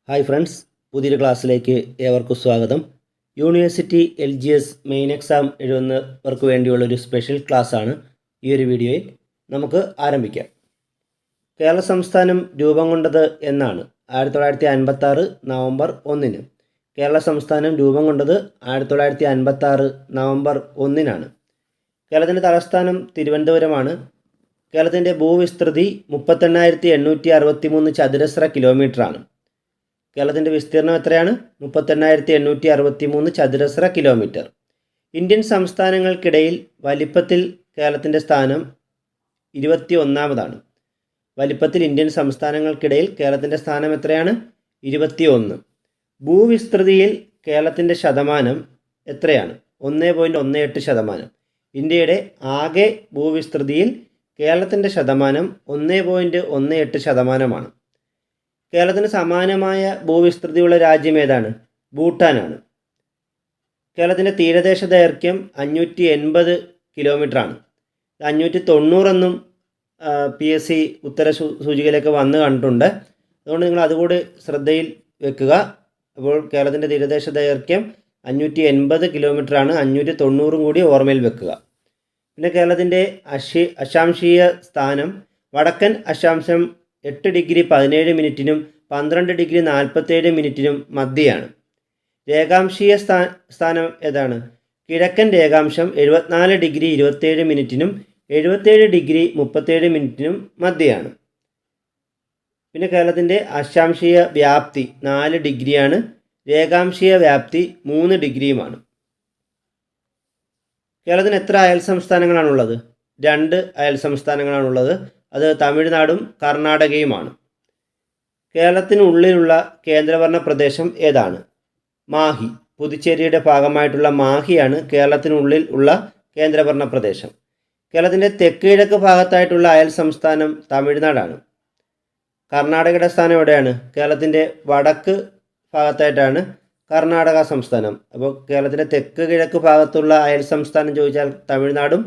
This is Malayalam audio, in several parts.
ഹായ് ഫ്രണ്ട്സ്, പുതിയൊരു ക്ലാസ്സിലേക്ക് ഏവർക്കും സ്വാഗതം. യൂണിവേഴ്സിറ്റി LGS മെയിൻ എക്സാം എഴുതുന്നവർക്ക് വേണ്ടിയുള്ളൊരു സ്പെഷ്യൽ ക്ലാസ്സാണ് ഈ ഒരു വീഡിയോയിൽ. നമുക്ക് ആരംഭിക്കാം. കേരള സംസ്ഥാനം രൂപം കൊണ്ടത് എന്നാണ്? 1956 നവംബർ 1-ന്. കേരള സംസ്ഥാനം രൂപം കൊണ്ടത് 1956 നവംബർ 1-നാണ്. കേരളത്തിൻ്റെ തലസ്ഥാനം തിരുവനന്തപുരമാണ്. കേരളത്തിൻ്റെ ഭൂവിസ്തൃതി 38,863 ചതുരശ്ര കിലോമീറ്ററാണ്. കേരളത്തിൻ്റെ വിസ്തീർണം എത്രയാണ്? 38,863 ചതുരശ്ര കിലോമീറ്റർ. ഇന്ത്യൻ സംസ്ഥാനങ്ങൾക്കിടയിൽ വലിപ്പത്തിൽ കേരളത്തിൻ്റെ സ്ഥാനം 21-ാമതാണ്. വലിപ്പത്തിൽ ഇന്ത്യൻ സംസ്ഥാനങ്ങൾക്കിടയിൽ കേരളത്തിൻ്റെ സ്ഥാനം എത്രയാണ്? 21. ഭൂവിസ്തൃതിയിൽ കേരളത്തിൻ്റെ ശതമാനം എത്രയാണ്? 1.18%. ഇന്ത്യയുടെ ആകെ ഭൂവിസ്തൃതിയിൽ കേരളത്തിൻ്റെ ശതമാനം 1.18%. കേരളത്തിന് സമാനമായ ഭൂവിസ്തൃതിയുള്ള രാജ്യം ഏതാണ്? ഭൂട്ടാനാണ്. കേരളത്തിൻ്റെ തീരദേശ ദൈർഘ്യം 580 കിലോമീറ്ററാണ്. 590 എന്നും PSC ഉത്തര സൂചികയിലേക്ക് വന്ന് കണ്ടിട്ടുണ്ട്. അതുകൊണ്ട് നിങ്ങൾ അതുകൂടി ശ്രദ്ധയിൽ വെക്കുക. അപ്പോൾ കേരളത്തിൻ്റെ തീരദേശ ദൈർഘ്യം 580 കിലോമീറ്ററാണ്. 590 കൂടി ഓർമ്മയിൽ വെക്കുക. പിന്നെ കേരളത്തിൻ്റെ അക്ഷാംശീയ സ്ഥാനം വടക്കൻ അക്ഷാംശം 8 ഡിഗ്രി 17 മിനിറ്റിനും 12 ഡിഗ്രി 47 മിനിറ്റിനും മധ്യയാണ്. രേഖാംശീയ സ്ഥാനം ഏതാണ്? കിഴക്കൻ രേഖാംശം 74 ഡിഗ്രി 27 മിനിറ്റിനും 77 ഡിഗ്രി 37 മിനിറ്റിനും മധ്യയാണ്. പിന്നെ കേരളത്തിൻ്റെ അക്ഷാംശീയ വ്യാപ്തി 4 ഡിഗ്രിയാണ്. രേഖാംശീയ വ്യാപ്തി 3 ഡിഗ്രിയുമാണ്. കേരളത്തിന് എത്ര അയൽ സംസ്ഥാനങ്ങളാണുള്ളത്? 2 അയൽ സംസ്ഥാനങ്ങളാണുള്ളത്. അത് തമിഴ്നാടും കർണാടകയുമാണ്. കേരളത്തിനുള്ളിലുള്ള കേന്ദ്രഭരണ പ്രദേശം ഏതാണ്? മാഹി. പുതുച്ചേരിയുടെ ഭാഗമായിട്ടുള്ള മാഹിയാണ് കേരളത്തിനുള്ളിൽ ഉള്ള കേന്ദ്രഭരണ പ്രദേശം. കേരളത്തിൻ്റെ തെക്ക് കിഴക്ക് ഭാഗത്തായിട്ടുള്ള അയൽ സംസ്ഥാനം തമിഴ്നാടാണ്. കർണാടകയുടെ സ്ഥാനം എവിടെയാണ്? കേരളത്തിൻ്റെ വടക്ക് ഭാഗത്തായിട്ടാണ് കർണാടക സംസ്ഥാനം. അപ്പോൾ കേരളത്തിൻ്റെ തെക്ക് കിഴക്ക് ഭാഗത്തുള്ള അയൽ സംസ്ഥാനം ചോദിച്ചാൽ തമിഴ്നാടും,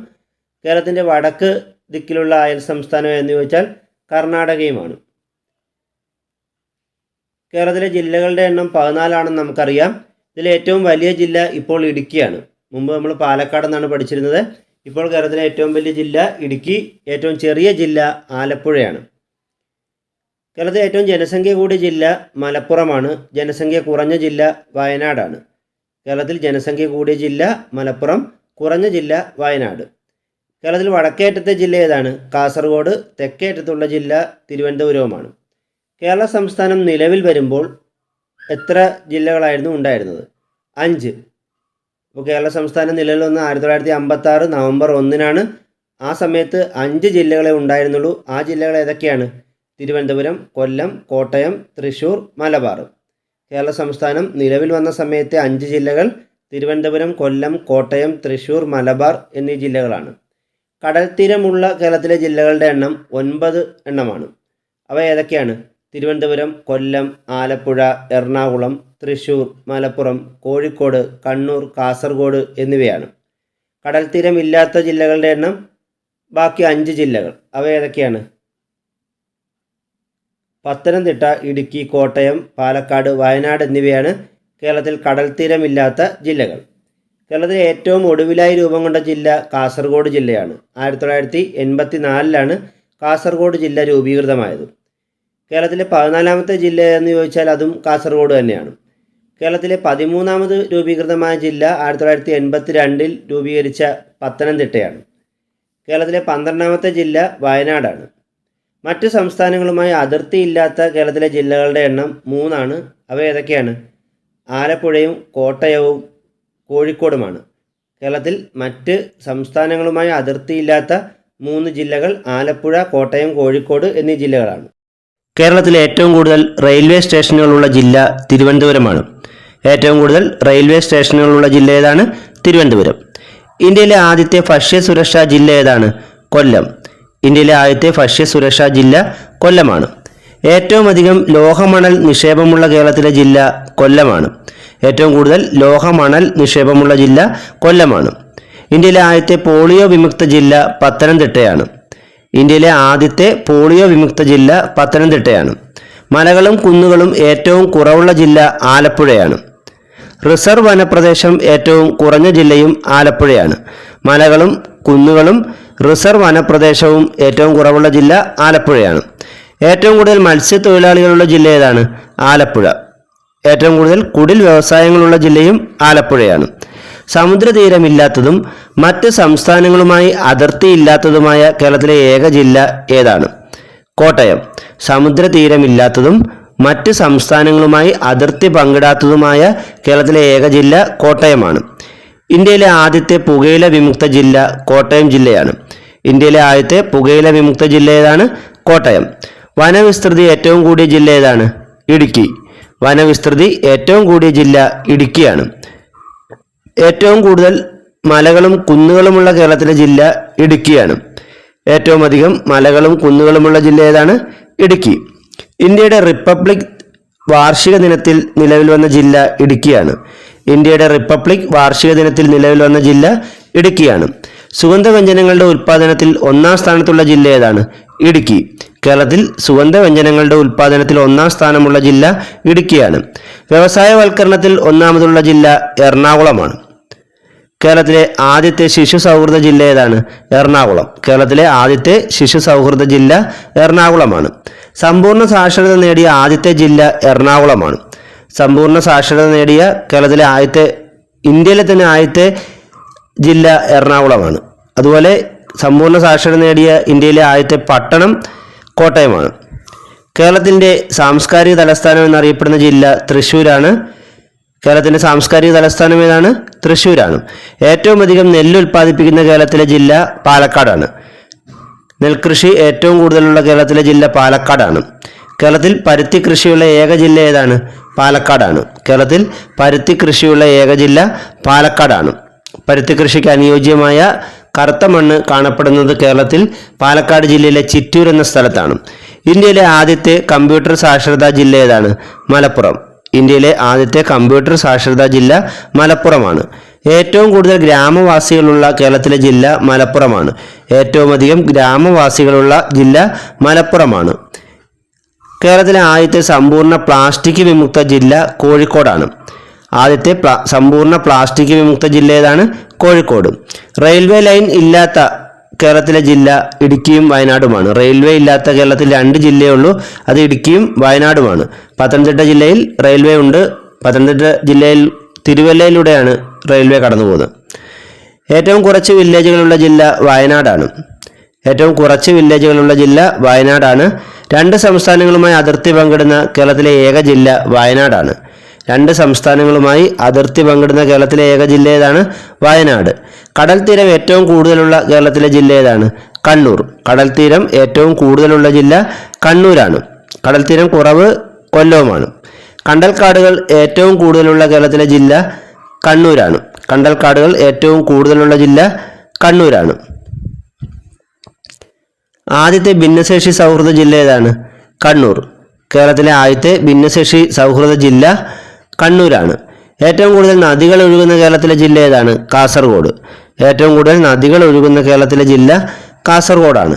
കേരളത്തിൻ്റെ വടക്ക് ദിക്കിലുള്ള അയൽ സംസ്ഥാനം എന്ന് ചോദിച്ചാൽ കർണാടകയുമാണ്. കേരളത്തിലെ ജില്ലകളുടെ എണ്ണം 14 നമുക്കറിയാം. ഇതിൽ ഏറ്റവും വലിയ ജില്ല ഇപ്പോൾ ഇടുക്കിയാണ്. മുമ്പ് നമ്മൾ പാലക്കാട് എന്നാണ് പഠിച്ചിരുന്നത്. ഇപ്പോൾ കേരളത്തിലെ ഏറ്റവും വലിയ ജില്ല ഇടുക്കി, ഏറ്റവും ചെറിയ ജില്ല ആലപ്പുഴയാണ്. കേരളത്തിലെ ഏറ്റവും ജനസംഖ്യ കൂടിയ ജില്ല മലപ്പുറമാണ്. ജനസംഖ്യ കുറഞ്ഞ ജില്ല വയനാടാണ്. കേരളത്തിൽ ജനസംഖ്യ കൂടിയ ജില്ല മലപ്പുറം, കുറഞ്ഞ ജില്ല വയനാട്. കേരളത്തിൽ വടക്കേറ്റത്തെ ജില്ല ഏതാണ്? കാസർഗോഡ്. തെക്കേറ്റത്തുള്ള ജില്ല തിരുവനന്തപുരവുമാണ്. കേരള സംസ്ഥാനം നിലവിൽ വരുമ്പോൾ എത്ര ജില്ലകളായിരുന്നു ഉണ്ടായിരുന്നത്? 5. അപ്പോൾ കേരള സംസ്ഥാനം നിലവിൽ വന്ന 1956 നവംബർ 1-നാണ്. ആ സമയത്ത് 5 ജില്ലകളെ ഉണ്ടായിരുന്നുള്ളൂ. ആ ജില്ലകൾ ഏതൊക്കെയാണ്? തിരുവനന്തപുരം, കൊല്ലം, കോട്ടയം, തൃശ്ശൂർ, മലബാർ. കേരള സംസ്ഥാനം നിലവിൽ വന്ന സമയത്തെ 5 ജില്ലകൾ തിരുവനന്തപുരം, കൊല്ലം, കോട്ടയം, തൃശ്ശൂർ, മലബാർ എന്നീ ജില്ലകളാണ്. കടൽ തീരമുള്ള കേരളത്തിലെ ജില്ലകളുടെ എണ്ണം 9 എണ്ണമാണ്. അവ ഏതൊക്കെയാണ്? തിരുവനന്തപുരം, കൊല്ലം, ആലപ്പുഴ, എറണാകുളം, തൃശ്ശൂർ, മലപ്പുറം, കോഴിക്കോട്, കണ്ണൂർ, കാസർഗോഡ് എന്നിവയാണ്. കടൽ തീരമില്ലാത്ത ജില്ലകളുടെ എണ്ണം ബാക്കി 5 ജില്ലകൾ. അവ ഏതൊക്കെയാണ്? പത്തനംതിട്ട, ഇടുക്കി, കോട്ടയം, പാലക്കാട്, വയനാട് എന്നിവയാണ് കേരളത്തിൽ കടൽ തീരമില്ലാത്ത ജില്ലകൾ. കേരളത്തിലെ ഏറ്റവും ഒടുവിലായി രൂപം കൊണ്ട ജില്ല കാസർഗോഡ് ജില്ലയാണ്. 1984-ലാണ് കാസർഗോഡ് ജില്ല രൂപീകൃതമായത്. കേരളത്തിലെ 14-ാമത്തെ ജില്ല എന്ന് ചോദിച്ചാൽ അതും കാസർഗോഡ് തന്നെയാണ്. കേരളത്തിലെ 13-ാമത് രൂപീകൃതമായ ജില്ല 1982-ൽ രൂപീകരിച്ച പത്തനംതിട്ടയാണ്. കേരളത്തിലെ 12-ാമത്തെ ജില്ല വയനാടാണ്. മറ്റ് സംസ്ഥാനങ്ങളുമായി അതിർത്തിയില്ലാത്ത കേരളത്തിലെ ജില്ലകളുടെ എണ്ണം 3 അവ ഏതൊക്കെയാണ്? ആലപ്പുഴയും കോട്ടയവും കോഴിക്കോടുമാണ്. കേരളത്തിൽ മറ്റ് സംസ്ഥാനങ്ങളുമായി അതിർത്തിയില്ലാത്ത 3 ജില്ലകൾ ആലപ്പുഴ, കോട്ടയം, കോഴിക്കോട് എന്നീ ജില്ലകളാണ്. കേരളത്തിലെ ഏറ്റവും കൂടുതൽ റെയിൽവേ സ്റ്റേഷനുകളുള്ള ജില്ല തിരുവനന്തപുരമാണ്. ഏറ്റവും കൂടുതൽ റെയിൽവേ സ്റ്റേഷനുകളുള്ള ജില്ല ഏതാണ്? തിരുവനന്തപുരം. ഇന്ത്യയിലെ ആദ്യത്തെ ഭക്ഷ്യസുരക്ഷാ ജില്ല ഏതാണ്? കൊല്ലം. ഇന്ത്യയിലെ ആദ്യത്തെ ഭക്ഷ്യസുരക്ഷാ ജില്ല കൊല്ലമാണ്. ഏറ്റവും അധികം ലോഹമണൽ നിക്ഷേപമുള്ള കേരളത്തിലെ ജില്ല കൊല്ലമാണ്. ഏറ്റവും കൂടുതൽ ലോഹമണൽ നിക്ഷേപമുള്ള ജില്ല കൊല്ലമാണ്. ഇന്ത്യയിലെ ആദ്യത്തെ പോളിയോ വിമുക്ത ജില്ല പത്തനംതിട്ടയാണ്. ഇന്ത്യയിലെ ആദ്യത്തെ പോളിയോ വിമുക്ത ജില്ല പത്തനംതിട്ടയാണ്. മലകളും കുന്നുകളും ഏറ്റവും കുറവുള്ള ജില്ല ആലപ്പുഴയാണ്. റിസർവ് വനപ്രദേശം ഏറ്റവും കുറഞ്ഞ ജില്ലയും ആലപ്പുഴയാണ്. മലകളും കുന്നുകളും റിസർവ് വനപ്രദേശവും ഏറ്റവും കുറവുള്ള ജില്ല ആലപ്പുഴയാണ്. ഏറ്റവും കൂടുതൽ മത്സ്യത്തൊഴിലാളികളുള്ള ജില്ല ഏതാണ്? ആലപ്പുഴ. ഏറ്റവും കൂടുതൽ കുടിൽ വ്യവസായങ്ങളുള്ള ജില്ലയും ആലപ്പുഴയാണ്. സമുദ്രതീരമില്ലാത്തതും മറ്റ് സംസ്ഥാനങ്ങളുമായി അതിർത്തിയില്ലാത്തതുമായ കേരളത്തിലെ ഏക ജില്ല ഏതാണ്? കോട്ടയം. സമുദ്രതീരമില്ലാത്തതും മറ്റ് സംസ്ഥാനങ്ങളുമായി അതിർത്തി പങ്കിടാത്തതുമായ കേരളത്തിലെ ഏക ജില്ല കോട്ടയമാണ്. ഇന്ത്യയിലെ ആദ്യത്തെ പുകയില വിമുക്ത ജില്ല കോട്ടയം ജില്ലയാണ്. ഇന്ത്യയിലെ ആദ്യത്തെ പുകയില വിമുക്ത ജില്ല ഏതാണ്? കോട്ടയം. വനവിസ്തൃതി ഏറ്റവും കൂടിയ ജില്ല ഏതാണ്? ഇടുക്കി. വനവിസ്തൃതി ഏറ്റവും കൂടിയ ജില്ല ഇടുക്കിയാണ്. ഏറ്റവും കൂടുതൽ മലകളും കുന്നുകളുമുള്ള കേരളത്തിലെ ജില്ല ഇടുക്കിയാണ്. ഏറ്റവും അധികം മലകളും കുന്നുകളുമുള്ള ജില്ല ഏതാണ്? ഇടുക്കി. ഇന്ത്യയുടെ റിപ്പബ്ലിക് വാർഷിക ദിനത്തിൽ നിലവിൽ വന്ന ജില്ല ഇടുക്കിയാണ്. ഇന്ത്യയുടെ റിപ്പബ്ലിക് വാർഷിക ദിനത്തിൽ നിലവിൽ വന്ന ജില്ല ഇടുക്കിയാണ്. സുഗന്ധവ്യഞ്ജനങ്ങളുടെ ഉൽപ്പാദനത്തിൽ ഒന്നാം സ്ഥാനത്തുള്ള ജില്ല ഏതാണ്? ഇടുക്കി. കേരളത്തിൽ സുഗന്ധവ്യഞ്ജനങ്ങളുടെ ഉൽപ്പാദനത്തിൽ ഒന്നാം സ്ഥാനമുള്ള ജില്ല ഇടുക്കിയാണ്. വ്യവസായവൽക്കരണത്തിൽ ഒന്നാമതുള്ള ജില്ല എറണാകുളമാണ്. കേരളത്തിലെ ആദ്യത്തെ ശിശു സൗഹൃദ ജില്ല ഏതാണ്? എറണാകുളം. കേരളത്തിലെ ആദ്യത്തെ ശിശു സൗഹൃദ ജില്ല എറണാകുളമാണ്. സമ്പൂർണ്ണ സാക്ഷരത നേടിയ ആദ്യത്തെ ജില്ല എറണാകുളമാണ്. സമ്പൂർണ്ണ സാക്ഷരത നേടിയ കേരളത്തിലെ ഇന്ത്യയിലെ തന്നെ ആദ്യത്തെ ജില്ല എറണാകുളമാണ്. അതുപോലെ സമ്പൂർണ്ണ സാക്ഷരത നേടിയ ഇന്ത്യയിലെ ആദ്യത്തെ പട്ടണം കോട്ടയമാണ്. കേരളത്തിൻ്റെ സാംസ്കാരിക തലസ്ഥാനം എന്നറിയപ്പെടുന്ന ജില്ല തൃശ്ശൂരാണ്. കേരളത്തിൻ്റെ സാംസ്കാരിക തലസ്ഥാനം ഏതാണ്? തൃശ്ശൂരാണ്. ഏറ്റവും അധികം നെല്ല് ഉൽപ്പാദിപ്പിക്കുന്ന കേരളത്തിലെ ജില്ല പാലക്കാടാണ്. നെൽകൃഷി ഏറ്റവും കൂടുതലുള്ള കേരളത്തിലെ ജില്ല പാലക്കാടാണ്. കേരളത്തിൽ പരുത്തി കൃഷിയുള്ള ഏക ജില്ല ഏതാണ്? പാലക്കാടാണ്. കേരളത്തിൽ പരുത്തി കൃഷിയുള്ള ഏക ജില്ല പാലക്കാടാണ്. പരുത്തി കൃഷിക്ക് അനുയോജ്യമായ കറുത്ത മണ്ണ് കാണപ്പെടുന്നത് കേരളത്തിൽ പാലക്കാട് ജില്ലയിലെ ചിറ്റൂർ എന്ന സ്ഥലത്താണ്. ഇന്ത്യയിലെ ആദ്യത്തെ കമ്പ്യൂട്ടർ സാക്ഷരതാ ജില്ല ഏതാണ്? മലപ്പുറം. ഇന്ത്യയിലെ ആദ്യത്തെ കമ്പ്യൂട്ടർ സാക്ഷരതാ ജില്ല മലപ്പുറമാണ്. ഏറ്റവും കൂടുതൽ ഗ്രാമവാസികളുള്ള കേരളത്തിലെ ജില്ല മലപ്പുറമാണ്. ഏറ്റവും അധികം ഗ്രാമവാസികളുള്ള ജില്ല മലപ്പുറമാണ്. കേരളത്തിലെ ആദ്യത്തെ സമ്പൂർണ്ണ പ്ലാസ്റ്റിക് വിമുക്ത ജില്ല കോഴിക്കോടാണ്. ആദ്യത്തെ സമ്പൂർണ്ണ പ്ലാസ്റ്റിക് വിമുക്ത ജില്ല ഏതാണ്? കോഴിക്കോട്. റെയിൽവേ ലൈൻ ഇല്ലാത്ത കേരളത്തിലെ ജില്ല ഇടുക്കിയും വയനാടുമാണ്. റെയിൽവേ ഇല്ലാത്ത കേരളത്തിൽ 2 ജില്ലയേ ഉള്ളൂ. അത് ഇടുക്കിയും വയനാടുമാണ്. പത്തനംതിട്ട ജില്ലയിൽ റെയിൽവേ ഉണ്ട്. പത്തനംതിട്ട ജില്ലയിൽ തിരുവല്ലയിലൂടെയാണ് റെയിൽവേ കടന്നു പോകുന്നത്. ഏറ്റവും കുറച്ച് വില്ലേജുകളുള്ള ജില്ല വയനാടാണ്. ഏറ്റവും കുറച്ച് വില്ലേജുകളുള്ള ജില്ല വയനാടാണ്. 2 സംസ്ഥാനങ്ങളുമായി അതിർത്തി പങ്കിടുന്ന കേരളത്തിലെ ഏക ജില്ല വയനാടാണ്. 2 സംസ്ഥാനങ്ങളുമായി അതിർത്തി പങ്കിടുന്ന കേരളത്തിലെ ഏക ജില്ല ഏതാണ്? വയനാട്. കടൽ തീരം ഏറ്റവും കൂടുതലുള്ള കേരളത്തിലെ ജില്ല ഏതാണ്? കണ്ണൂർ. കടൽ തീരം ഏറ്റവും കൂടുതലുള്ള ജില്ല കണ്ണൂരാണ്. കടൽ തീരം കുറവ് കൊല്ലവുമാണ്. കണ്ടൽക്കാടുകൾ ഏറ്റവും കൂടുതലുള്ള കേരളത്തിലെ ജില്ല കണ്ണൂരാണ്. കണ്ടൽക്കാടുകൾ ഏറ്റവും കൂടുതലുള്ള ജില്ല കണ്ണൂരാണ്. ആദ്യത്തെ ഭിന്നശേഷി സൗഹൃദ ജില്ല ഏതാണ്? കണ്ണൂർ. കേരളത്തിലെ ആദ്യത്തെ ഭിന്നശേഷി സൗഹൃദ ജില്ല കണ്ണൂരാണ്. ഏറ്റവും കൂടുതൽ നദികൾ ഒഴുകുന്ന കേരളത്തിലെ ജില്ല ഏതാണ്? കാസർഗോഡ്. ഏറ്റവും കൂടുതൽ നദികൾ ഒഴുകുന്ന കേരളത്തിലെ ജില്ല കാസർഗോഡാണ്.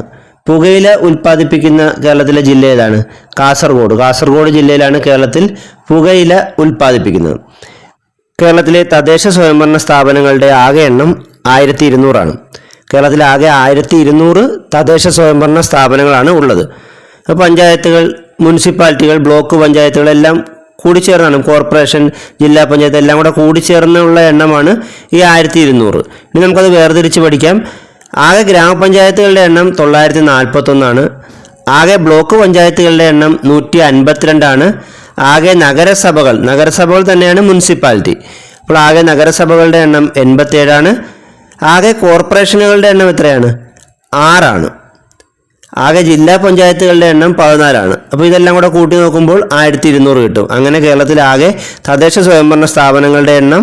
പുകയില ഉൽപ്പാദിപ്പിക്കുന്ന കേരളത്തിലെ ജില്ല ഏതാണ്? കാസർഗോഡ്. കാസർഗോഡ് ജില്ലയിലാണ് കേരളത്തിൽ പുകയില ഉൽപ്പാദിപ്പിക്കുന്നത്. കേരളത്തിലെ തദ്ദേശ സ്വയംഭരണ സ്ഥാപനങ്ങളുടെ ആകെ എണ്ണം 1200 ആണ്. കേരളത്തിൽ ആകെ 1200 തദ്ദേശ സ്വയംഭരണ സ്ഥാപനങ്ങളാണ് ഉള്ളത്. പഞ്ചായത്തുകൾ, മുനിസിപ്പാലിറ്റികൾ, ബ്ലോക്ക് പഞ്ചായത്തുകളെല്ലാം കൂടിച്ചേർന്നാണ്. കോർപ്പറേഷൻ, ജില്ലാ പഞ്ചായത്ത് എല്ലാം കൂടെ കൂടിച്ചേർന്നുള്ള എണ്ണമാണ് ഈ 1200. ഇനി നമുക്കത് വേർതിരിച്ച് പഠിക്കാം. ആകെ ഗ്രാമപഞ്ചായത്തുകളുടെ എണ്ണം 941 ആകെ ബ്ലോക്ക് പഞ്ചായത്തുകളുടെ എണ്ണം 152 ആകെ നഗരസഭകൾ തന്നെയാണ് മുനിസിപ്പാലിറ്റി. അപ്പോൾ ആകെ നഗരസഭകളുടെ എണ്ണം 87 ആകെ കോർപ്പറേഷനുകളുടെ എണ്ണം എത്രയാണ്? 6 ആകെ ജില്ലാ പഞ്ചായത്തുകളുടെ എണ്ണം 14 അപ്പോൾ ഇതെല്ലാം കൂടെ കൂട്ടി നോക്കുമ്പോൾ 1200 കിട്ടും. അങ്ങനെ കേരളത്തിൽ ആകെ തദ്ദേശ സ്വയംഭരണ സ്ഥാപനങ്ങളുടെ എണ്ണം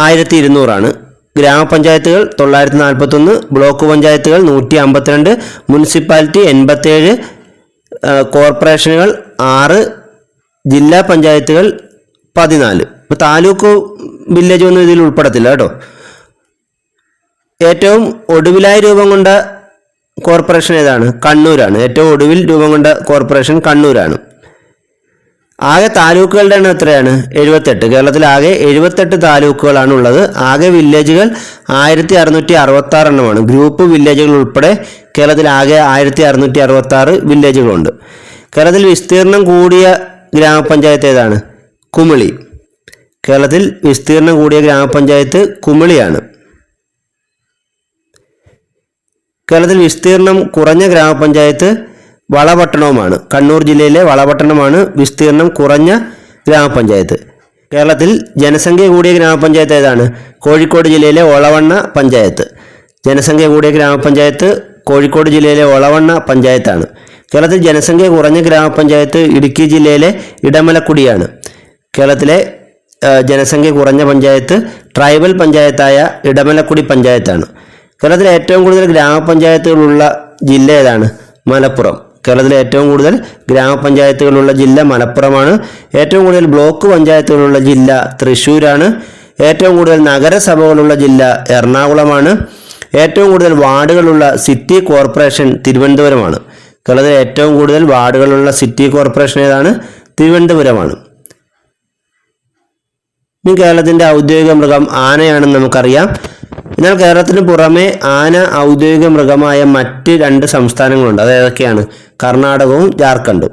1200 ഗ്രാമപഞ്ചായത്തുകൾ 941, ബ്ലോക്ക് പഞ്ചായത്തുകൾ 152, മുനിസിപ്പാലിറ്റി 87, കോർപ്പറേഷനുകൾ 6, ജില്ലാ പഞ്ചായത്തുകൾ 14. ഇപ്പോൾ താലൂക്ക് വില്ലേജ് ഒന്നും ഇതിൽ ഉൾപ്പെടത്തില്ല കേട്ടോ. ഏറ്റവും ഒടുവിലായി രൂപം കൊണ്ട കോർപ്പറേഷൻ ഏതാണ്? കണ്ണൂരാണ്. ഏറ്റവും ഒടുവിൽ രൂപം കൊണ്ട കോർപ്പറേഷൻ കണ്ണൂരാണ്. ആകെ താലൂക്കുകളുടെ എണ്ണം എത്രയാണ്? 78. കേരളത്തിൽ ആകെ 78 താലൂക്കുകളാണ് ഉള്ളത്. ആകെ വില്ലേജുകൾ 1666 എണ്ണമാണ്. ഗ്രൂപ്പ് വില്ലേജുകൾ ഉൾപ്പെടെ കേരളത്തിൽ ആകെ 1666 വില്ലേജുകളുണ്ട്. കേരളത്തിൽ വിസ്തീർണം കൂടിയ ഗ്രാമപഞ്ചായത്ത് ഏതാണ്? കുമിളി. കേരളത്തിൽ വിസ്തീർണം കൂടിയ ഗ്രാമപഞ്ചായത്ത് കുമിളിയാണ്. കേരളത്തിൽ വിസ്തീർണം കുറഞ്ഞ ഗ്രാമപഞ്ചായത്ത് വളപട്ടണവുമാണ്. കണ്ണൂർ ജില്ലയിലെ വളപട്ടണമാണ് വിസ്തീർണം കുറഞ്ഞ ഗ്രാമപഞ്ചായത്ത്. കേരളത്തിൽ ജനസംഖ്യ കൂടിയ ഗ്രാമപഞ്ചായത്ത് ഏതാണ്? കോഴിക്കോട് ജില്ലയിലെ ഒളവണ്ണ പഞ്ചായത്ത്. ജനസംഖ്യ കൂടിയ ഗ്രാമപഞ്ചായത്ത് കോഴിക്കോട് ജില്ലയിലെ ഒളവണ്ണ പഞ്ചായത്താണ്. കേരളത്തിൽ ജനസംഖ്യ കുറഞ്ഞ ഗ്രാമപഞ്ചായത്ത് ഇടുക്കി ജില്ലയിലെ ഇടമലക്കുടിയാണ്. കേരളത്തിലെ ജനസംഖ്യ കുറഞ്ഞ പഞ്ചായത്ത് ട്രൈബൽ പഞ്ചായത്തായ ഇടമലക്കുടി പഞ്ചായത്താണ്. കേരളത്തിലെ ഏറ്റവും കൂടുതൽ ഗ്രാമപഞ്ചായത്തുകളുള്ള ജില്ല ഏതാണ്? മലപ്പുറം. കേരളത്തിലെ ഏറ്റവും കൂടുതൽ ഗ്രാമപഞ്ചായത്തുകളുള്ള ജില്ല മലപ്പുറമാണ്. ഏറ്റവും കൂടുതൽ ബ്ലോക്ക് പഞ്ചായത്തുകളുള്ള ജില്ല തൃശ്ശൂരാണ്. ഏറ്റവും കൂടുതൽ നഗരസഭകളുള്ള ജില്ല എറണാകുളമാണ്. ഏറ്റവും കൂടുതൽ വാർഡുകളുള്ള സിറ്റി കോർപ്പറേഷൻ തിരുവനന്തപുരമാണ്. കേരളത്തിലെ ഏറ്റവും കൂടുതൽ വാർഡുകളുള്ള സിറ്റി കോർപ്പറേഷൻ ഏതാണ്? തിരുവനന്തപുരമാണ്. ഇനി കേരളത്തിൻ്റെ ഔദ്യോഗിക മൃഗം ആനയാണെന്ന് നമുക്കറിയാം. എന്നാൽ കേരളത്തിന് പുറമെ ആന ഔദ്യോഗിക മൃഗമായ മറ്റ് 2 സംസ്ഥാനങ്ങളുണ്ട്. അത് ഏതൊക്കെയാണ്? കർണാടകവും ജാർഖണ്ഡും.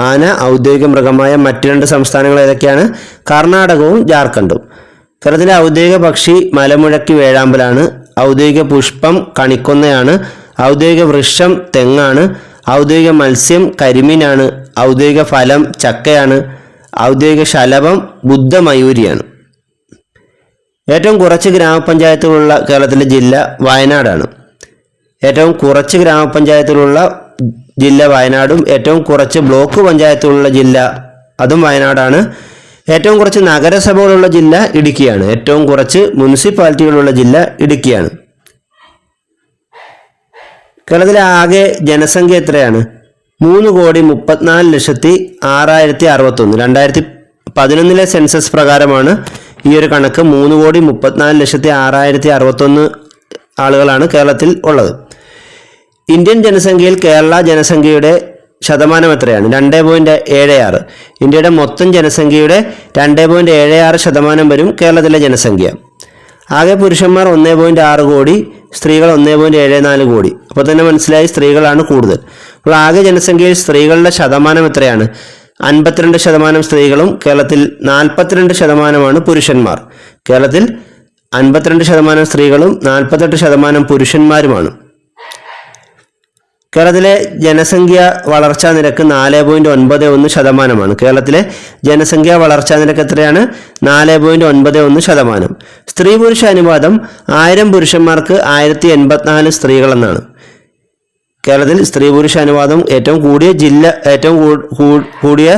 ആന ഔദ്യോഗിക മൃഗമായ മറ്റ് 2 സംസ്ഥാനങ്ങൾ ഏതൊക്കെയാണ്? കർണാടകവും ജാർഖണ്ഡും. കേരളത്തിലെ ഔദ്യോഗിക പക്ഷി മലമുഴക്കി വേഴാമ്പലാണ്. ഔദ്യോഗിക പുഷ്പം കണിക്കൊന്നയാണ്. ഔദ്യോഗിക വൃക്ഷം തെങ്ങാണ്. ഔദ്യോഗിക മത്സ്യം കരിമീനാണ്. ഔദ്യോഗിക ഫലം ചക്കയാണ്. ഔദ്യോഗിക ശലഭം ബുദ്ധമയൂരിയാണ്. ഏറ്റവും കുറച്ച് ഗ്രാമപഞ്ചായത്തുകളുള്ള കേരളത്തിലെ ജില്ല വയനാടാണ്. ഏറ്റവും കുറച്ച് ഗ്രാമപഞ്ചായത്തുകളുള്ള ജില്ല വയനാടും ഏറ്റവും കുറച്ച് ബ്ലോക്ക് പഞ്ചായത്തുകളുള്ള ജില്ല അതും വയനാടാണ്. ഏറ്റവും കുറച്ച് നഗരസഭകളുള്ള ജില്ല ഇടുക്കിയാണ്. ഏറ്റവും കുറച്ച് മുനിസിപ്പാലിറ്റികളുള്ള ജില്ല ഇടുക്കിയാണ്. കേരളത്തിലെ ആകെ ജനസംഖ്യ എത്രയാണ്? 3,34,661. 2011 സെൻസസ് പ്രകാരമാണ് ഈ ഒരു കണക്ക്. 3,34,661 ആളുകളാണ് കേരളത്തിൽ ഉള്ളത്. ഇന്ത്യൻ ജനസംഖ്യയിൽ കേരള ജനസംഖ്യയുടെ ശതമാനം എത്രയാണ്? 2.76. ഇന്ത്യയുടെ മൊത്തം ജനസംഖ്യയുടെ 2.76% വരും കേരളത്തിലെ ജനസംഖ്യ. ആകെ പുരുഷന്മാർ 1.6 കോടി, സ്ത്രീകൾ 1.74 കോടി. അപ്പോൾ തന്നെ മനസ്സിലായി സ്ത്രീകളാണ് കൂടുതൽ. അപ്പോൾ ആകെ ജനസംഖ്യയിൽ സ്ത്രീകളുടെ ശതമാനം എത്രയാണ്? 52% സ്ത്രീകളും കേരളത്തിൽ 42% പുരുഷന്മാർ. കേരളത്തിൽ 52% സ്ത്രീകളും 48% പുരുഷന്മാരുമാണ്. കേരളത്തിലെ ജനസംഖ്യ വളർച്ചാ നിരക്ക് 4.91%. കേരളത്തിലെ ജനസംഖ്യ വളർച്ചാ നിരക്ക് എത്രയാണ്? 4.91%. സ്ത്രീ പുരുഷ അനുപാതം 1000 പുരുഷന്മാർക്ക് 1084 സ്ത്രീകളെന്നാണ്. കേരളത്തിൽ സ്ത്രീ പുരുഷ അനുപാതം ഏറ്റവും കൂടിയ ജില്ല, ഏറ്റവും കൂടിയ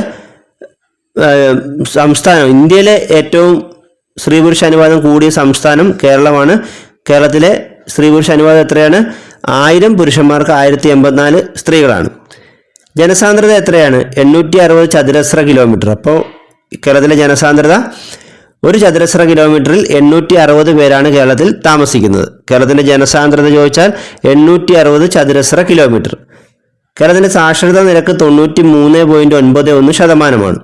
സംസ്ഥാനം, ഇന്ത്യയിലെ ഏറ്റവും സ്ത്രീ പുരുഷ അനുപാതം കൂടിയ സംസ്ഥാനം കേരളമാണ്. കേരളത്തിലെ സ്ത്രീ പുരുഷ അനുപാതം എത്രയാണ്? 1000 പുരുഷന്മാർക്ക് 1084 സ്ത്രീകളാണ്. ജനസാന്ദ്രത എത്രയാണ്? 860 ചതുരശ്ര കിലോമീറ്റർ. അപ്പോൾ കേരളത്തിലെ ജനസാന്ദ്രത ഒരു ചതുരശ്ര കിലോമീറ്ററിൽ 860 പേരാണ് കേരളത്തിൽ താമസിക്കുന്നത്. കേരളത്തിൻ്റെ ജനസാന്ദ്രത ചോദിച്ചാൽ 860 ചതുരശ്ര കിലോമീറ്റർ. കേരളത്തിൻ്റെ സാക്ഷരതാ നിരക്ക് 93.91%.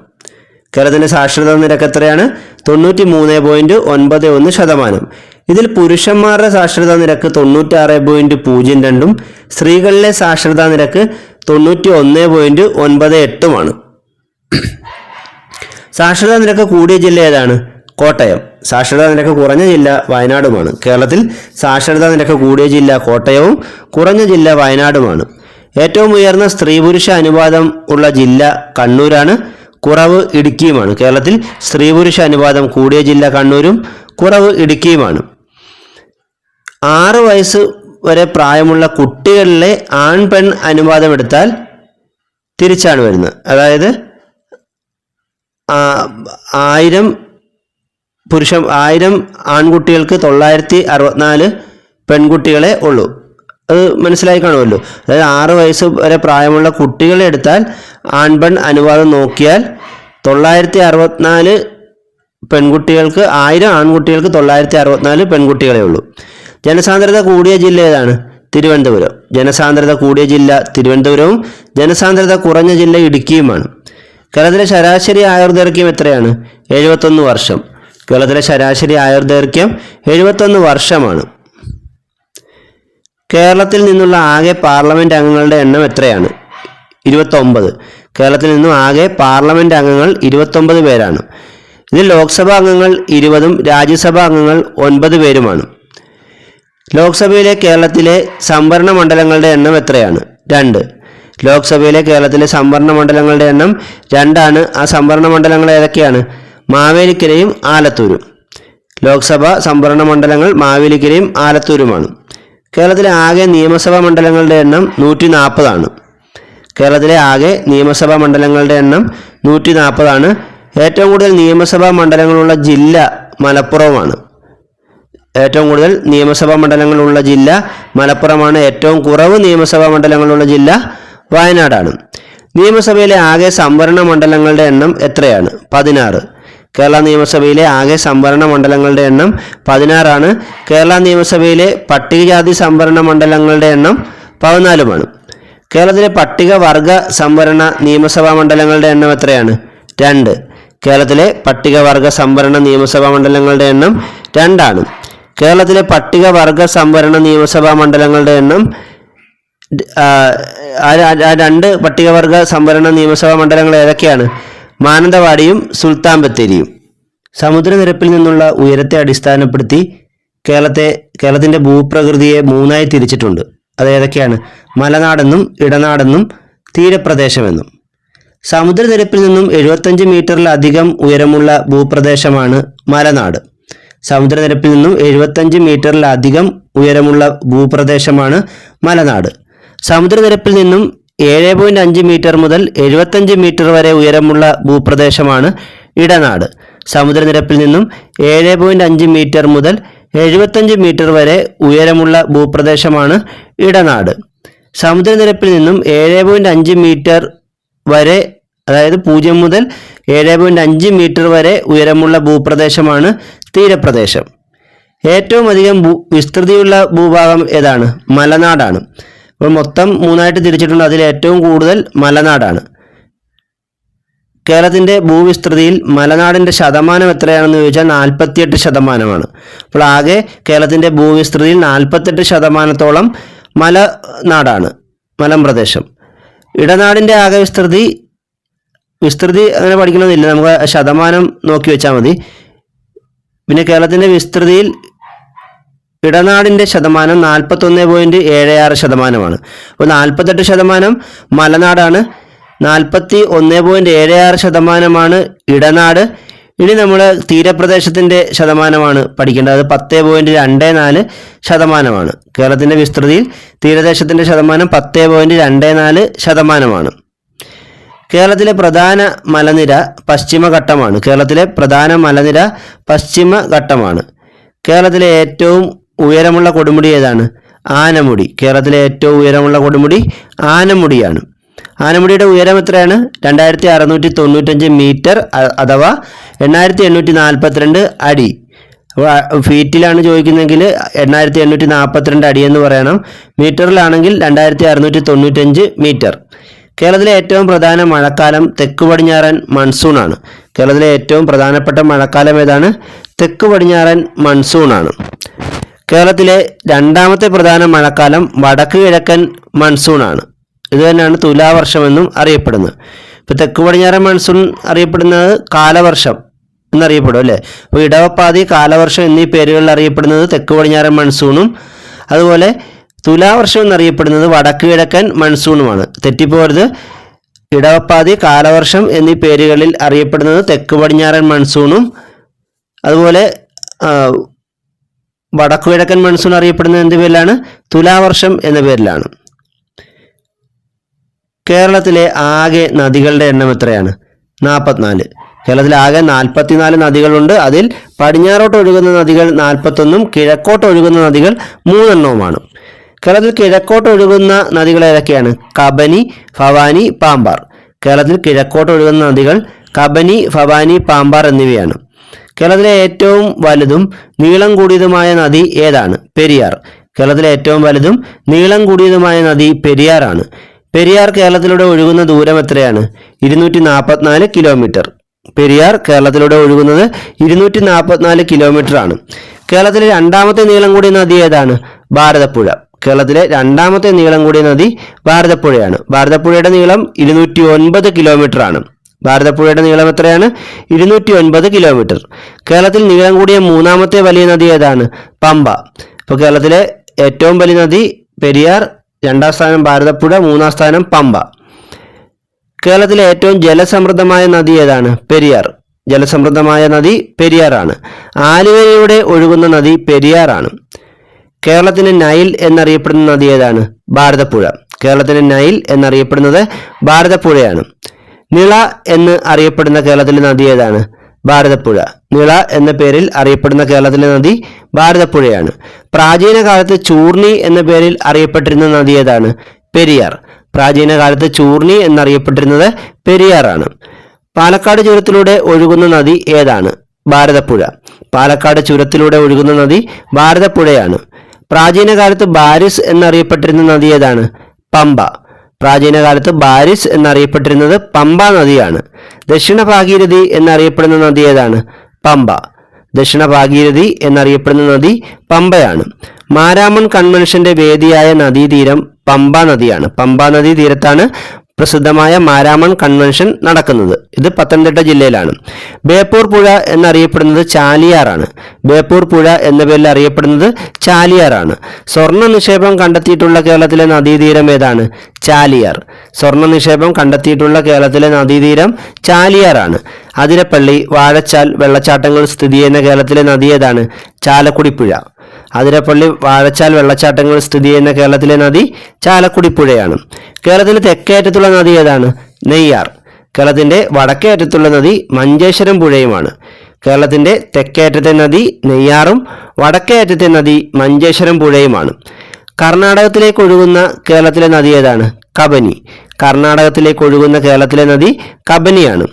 കേരളത്തിൻ്റെ സാക്ഷരതാ നിരക്ക് എത്രയാണ്? 93.91%. ഇതിൽ പുരുഷന്മാരുടെ സാക്ഷരതാ നിരക്ക് 96.02 സ്ത്രീകളിലെ സാക്ഷരതാ നിരക്ക് 91.98. സാക്ഷരതാ നിരക്ക് കൂടിയ ജില്ല ഏതാണ്? കോട്ടയം. സാക്ഷരതാ നിരക്ക് കുറഞ്ഞ ജില്ല വയനാടുമാണ്. കേരളത്തിൽ സാക്ഷരതാ നിരക്ക് കൂടിയ ജില്ല കോട്ടയവും കുറഞ്ഞ ജില്ല വയനാടുമാണ്. ഏറ്റവും ഉയർന്ന സ്ത്രീ പുരുഷ അനുപാതം ഉള്ള ജില്ല കണ്ണൂരാണ്. കുറവ് ഇടുക്കിയുമാണ്. കേരളത്തിൽ സ്ത്രീ പുരുഷ അനുപാതം കൂടിയ ജില്ല കണ്ണൂരും കുറവ് ഇടുക്കിയുമാണ്. 6 വയസ്സ് വരെ പ്രായമുള്ള കുട്ടികളിലെ ആൺ പെൺ അനുപാതം എടുത്താൽ തിരിച്ചാണ് വരുന്നത്. അതായത് 1000 ആൺകുട്ടികൾക്ക് 964 പെൺകുട്ടികളെ ഉള്ളൂ. അത് മനസ്സിലായി കാണുമല്ലോ. അതായത് 6 വയസ്സ് വരെ പ്രായമുള്ള കുട്ടികളെ എടുത്താൽ ആൺപെൺ അനുപാതം നോക്കിയാൽ 964 പെൺകുട്ടികൾക്ക് 1000 ആൺകുട്ടികൾക്ക് 964 പെൺകുട്ടികളെ ഉള്ളൂ. ജനസാന്ദ്രത കൂടിയ ജില്ല ഏതാണ്? തിരുവനന്തപുരം. ജനസാന്ദ്രത കൂടിയ ജില്ല തിരുവനന്തപുരവും ജനസാന്ദ്രത കുറഞ്ഞ ജില്ല ഇടുക്കിയുമാണ്. കേരളത്തിലെ ശരാശരി ആയുർദൈർഘ്യം എത്രയാണ്? 71 വർഷം. കേരളത്തിലെ ശരാശരി ആയുർദൈർഘ്യം 71 വർഷമാണ്. കേരളത്തിൽ നിന്നുള്ള ആകെ പാർലമെന്റ് അംഗങ്ങളുടെ എണ്ണം എത്രയാണ്? 29. കേരളത്തിൽ നിന്നും ആകെ പാർലമെന്റ് അംഗങ്ങൾ 29 പേരാണ്. ഇതിൽ ലോക്സഭാ അംഗങ്ങൾ 20ഉം രാജ്യസഭാ അംഗങ്ങൾ 9 പേരുമാണ്. ലോക്സഭയിലെ കേരളത്തിലെ സംവരണ മണ്ഡലങ്ങളുടെ എണ്ണം എത്രയാണ്? 2. ലോക്സഭയിലെ കേരളത്തിലെ സംവരണ മണ്ഡലങ്ങളുടെ എണ്ണം 2ആണ്. ആ സംവരണ മണ്ഡലങ്ങൾ ഏതൊക്കെയാണ്? മാവേലിക്കരയും ആലത്തൂരും. ലോക്സഭ സംവരണ മണ്ഡലങ്ങൾ മാവേലിക്കരയും ആലത്തൂരുമാണ്. കേരളത്തിലെ ആകെ നിയമസഭാ മണ്ഡലങ്ങളുടെ എണ്ണം 140 ആണ്. കേരളത്തിലെ ആകെ നിയമസഭാ മണ്ഡലങ്ങളുടെ എണ്ണം 140 ആണ്. ഏറ്റവും കൂടുതൽ നിയമസഭാ മണ്ഡലങ്ങളുള്ള ജില്ല മലപ്പുറമാണ്. ഏറ്റവും കൂടുതൽ നിയമസഭാ മണ്ഡലങ്ങളുള്ള ജില്ല മലപ്പുറമാണ്. ഏറ്റവും കുറവ് നിയമസഭാ മണ്ഡലങ്ങളുള്ള ജില്ല വയനാടാണ്. നിയമസഭയിലെ ആകെ സംവരണ മണ്ഡലങ്ങളുടെ എണ്ണം എത്രയാണ്? 16. കേരള നിയമസഭയിലെ ആകെ സംവരണ മണ്ഡലങ്ങളുടെ എണ്ണം 16 ആണ്. കേരള നിയമസഭയിലെ പട്ടികജാതി സംവരണ മണ്ഡലങ്ങളുടെ എണ്ണം 14മാണ്. കേരളത്തിലെ പട്ടികവർഗ സംവരണ നിയമസഭാ മണ്ഡലങ്ങളുടെ എണ്ണം എത്രയാണ്? 2. കേരളത്തിലെ പട്ടികവർഗ സംവരണ നിയമസഭാ മണ്ഡലങ്ങളുടെ എണ്ണം 2ആണ്. കേരളത്തിലെ പട്ടികവർഗ സംവരണ നിയമസഭാ മണ്ഡലങ്ങളുടെ എണ്ണം 2 പട്ടികവർഗ സംവരണ നിയമസഭാ മണ്ഡലങ്ങൾ ഏതൊക്കെയാണ്? മാനന്തവാടിയും സുൽത്താൻ ബത്തേരിയും. സമുദ്രനിരപ്പിൽ നിന്നുള്ള ഉയരത്തെ അടിസ്ഥാനപ്പെടുത്തി കേരളത്തിൻ്റെ ഭൂപ്രകൃതിയെ 3ആയി തിരിച്ചിട്ടുണ്ട്. അത് ഏതൊക്കെയാണ്? മലനാടെന്നും ഇടനാടെന്നും തീരപ്രദേശമെന്നും. സമുദ്രനിരപ്പിൽ നിന്നും 75 മീറ്ററിലധികം ഉയരമുള്ള ഭൂപ്രദേശമാണ് മലനാട്. സമുദ്രനിരപ്പിൽ നിന്നും 75 മീറ്ററിലധികം ഉയരമുള്ള ഭൂപ്രദേശമാണ് മലനാട്. സമുദ്രനിരപ്പിൽ നിന്നും 7.5 മീറ്റർ മുതൽ 75 മീറ്റർ വരെ ഉയരമുള്ള ഭൂപ്രദേശമാണ് ഇടനാട്. സമുദ്രനിരപ്പിൽ നിന്നും 7.5 മീറ്റർ മുതൽ 75 മീറ്റർ വരെ ഉയരമുള്ള ഭൂപ്രദേശമാണ് ഇടനാട്. സമുദ്രനിരപ്പിൽ നിന്നും 7.5 മീറ്റർ വരെ, അതായത് 0 മുതൽ 7.5 മീറ്റർ വരെ ഉയരമുള്ള ഭൂപ്രദേശമാണ് തീരപ്രദേശം. ഏറ്റവും അധികം വിസ്തൃതിയുള്ള ഭൂഭാഗം ഏതാണ്? മലനാടാണ്. അപ്പോൾ മൊത്തം 3ആയിട്ട് തിരിച്ചിട്ടുണ്ട്. അതിൽ ഏറ്റവും കൂടുതൽ മലനാടാണ്. കേരളത്തിൻ്റെ ഭൂവിസ്തൃതിയിൽ മലനാടിൻ്റെ ശതമാനം എത്രയാണെന്ന് ചോദിച്ചാൽ 48%. അപ്പോൾ ആകെ കേരളത്തിൻ്റെ ഭൂവിസ്തൃതിയിൽ 48% മലനാടാണ്, മലമ്പ്രദേശം. ഇടനാടിൻ്റെ ആകെ വിസ്തൃതി അങ്ങനെ പഠിക്കണമെന്നില്ല, നമുക്ക് ശതമാനം നോക്കി വെച്ചാൽ മതി. പിന്നെ കേരളത്തിൻ്റെ വിസ്തൃതിയിൽ ഇടനാടിൻ്റെ ശതമാനം 41.76%. അപ്പോൾ 48% മലനാടാണ്, 41.76% ഇടനാട്. ഇനി നമ്മൾ തീരപ്രദേശത്തിൻ്റെ ശതമാനമാണ് പഠിക്കേണ്ടത്. അത് 10.24%. കേരളത്തിൻ്റെ വിസ്തൃതിയിൽ തീരദേശത്തിൻ്റെ ശതമാനം 10.24%. കേരളത്തിലെ പ്രധാന മലനിര പശ്ചിമഘട്ടമാണ്. കേരളത്തിലെ പ്രധാന മലനിര പശ്ചിമഘട്ടമാണ്. കേരളത്തിലെ ഏറ്റവും ഉയരമുള്ള കൊടുമുടി ഏതാണ്? ആനമുടി. കേരളത്തിലെ ഏറ്റവും ഉയരമുള്ള കൊടുമുടി ആനമുടിയാണ്. ആനമുടിയുടെ ഉയരം എത്രയാണ്? 2695 മീറ്റർ അഥവാ 8842 അടി. അപ്പോൾ ഫീറ്റിലാണ് ചോദിക്കുന്നതെങ്കിൽ 8842 അടി എന്ന് പറയണം. മീറ്ററിലാണെങ്കിൽ 2695 മീറ്റർ. കേരളത്തിലെ ഏറ്റവും പ്രധാന മഴക്കാലം തെക്ക് പടിഞ്ഞാറൻ മൺസൂണാണ്. കേരളത്തിലെ ഏറ്റവും പ്രധാനപ്പെട്ട മഴക്കാലം ഏതാണ്? തെക്ക് പടിഞ്ഞാറൻ മൺസൂണാണ്. കേരളത്തിലെ രണ്ടാമത്തെ പ്രധാന മഴക്കാലം വടക്ക് കിഴക്കൻ മൺസൂണാണ്. ഇത് തന്നെയാണ് തുലാവർഷമെന്നും അറിയപ്പെടുന്നത്. ഇപ്പോൾ തെക്ക് പടിഞ്ഞാറൻ മൺസൂൺ അറിയപ്പെടുന്നത് കാലവർഷം എന്നറിയപ്പെടും അല്ലേ. അപ്പോൾ ഇടവപ്പാതി, കാലവർഷം എന്നീ പേരുകളിൽ അറിയപ്പെടുന്നത് തെക്ക് പടിഞ്ഞാറൻ മൺസൂണും അതുപോലെ തുലാവർഷം എന്നറിയപ്പെടുന്നത് വടക്ക് കിഴക്കൻ മൺസൂണുമാണ്. തെറ്റിപ്പോകരുത്. ഇടവപ്പാതി, കാലവർഷം എന്നീ പേരുകളിൽ അറിയപ്പെടുന്നത് തെക്ക് പടിഞ്ഞാറൻ മൺസൂണും അതുപോലെ വടക്കു കിഴക്കൻ മൺസൂൺ അറിയപ്പെടുന്നത് എന്ത് പേരിലാണ്? തുലാവർഷം എന്ന പേരിലാണ്. കേരളത്തിലെ ആകെ നദികളുടെ എണ്ണം എത്രയാണ്? 44. കേരളത്തിൽ ആകെ 44 നദികളുണ്ട്. അതിൽ പടിഞ്ഞാറോട്ട് ഒഴുകുന്ന നദികൾ 41ഉം കിഴക്കോട്ട് ഒഴുകുന്ന നദികൾ 3 കേരളത്തിൽ കിഴക്കോട്ട് ഒഴുകുന്ന നദികൾ ഏതൊക്കെയാണ്? കബനി, ഭവാനി, പാമ്പാർ. കേരളത്തിൽ കിഴക്കോട്ട് ഒഴുകുന്ന നദികൾ കബനി, ഭവാനി, പാമ്പാർ എന്നിവയാണ്. കേരളത്തിലെ ഏറ്റവും വലുതും നീളം കൂടിയതുമായ നദി ഏതാണ്? പെരിയാർ. കേരളത്തിലെ ഏറ്റവും വലുതും നീളം കൂടിയതുമായ നദി പെരിയാറാണ്. പെരിയാർ കേരളത്തിലൂടെ ഒഴുകുന്ന ദൂരം എത്രയാണ്? 244 കിലോമീറ്റർ. പെരിയാർ കേരളത്തിലൂടെ ഒഴുകുന്നത് 244 കിലോമീറ്റർ ആണ്. കേരളത്തിലെ രണ്ടാമത്തെ നീളം കൂടിയ നദി ഏതാണ്? ഭാരതപ്പുഴ. കേരളത്തിലെ രണ്ടാമത്തെ നീളം കൂടിയ നദി ഭാരതപ്പുഴയാണ്. ഭാരതപ്പുഴയുടെ നീളം 209 കിലോമീറ്റർ ആണ്. ഭാരതപ്പുഴയുടെ നീളം എത്രയാണ്? 209 കിലോമീറ്റർ. കേരളത്തിൽ നീളം കൂടിയ മൂന്നാമത്തെ വലിയ നദി ഏതാണ്? പമ്പ. ഇപ്പോൾ കേരളത്തിലെ ഏറ്റവും വലിയ നദി പെരിയാർ, രണ്ടാം സ്ഥാനം ഭാരതപ്പുഴ, മൂന്നാം സ്ഥാനം പമ്പ. കേരളത്തിലെ ഏറ്റവും ജലസമൃദ്ധമായ നദി ഏതാണ്? പെരിയാർ. ജലസമൃദ്ധമായ നദി പെരിയാറാണ്. ആലുവയിലൂടെ ഒഴുകുന്ന നദി പെരിയാറാണ്. കേരളത്തിന് നൈൽ എന്നറിയപ്പെടുന്ന നദി ഏതാണ്? ഭാരതപ്പുഴ. കേരളത്തിന് നൈൽ എന്നറിയപ്പെടുന്നത് ഭാരതപ്പുഴയാണ്. നിള എന്ന് അറിയപ്പെടുന്ന കേരളത്തിലെ നദി ഏതാണ്? ഭാരതപ്പുഴ. നിള എന്ന പേരിൽ അറിയപ്പെടുന്ന കേരളത്തിലെ നദി ഭാരതപ്പുഴയാണ്. പ്രാചീന കാലത്ത് ചൂർണി എന്ന പേരിൽ അറിയപ്പെട്ടിരുന്ന നദി ഏതാണ്? പെരിയാർ. പ്രാചീന കാലത്ത് ചൂർണി എന്നറിയപ്പെട്ടിരുന്നത് പെരിയാറാണ്. പാലക്കാട് ചുരത്തിലൂടെ ഒഴുകുന്ന നദി ഏതാണ്? ഭാരതപ്പുഴ. പാലക്കാട് ചുരത്തിലൂടെ ഒഴുകുന്ന നദി ഭാരതപ്പുഴയാണ്. പ്രാചീന കാലത്ത് ബാരിസ് എന്നറിയപ്പെട്ടിരുന്ന നദി ഏതാണ്? പമ്പ. പ്രാചീന കാലത്ത് ബാരിസ് എന്നറിയപ്പെട്ടിരുന്നത് പമ്പ നദിയാണ്. ദക്ഷിണ ഭാഗീരഥി എന്നറിയപ്പെടുന്ന നദി ഏതാണ്? പമ്പ. ദക്ഷിണ ഭാഗീരഥി എന്നറിയപ്പെടുന്ന നദി പമ്പയാണ്. മാരാമൺ കൺവെൻഷന്റെ വേദിയായ നദീതീരം പമ്പ നദിയാണ്. പമ്പ നദീ തീരത്താണ് പ്രസിദ്ധമായ മാരാമൺ കൺവെൻഷൻ നടക്കുന്നത്. ഇത് പത്തനംതിട്ട ജില്ലയിലാണ്. ബേപ്പൂർ പുഴ എന്നറിയപ്പെടുന്നത് ചാലിയാറാണ്. ബേപ്പൂർ പുഴ എന്ന പേരിൽ അറിയപ്പെടുന്നത് ചാലിയാറാണ്. സ്വർണ്ണ നിക്ഷേപം കണ്ടെത്തിയിട്ടുള്ള കേരളത്തിലെ നദീതീരം ഏതാണ്? ചാലിയാർ. സ്വർണ്ണ നിക്ഷേപം കണ്ടെത്തിയിട്ടുള്ള കേരളത്തിലെ നദീതീരം ചാലിയാറാണ്. അതിരപ്പള്ളി, വാഴച്ചാൽ വെള്ളച്ചാട്ടങ്ങൾ സ്ഥിതി ചെയ്യുന്ന കേരളത്തിലെ നദി ഏതാണ്? ചാലക്കുടി പുഴ. അതിരപ്പള്ളി, വാഴച്ചാൽ വെള്ളച്ചാട്ടങ്ങൾ സ്ഥിതി ചെയ്യുന്ന കേരളത്തിലെ നദി ചാലക്കുടി പുഴയാണ്. കേരളത്തിലെ തെക്കേ അറ്റത്തുള്ള നദി ഏതാണ്? നെയ്യാർ. കേരളത്തിന്റെ വടക്കേ അറ്റത്തുള്ള നദി മഞ്ചേശ്വരം പുഴയുമാണ്. കേരളത്തിന്റെ തെക്കേ അറ്റത്തെ നദി നെയ്യാറും വടക്കേ അറ്റത്തെ നദി മഞ്ചേശ്വരം പുഴയുമാണ്. കർണാടകത്തിലേക്ക് ഒഴുകുന്ന കേരളത്തിലെ നദി ഏതാണ്? കബനി. കർണാടകത്തിലേക്ക് ഒഴുകുന്ന കേരളത്തിലെ നദി കബനിയാണ്.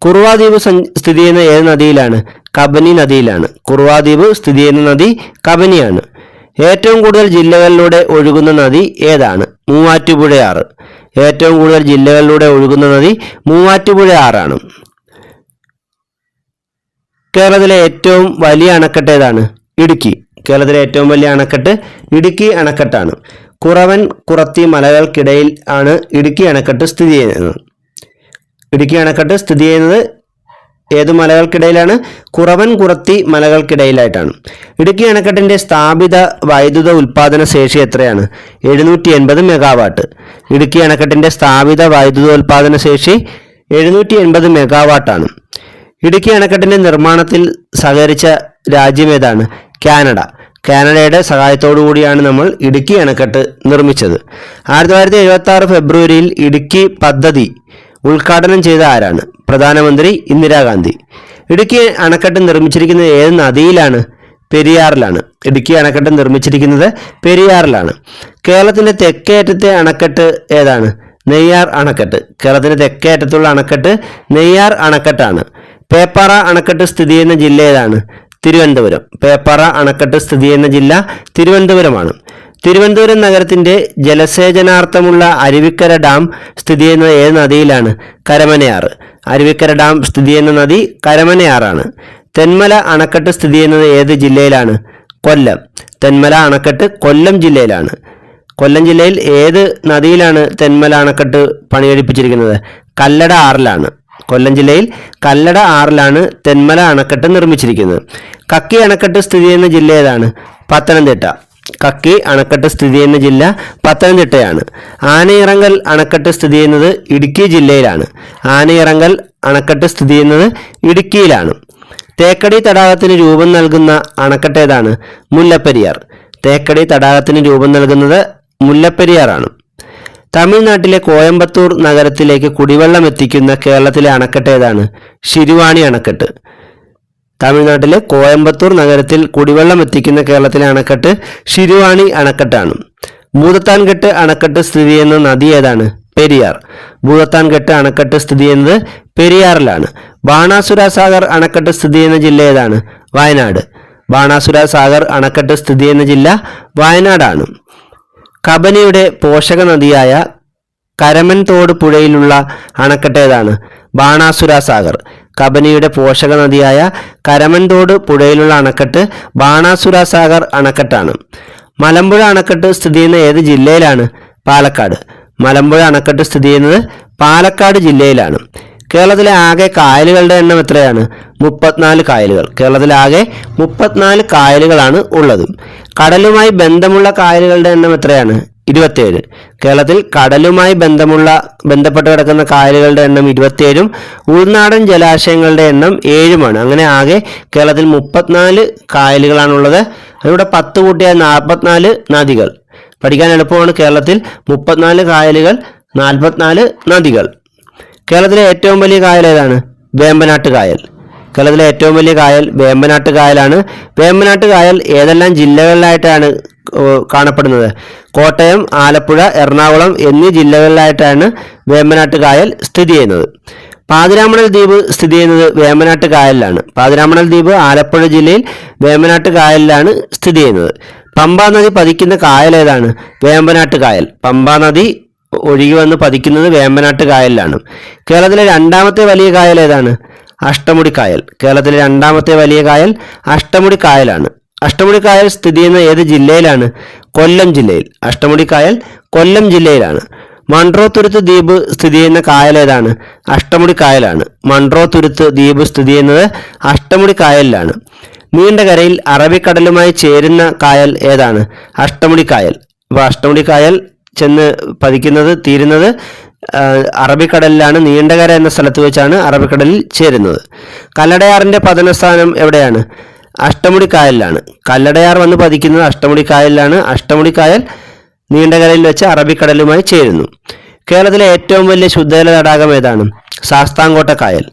കുറുവാദ്വീപ് സ്ഥിതി ചെയ്യുന്ന ഏത് നദിയിലാണ്? കബനി നദിയിലാണ്. കുറുവാദ്വീപ് സ്ഥിതി ചെയ്യുന്ന നദി കബനിയാണ്. ഏറ്റവും കൂടുതൽ ജില്ലകളിലൂടെ ഒഴുകുന്ന നദി ഏതാണ്? മൂവാറ്റുപുഴയാറ്. ഏറ്റവും കൂടുതൽ ജില്ലകളിലൂടെ ഒഴുകുന്ന നദി മൂവാറ്റുപുഴയാറാണ്. കേരളത്തിലെ ഏറ്റവും വലിയ അണക്കെട്ട് ഏതാണ്? ഇടുക്കി. കേരളത്തിലെ ഏറ്റവും വലിയ അണക്കെട്ട് ഇടുക്കി അണക്കെട്ടാണ്. കുറവൻ കുറത്തി മലകൾക്കിടയിൽ ആണ് ഇടുക്കി അണക്കെട്ട് സ്ഥിതി ചെയ്യുന്നത്. ഇടുക്കി അണക്കെട്ട് സ്ഥിതി ചെയ്യുന്നത് ഏത് മലകൾക്കിടയിലാണ്? കുറവൻ കുറത്തി മലകൾക്കിടയിലായിട്ടാണ്. ഇടുക്കി അണക്കെട്ടിന്റെ സ്ഥാപിത വൈദ്യുത ഉൽപാദന ശേഷി എത്രയാണ്? 780 മെഗാവാട്ട്. ഇടുക്കി അണക്കെട്ടിന്റെ സ്ഥാപിത വൈദ്യുത ഉൽപാദന ശേഷി 780 മെഗാവാട്ടാണ്. ഇടുക്കി അണക്കെട്ടിന്റെ നിർമ്മാണത്തിൽ സഹകരിച്ച രാജ്യം ഏതാണ്? കാനഡ. കാനഡയുടെ സഹായത്തോടു കൂടിയാണ് നമ്മൾ ഇടുക്കി അണക്കെട്ട് നിർമ്മിച്ചത്. 1976 ഫെബ്രുവരിയിൽ ഇടുക്കി പദ്ധതി ഉദ്ഘാടനം ചെയ്ത ആരാണ്? പ്രധാനമന്ത്രി ഇന്ദിരാഗാന്ധി. ഇടുക്കി അണക്കെട്ട് നിർമ്മിച്ചിരിക്കുന്നത് ഏത് നദിയിലാണ്? പെരിയാറിലാണ്. ഇടുക്കി അണക്കെട്ട് നിർമ്മിച്ചിരിക്കുന്നത് പെരിയാറിലാണ്. കേരളത്തിന്റെ തെക്കേ അറ്റത്തെ അണക്കെട്ട് ഏതാണ്? നെയ്യാർ അണക്കെട്ട്. കേരളത്തിന്റെ തെക്കേ അറ്റത്തുള്ള അണക്കെട്ട് നെയ്യാർ അണക്കെട്ടാണ്. പേപ്പാറ അണക്കെട്ട് സ്ഥിതി ചെയ്യുന്ന ജില്ല ഏതാണ്? തിരുവനന്തപുരം. പേപ്പാറ അണക്കെട്ട് സ്ഥിതി ചെയ്യുന്ന ജില്ല തിരുവനന്തപുരമാണ്. തിരുവനന്തപുരം നഗരത്തിന്റെ ജലസേചനാർത്ഥമുള്ള അരുവിക്കര ഡാം സ്ഥിതി ചെയ്യുന്ന ഏത് നദിയിലാണ്? കരമനയാറ്. അരുവിക്കര ഡാം സ്ഥിതി ചെയ്യുന്ന നദി കരമനയാറാണ്. തെന്മല അണക്കെട്ട് സ്ഥിതി ചെയ്യുന്നത് ഏത് ജില്ലയിലാണ്? കൊല്ലം. തെന്മല അണക്കെട്ട് കൊല്ലം ജില്ലയിലാണ്. കൊല്ലം ജില്ലയിൽ ഏത് നദിയിലാണ് തെന്മല അണക്കെട്ട് പണികഴിപ്പിച്ചിരിക്കുന്നത്? കല്ലട ആറിലാണ്. കൊല്ലം ജില്ലയിൽ കല്ലട ആറിലാണ് തെന്മല അണക്കെട്ട് നിർമ്മിച്ചിരിക്കുന്നത്. കക്കി അണക്കെട്ട് സ്ഥിതി ചെയ്യുന്ന ജില്ല ഏതാണ്? പത്തനംതിട്ട. കക്കി അണക്കെട്ട് സ്ഥിതി ചെയ്യുന്ന ജില്ല പത്തനംതിട്ടയാണ്. ആനയിറങ്കൽ അണക്കെട്ട് സ്ഥിതി ചെയ്യുന്നത് ഇടുക്കി ജില്ലയിലാണ്. ആനയിറങ്കൽ അണക്കെട്ട് സ്ഥിതി ചെയ്യുന്നത് ഇടുക്കിയിലാണ്. തേക്കടി തടാകത്തിന് രൂപം നൽകുന്ന അണക്കെട്ട് ഏതാണ്? മുല്ലപ്പെരിയാർ. തേക്കടി തടാകത്തിന് രൂപം നൽകുന്നത് മുല്ലപ്പെരിയാറാണ്. തമിഴ്നാട്ടിലെ കോയമ്പത്തൂർ നഗരത്തിലേക്ക് കുടിവെള്ളം എത്തിക്കുന്ന കേരളത്തിലെ അണക്കെട്ട് ഏതാണ്? ശിരുവാണി അണക്കെട്ട്. തമിഴ്നാട്ടിലെ കോയമ്പത്തൂർ നഗരത്തിൽ കുടിവെള്ളം എത്തിക്കുന്ന കേരളത്തിലെ അണക്കെട്ട് ശിരുവാണി അണക്കെട്ടാണ്. ഭൂതത്താൻകെട്ട് അണക്കെട്ട് സ്ഥിതി ചെയ്യുന്ന നദി ഏതാണ്? പെരിയാർ. ഭൂതത്താൻകെട്ട് അണക്കെട്ട് സ്ഥിതി ചെയ്യുന്നത് പെരിയാറിലാണ്. ബാണാസുര സാഗർ അണക്കെട്ട് സ്ഥിതി ചെയ്യുന്ന ജില്ല ഏതാണ്? വയനാട്. ബാണാസുര സാഗർ അണക്കെട്ട് സ്ഥിതി ചെയ്യുന്ന ജില്ല വയനാടാണ്. കബനിയുടെ പോഷക നദിയായ കരമൻ തോട് പുഴയിലുള്ള അണക്കെട്ട് ഏതാണ്? ബാണാസുര സാഗർ. കബനിയുടെ പോഷക നദിയായ കരമൻ തോട് പുഴയിലുള്ള അണക്കെട്ട് ബാണാസുര സാഗർ അണക്കെട്ടാണ്. മലമ്പുഴ അണക്കെട്ട് സ്ഥിതി ചെയ്യുന്ന ഏത് ജില്ലയിലാണ്? പാലക്കാട്. മലമ്പുഴ അണക്കെട്ട് സ്ഥിതി ചെയ്യുന്നത് പാലക്കാട് ജില്ലയിലാണ്. കേരളത്തിലെ ആകെ കായലുകളുടെ എണ്ണം എത്രയാണ്? 34 കായലുകൾ. കേരളത്തിലെ ആകെ 34 കായലുകളാണ് ഉള്ളത്. കടലുമായി ബന്ധമുള്ള കായലുകളുടെ എണ്ണം എത്രയാണ്? 27. കേരളത്തിൽ കടലുമായി ബന്ധപ്പെട്ട് കിടക്കുന്ന കായലുകളുടെ എണ്ണം 27ഉം ഉൾനാടൻ ജലാശയങ്ങളുടെ എണ്ണം 7ഉമാണ്. അങ്ങനെ ആകെ കേരളത്തിൽ 34 കായലുകളാണുള്ളത്. അതിലൂടെ 10 കൂട്ടിയാൽ 44 നദികൾ. പഠിക്കാൻ എളുപ്പമാണ്. കേരളത്തിൽ 34 കായലുകൾ, 44 നദികൾ. കേരളത്തിലെ ഏറ്റവും വലിയ കായൽ ഏതാണ്? വേമ്പനാട്ട് കായൽ. കേരളത്തിലെ ഏറ്റവും വലിയ കായൽ വേമ്പനാട്ട് കായലാണ്. വേമ്പനാട്ട് കായൽ ഏതെല്ലാം ജില്ലകളിലായിട്ടാണ് കാണപ്പെടുന്നത്? കോട്ടയം, ആലപ്പുഴ, എറണാകുളം എന്നീ ജില്ലകളിലായിട്ടാണ് വേമ്പനാട്ട് കായൽ സ്ഥിതി ചെയ്യുന്നത്. പാതിരാമണൽ ദ്വീപ് സ്ഥിതി ചെയ്യുന്നത് വേമ്പനാട്ട് കായലിലാണ്. പാതിരാമണൽ ദ്വീപ് ആലപ്പുഴ ജില്ലയിൽ വേമ്പനാട്ട് കായലിലാണ് സ്ഥിതി ചെയ്യുന്നത്. പമ്പാ നദി പതിക്കുന്ന കായൽ ഏതാണ്? വേമ്പനാട്ട് കായൽ. പമ്പാ നദി ഒഴുകി വന്ന് പതിക്കുന്നത് വേമ്പനാട്ട് കായലിലാണ്. കേരളത്തിലെ രണ്ടാമത്തെ വലിയ കായൽ ഏതാണ്? അഷ്ടമുടി കായൽ. കേരളത്തിലെ രണ്ടാമത്തെ വലിയ കായൽ അഷ്ടമുടി കായലാണ്. അഷ്ടമുടി കായൽ സ്ഥിതി ചെയ്യുന്ന ഏത് ജില്ലയിലാണ്? കൊല്ലം ജില്ലയിൽ. അഷ്ടമുടി കായൽ കൊല്ലം ജില്ലയിലാണ്. മൺട്രോ തുരുത്ത് ദ്വീപ് സ്ഥിതി ചെയ്യുന്ന കായൽ ഏതാണ്? അഷ്ടമുടി കായലാണ്. മൺട്രോ തുരുത്ത് ദ്വീപ് സ്ഥിതി ചെയ്യുന്നത് അഷ്ടമുടി കായലിലാണ്. നീണ്ടകരയിൽ അറബിക്കടലുമായി ചേരുന്ന കായൽ ഏതാണ്? അഷ്ടമുടി കായൽ. അപ്പോൾ അഷ്ടമുടി കായൽ ചെന്ന് തീരുന്നത് അറബിക്കടലിലാണ്. നീണ്ടകര എന്ന സ്ഥലത്ത് വെച്ചാണ് അറബിക്കടലിൽ ചേരുന്നത്. കല്ലടയാറിൻ്റെ പതനസ്ഥാനം എവിടെയാണ്? അഷ്ടമുടി കായലിലാണ്. കല്ലടയാർ വന്ന് പതിക്കുന്നത് അഷ്ടമുടി കായലിലാണ്. അഷ്ടമുടി കായൽ നീണ്ടകരയിൽ വെച്ച് അറബിക്കടലുമായി ചേരുന്നു. കേരളത്തിലെ ഏറ്റവും വലിയ ശുദ്ധജല തടാകം ഏതാണ്? ശാസ്താംകോട്ട കായൽ.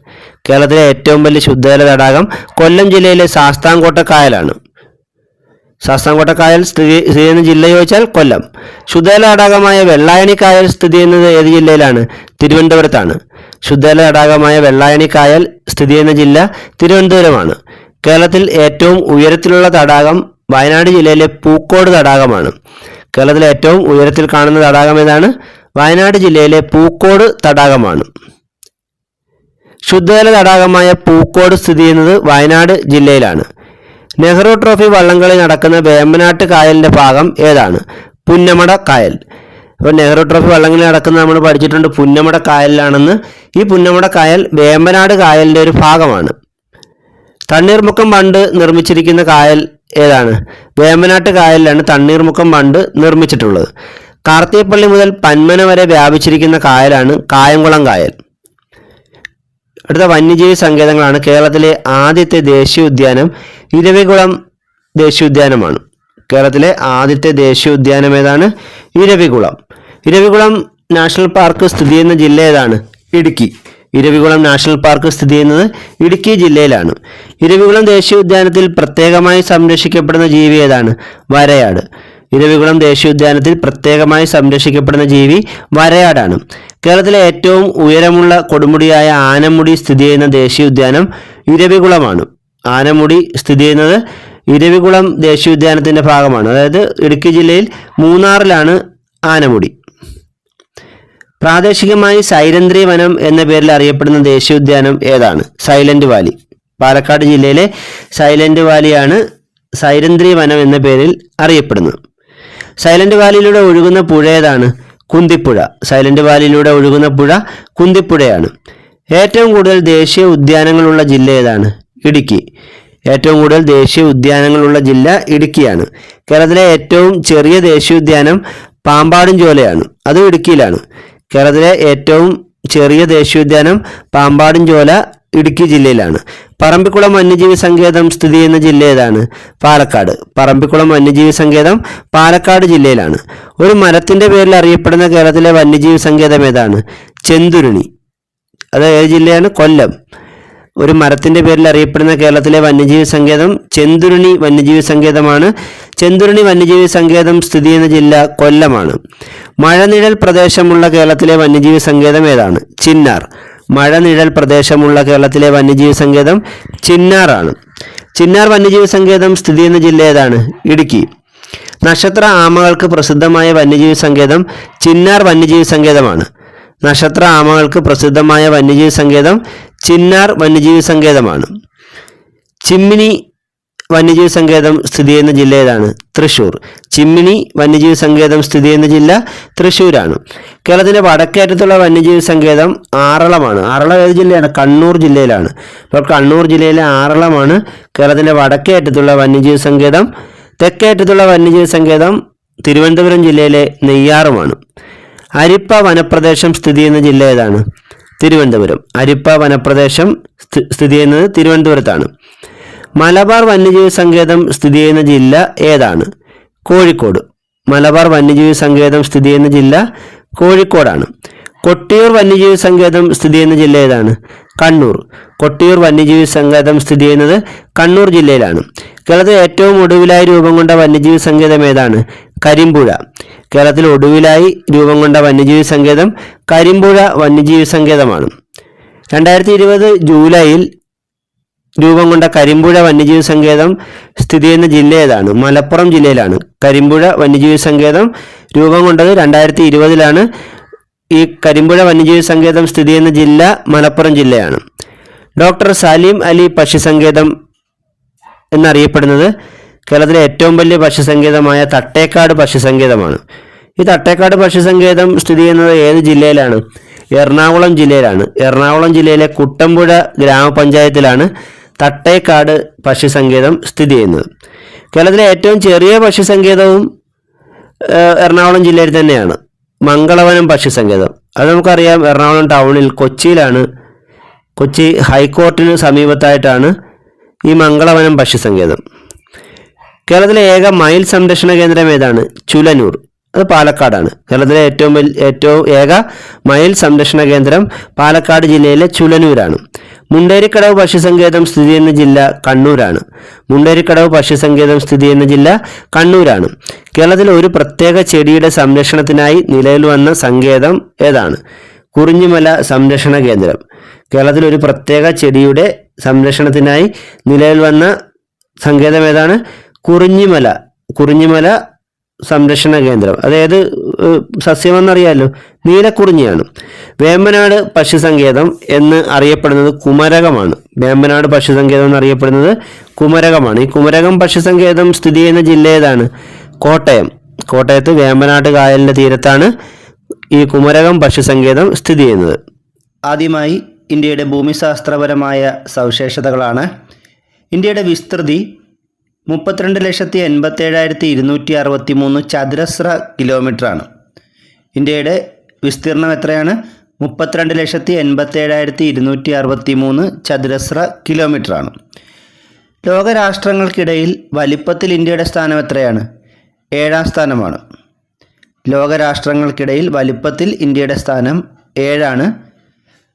കേരളത്തിലെ ഏറ്റവും വലിയ ശുദ്ധജല തടാകം കൊല്ലം ജില്ലയിലെ ശാസ്താംകോട്ട കായലാണ്. ശാസ്താംകോട്ട കായൽ സ്ഥിതി ചെയ്യുന്ന ജില്ല ചോദിച്ചാൽ കൊല്ലം. ശുദ്ധജല തടാകമായ വെള്ളായണി കായൽ സ്ഥിതി ചെയ്യുന്നത് ഏത് ജില്ലയിലാണ്? തിരുവനന്തപുരത്താണ്. ശുദ്ധജല തടാകമായ വെള്ളായണി കായൽ സ്ഥിതി ചെയ്യുന്ന ജില്ല തിരുവനന്തപുരമാണ്. കേരളത്തിൽ ഏറ്റവും ഉയരത്തിലുള്ള തടാകം വയനാട് ജില്ലയിലെ പൂക്കോട് തടാകമാണ്. കേരളത്തിലെ ഏറ്റവും ഉയരത്തിൽ കാണുന്ന തടാകം ഏതാണ്? വയനാട് ജില്ലയിലെ പൂക്കോട് തടാകമാണ്. ശുദ്ധജല തടാകമായ പൂക്കോട് സ്ഥിതി ചെയ്യുന്നത് വയനാട് ജില്ലയിലാണ്. നെഹ്റു ട്രോഫി വള്ളംകളി നടക്കുന്ന വേമ്പനാട്ട് കായലിൻ്റെ ഭാഗം ഏതാണ്? പുന്നമട കായൽ. അപ്പോൾ നെഹ്റു ട്രോഫി വള്ളംകളി നടക്കുന്ന നമ്മൾ പഠിച്ചിട്ടുണ്ട് പുന്നമട കായലിലാണെന്ന്. ഈ പുന്നമട കായൽ വേമ്പനാട് കായലിൻ്റെ ഒരു ഭാഗമാണ്. തണ്ണീർമുക്കം ബണ്ട് നിർമ്മിച്ചിരിക്കുന്ന കായൽ ഏതാണ്? വേമ്പനാട്ട് കായലിലാണ് തണ്ണീർമുക്കം ബണ്ട് നിർമ്മിച്ചിട്ടുള്ളത്. കാർത്തികപ്പള്ളി മുതൽ പന്മന വരെ വ്യാപിച്ചിരിക്കുന്ന കായലാണ് കായംകുളം കായൽ. അടുത്ത വന്യജീവി സങ്കേതങ്ങളാണ്. കേരളത്തിലെ ആദ്യത്തെ ദേശീയോദ്യാനം ഇരവികുളം ദേശീയോദ്യാനമാണ്. കേരളത്തിലെ ആദ്യത്തെ ദേശീയോദ്യാനം ഏതാണ്? ഇരവികുളം. ഇരവികുളം നാഷണൽ പാർക്ക് സ്ഥിതി ചെയ്യുന്ന ജില്ല ഏതാണ്? ഇടുക്കി. ഇരവികുളം നാഷണൽ പാർക്ക് സ്ഥിതി ചെയ്യുന്നത് ഇടുക്കി ജില്ലയിലാണ്. ഇരവികുളം ദേശീയോദ്യാനത്തിൽ പ്രത്യേകമായി സംരക്ഷിക്കപ്പെടുന്ന ജീവി ഏതാണ്? വരയാട്. ഇരവികുളം ദേശീയോദ്യാനത്തിൽ പ്രത്യേകമായി സംരക്ഷിക്കപ്പെടുന്ന ജീവി വരയാടാണ്. കേരളത്തിലെ ഏറ്റവും ഉയരമുള്ള കൊടുമുടിയായ ആനമുടി സ്ഥിതി ചെയ്യുന്ന ദേശീയോദ്യാനം ഇരവികുളമാണ്. ആനമുടി സ്ഥിതി ചെയ്യുന്നത് ഇരവികുളം ദേശീയോദ്യാനത്തിൻ്റെ ഭാഗമാണ്. അതായത് ഇടുക്കി ജില്ലയിൽ മൂന്നാറിലാണ് ആനമുടി. പ്രാദേശികമായി സൈലന്ത്രി വനം എന്ന പേരിൽ അറിയപ്പെടുന്ന ദേശീയോദ്യാനം ഏതാണ്? Silent Valley. പാലക്കാട് ജില്ലയിലെ സൈലന്റ് വാലിയാണ് സൈലന്ത്രി വനം എന്ന പേരിൽ അറിയപ്പെടുന്നത്. സൈലന്റ് വാലിയിലൂടെ ഒഴുകുന്ന പുഴ ഏതാണ്? കുന്തിപ്പുഴ. സൈലന്റ് വാലിയിലൂടെ ഒഴുകുന്ന പുഴ കുന്തിപ്പുഴയാണ്. ഏറ്റവും കൂടുതൽ ദേശീയ ഉദ്യാനങ്ങളുള്ള ജില്ല ഏതാണ്? ഇടുക്കി. ഏറ്റവും കൂടുതൽ ദേശീയ ഉദ്യാനങ്ങളുള്ള ജില്ല ഇടുക്കിയാണ്. കേരളത്തിലെ ഏറ്റവും ചെറിയ ദേശീയോദ്യാനം പാമ്പാടുംചോലയാണ്. അത് ഇടുക്കിയിലാണ്. കേരളത്തിലെ ഏറ്റവും ചെറിയ ദേശീയോദ്യാനം പാമ്പാടുംചോല ഇടുക്കി ജില്ലയിലാണ്. പറമ്പിക്കുളം വന്യജീവി സങ്കേതം സ്ഥിതി ചെയ്യുന്ന ജില്ല ഏതാണ്? പാലക്കാട്. പറമ്പിക്കുളം വന്യജീവി സങ്കേതം പാലക്കാട് ജില്ലയിലാണ്. ഒരു മരത്തിൻ്റെ പേരിൽ അറിയപ്പെടുന്ന കേരളത്തിലെ വന്യജീവി സങ്കേതം ഏതാണ്? ചെന്തുരുണി. അത് ഏത് ജില്ലയാണ്? കൊല്ലം. ഒരു മരത്തിൻ്റെ പേരിൽ അറിയപ്പെടുന്ന കേരളത്തിലെ വന്യജീവി സങ്കേതം ചെന്തുരുണി വന്യജീവി സങ്കേതമാണ്. ചെന്തുരുണി വന്യജീവി സങ്കേതം സ്ഥിതി ചെയ്യുന്ന ജില്ല കൊല്ലമാണ്. മഴനിഴൽ പ്രദേശമുള്ള കേരളത്തിലെ വന്യജീവി സങ്കേതം ഏതാണ്? ചിന്നാർ. മഴനിഴൽ പ്രദേശമുള്ള കേരളത്തിലെ വന്യജീവി സങ്കേതം ചിന്നാറാണ്. ചിന്നാർ വന്യജീവി സങ്കേതം സ്ഥിതി ചെയ്യുന്ന ജില്ല ഏതാണ്? ഇടുക്കി. നക്ഷത്ര ആമകൾക്ക് പ്രസിദ്ധമായ വന്യജീവി സങ്കേതം ചിന്നാർ വന്യജീവി സങ്കേതമാണ്. നക്ഷത്ര ആമകൾക്ക് പ്രസിദ്ധമായ വന്യജീവി സങ്കേതം ചിന്നാർ വന്യജീവി സങ്കേതമാണ്. ചിമ്മിനി വന്യജീവി സങ്കേതം സ്ഥിതി ചെയ്യുന്ന ജില്ല ഏതാണ്? തൃശ്ശൂർ. ചിമ്മിനി വന്യജീവി സങ്കേതം സ്ഥിതി ചെയ്യുന്ന ജില്ല തൃശ്ശൂരാണ്. കേരളത്തിൻ്റെ വടക്കേറ്റത്തുള്ള വന്യജീവി സങ്കേതം ആറളമാണ്. ആറളം ഏത് ജില്ലയാണ്? കണ്ണൂർ ജില്ലയിലാണ്. അപ്പോൾ കണ്ണൂർ ജില്ലയിലെ ആറളമാണ് കേരളത്തിൻ്റെ വടക്കേറ്റത്തുള്ള വന്യജീവി സങ്കേതം. തെക്കേറ്റത്തുള്ള വന്യജീവി സങ്കേതം തിരുവനന്തപുരം ജില്ലയിലെ നെയ്യാറുമാണ്. അരിപ്പ വനപ്രദേശം സ്ഥിതി ചെയ്യുന്ന ജില്ല ഏതാണ്? തിരുവനന്തപുരം. അരിപ്പ വനപ്രദേശം സ്ഥിതി ചെയ്യുന്നത് തിരുവനന്തപുരത്താണ്. മലബാർ വന്യജീവി സങ്കേതം സ്ഥിതി ചെയ്യുന്ന ജില്ല ഏതാണ്? കോഴിക്കോട്. മലബാർ വന്യജീവി സങ്കേതം സ്ഥിതി ചെയ്യുന്ന ജില്ല കോഴിക്കോടാണ്. കൊട്ടിയൂർ വന്യജീവി സങ്കേതം സ്ഥിതി ചെയ്യുന്ന ജില്ല ഏതാണ്? കണ്ണൂർ. കൊട്ടിയൂർ വന്യജീവി സങ്കേതം സ്ഥിതി ചെയ്യുന്നത് കണ്ണൂർ ജില്ലയിലാണ്. കേരളത്തിൽ ഏറ്റവും ഒടുവിലായി രൂപം കൊണ്ട വന്യജീവി സങ്കേതം ഏതാണ്? കരിമ്പുഴ. കേരളത്തിൽ ഒടുവിലായി രൂപം കൊണ്ട വന്യജീവി സങ്കേതം കരിമ്പുഴ വന്യജീവി സങ്കേതമാണ്. 2020 ജൂലൈയിൽ രൂപം കൊണ്ട കരിമ്പുഴ വന്യജീവി സങ്കേതം സ്ഥിതി ചെയ്യുന്ന ജില്ല ഏതാണ്? മലപ്പുറം ജില്ലയിലാണ്. കരിമ്പുഴ വന്യജീവി സങ്കേതം രൂപം കൊണ്ടത് 2020ലാണ്. ഈ കരിമ്പുഴ വന്യജീവി സങ്കേതം സ്ഥിതി ചെയ്യുന്ന ജില്ല മലപ്പുറം ജില്ലയാണ്. ഡോക്ടർ സലീം അലി പക്ഷി സങ്കേതം എന്നറിയപ്പെടുന്നത് കേരളത്തിലെ ഏറ്റവും വലിയ പക്ഷി സങ്കേതമായ തട്ടേക്കാട് പക്ഷി സങ്കേതമാണ്. ഈ തട്ടേക്കാട് പക്ഷി സങ്കേതം സ്ഥിതി ചെയ്യുന്നത് ഏത് ജില്ലയിലാണ്? എറണാകുളം ജില്ലയിലാണ്. എറണാകുളം ജില്ലയിലെ കുട്ടമ്പുഴ ഗ്രാമപഞ്ചായത്തിലാണ് തട്ടേക്കാട് പക്ഷി സങ്കേതം സ്ഥിതി ചെയ്യുന്നത്. കേരളത്തിലെ ഏറ്റവും ചെറിയ പക്ഷി സങ്കേതവും എറണാകുളം ജില്ലയിൽ തന്നെയാണ്. മംഗളവനം പക്ഷി സങ്കേതം. അത് നമുക്കറിയാം, എറണാകുളം ടൗണിൽ കൊച്ചിയിലാണ്. കൊച്ചി ഹൈക്കോർട്ടിന് സമീപത്തായിട്ടാണ് ഈ മംഗളവനം പക്ഷി സങ്കേതം. കേരളത്തിലെ ഏക മയിൽ സംരക്ഷണ കേന്ദ്രം ഏതാണ്? ചുലനൂർ. അത് പാലക്കാടാണ്. കേരളത്തിലെ ഏറ്റവും ഏക മയിൽ സംരക്ഷണ കേന്ദ്രം പാലക്കാട് ജില്ലയിലെ ചുലനൂരാണ്. മുണ്ടേരിക്കടവ് പക്ഷി സങ്കേതം സ്ഥിതി ചെയ്യുന്ന ജില്ല കണ്ണൂരാണ്. മുണ്ടേരിക്കടവ് പക്ഷി സങ്കേതം സ്ഥിതി ചെയ്യുന്ന ജില്ല കണ്ണൂരാണ്. കേരളത്തിൽ ഒരു പ്രത്യേക ചെടിയുടെ സംരക്ഷണത്തിനായി നിലവിൽ വന്ന സങ്കേതം ഏതാണ്? കുറിഞ്ഞിമല സംരക്ഷണ കേന്ദ്രം. കേരളത്തിൽ ഒരു പ്രത്യേക ചെടിയുടെ സംരക്ഷണത്തിനായി നിലവിൽ വന്ന സങ്കേതം ഏതാണ്? കുറിഞ്ഞിമല സംരക്ഷണ കേന്ദ്രം. അതായത് സസ്യമെന്നറിയാമല്ലോ, നീലക്കുറിഞ്ഞിയാണ്. വേമ്പനാട് പക്ഷി സങ്കേതം എന്ന് അറിയപ്പെടുന്നത് കുമരകമാണ്. വേമ്പനാട് പക്ഷി സങ്കേതം എന്നറിയപ്പെടുന്നത് കുമരകമാണ്. ഈ കുമരകം പക്ഷി സങ്കേതം സ്ഥിതി ചെയ്യുന്ന ജില്ല ഏതാണ്? കോട്ടയം. കോട്ടയത്ത് വേമ്പനാട് കായലിൻ്റെ തീരത്താണ് ഈ കുമരകം പക്ഷി സങ്കേതം സ്ഥിതി ചെയ്യുന്നത്. ആദ്യമായി ഇന്ത്യയുടെ ഭൂമിശാസ്ത്രപരമായ സവിശേഷതകളാണ്. ഇന്ത്യയുടെ വിസ്തൃതി 32,87,263 ചതുരശ്ര കിലോമീറ്ററാണ്. ഇന്ത്യയുടെ വിസ്തീർണം എത്രയാണ്? 32,87,263 ചതുരശ്ര കിലോമീറ്ററാണ്. ലോകരാഷ്ട്രങ്ങൾക്കിടയിൽ വലിപ്പത്തിൽ ഇന്ത്യയുടെ സ്ഥാനം എത്രയാണ്? 7ാം സ്ഥാനമാണ്. ലോകരാഷ്ട്രങ്ങൾക്കിടയിൽ വലിപ്പത്തിൽ ഇന്ത്യയുടെ സ്ഥാനം 7ആണ്.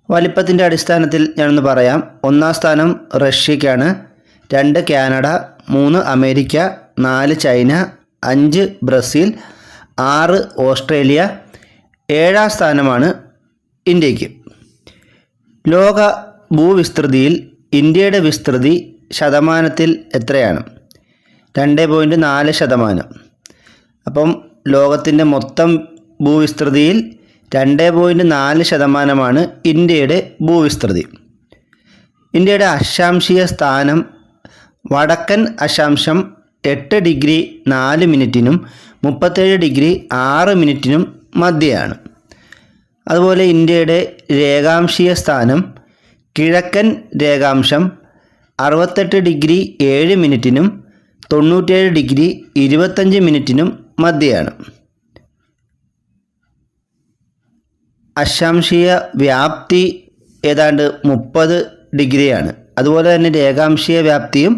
വലിപ്പത്തിൻ്റെ അടിസ്ഥാനത്തിൽ ഞാനൊന്ന് പറയാം. 1ാം സ്ഥാനം റഷ്യയ്ക്കാണ്, 2 Canada, 3 America, 4 China, 5 Brazil, 6 Australia, 7ാം സ്ഥാനമാണ് ഇന്ത്യക്ക്. ലോക ഭൂവിസ്തൃതിയിൽ ഇന്ത്യയുടെ വിസ്തൃതി ശതമാനത്തിൽ എത്രയാണ്? 2.4%. അപ്പം ലോകത്തിൻ്റെ മൊത്തം ഭൂവിസ്തൃതിയിൽ 2.4% ഇന്ത്യയുടെ ഭൂവിസ്തൃതി. ഇന്ത്യയുടെ അക്ഷാംശീയ സ്ഥാനം വടക്കൻ അക്ഷാംശം 8 ഡിഗ്രി 4 മിനിറ്റിനും 37 ഡിഗ്രി 6 മിനിറ്റിനും മധ്യയാണ്. അതുപോലെ ഇന്ത്യയുടെ രേഖാംശീയ സ്ഥാനം കിഴക്കൻ രേഖാംശം 68 ഡിഗ്രി 7 മിനിറ്റിനും 97 ഡിഗ്രി 25 മിനിറ്റിനും മധ്യയാണ്. അക്ഷാംശീയ വ്യാപ്തി ഏതാണ്ട് 30 ഡിഗ്രിയാണ്. അതുപോലെ തന്നെ രേഖാംശീയ വ്യാപ്തിയും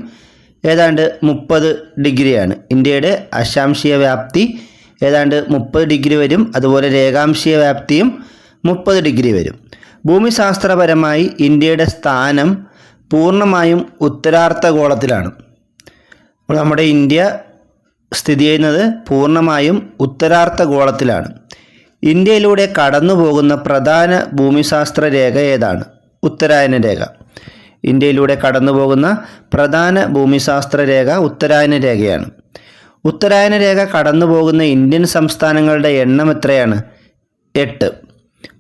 ഏതാണ്ട് 30 ഡിഗ്രിയാണ്. ഇന്ത്യയുടെ അക്ഷാംശീയ വ്യാപ്തി ഏതാണ്ട് 30 ഡിഗ്രി വരും. അതുപോലെ രേഖാംശീയ വ്യാപ്തിയും 30 ഡിഗ്രി വരും. ഭൂമിശാസ്ത്രപരമായി ഇന്ത്യയുടെ സ്ഥാനം പൂർണ്ണമായും ഉത്തരാർദ്ധഗോളത്തിലാണ്. അപ്പോൾ നമ്മുടെ ഇന്ത്യ സ്ഥിതി ചെയ്യുന്നത് പൂർണ്ണമായും ഉത്തരാർദ്ധഗോളത്തിലാണ്. ഇന്ത്യയിലൂടെ കടന്നു പോകുന്ന പ്രധാന ഭൂമിശാസ്ത്ര രേഖ ഏതാണ്? ഉത്തരായന രേഖ. ഇന്ത്യയിലൂടെ കടന്നു പോകുന്ന പ്രധാന ഭൂമിശാസ്ത്ര രേഖ ഉത്തരായന രേഖയാണ്. ഉത്തരായന രേഖ കടന്നു പോകുന്ന ഇന്ത്യൻ സംസ്ഥാനങ്ങളുടെ എണ്ണം എത്രയാണ്? 8.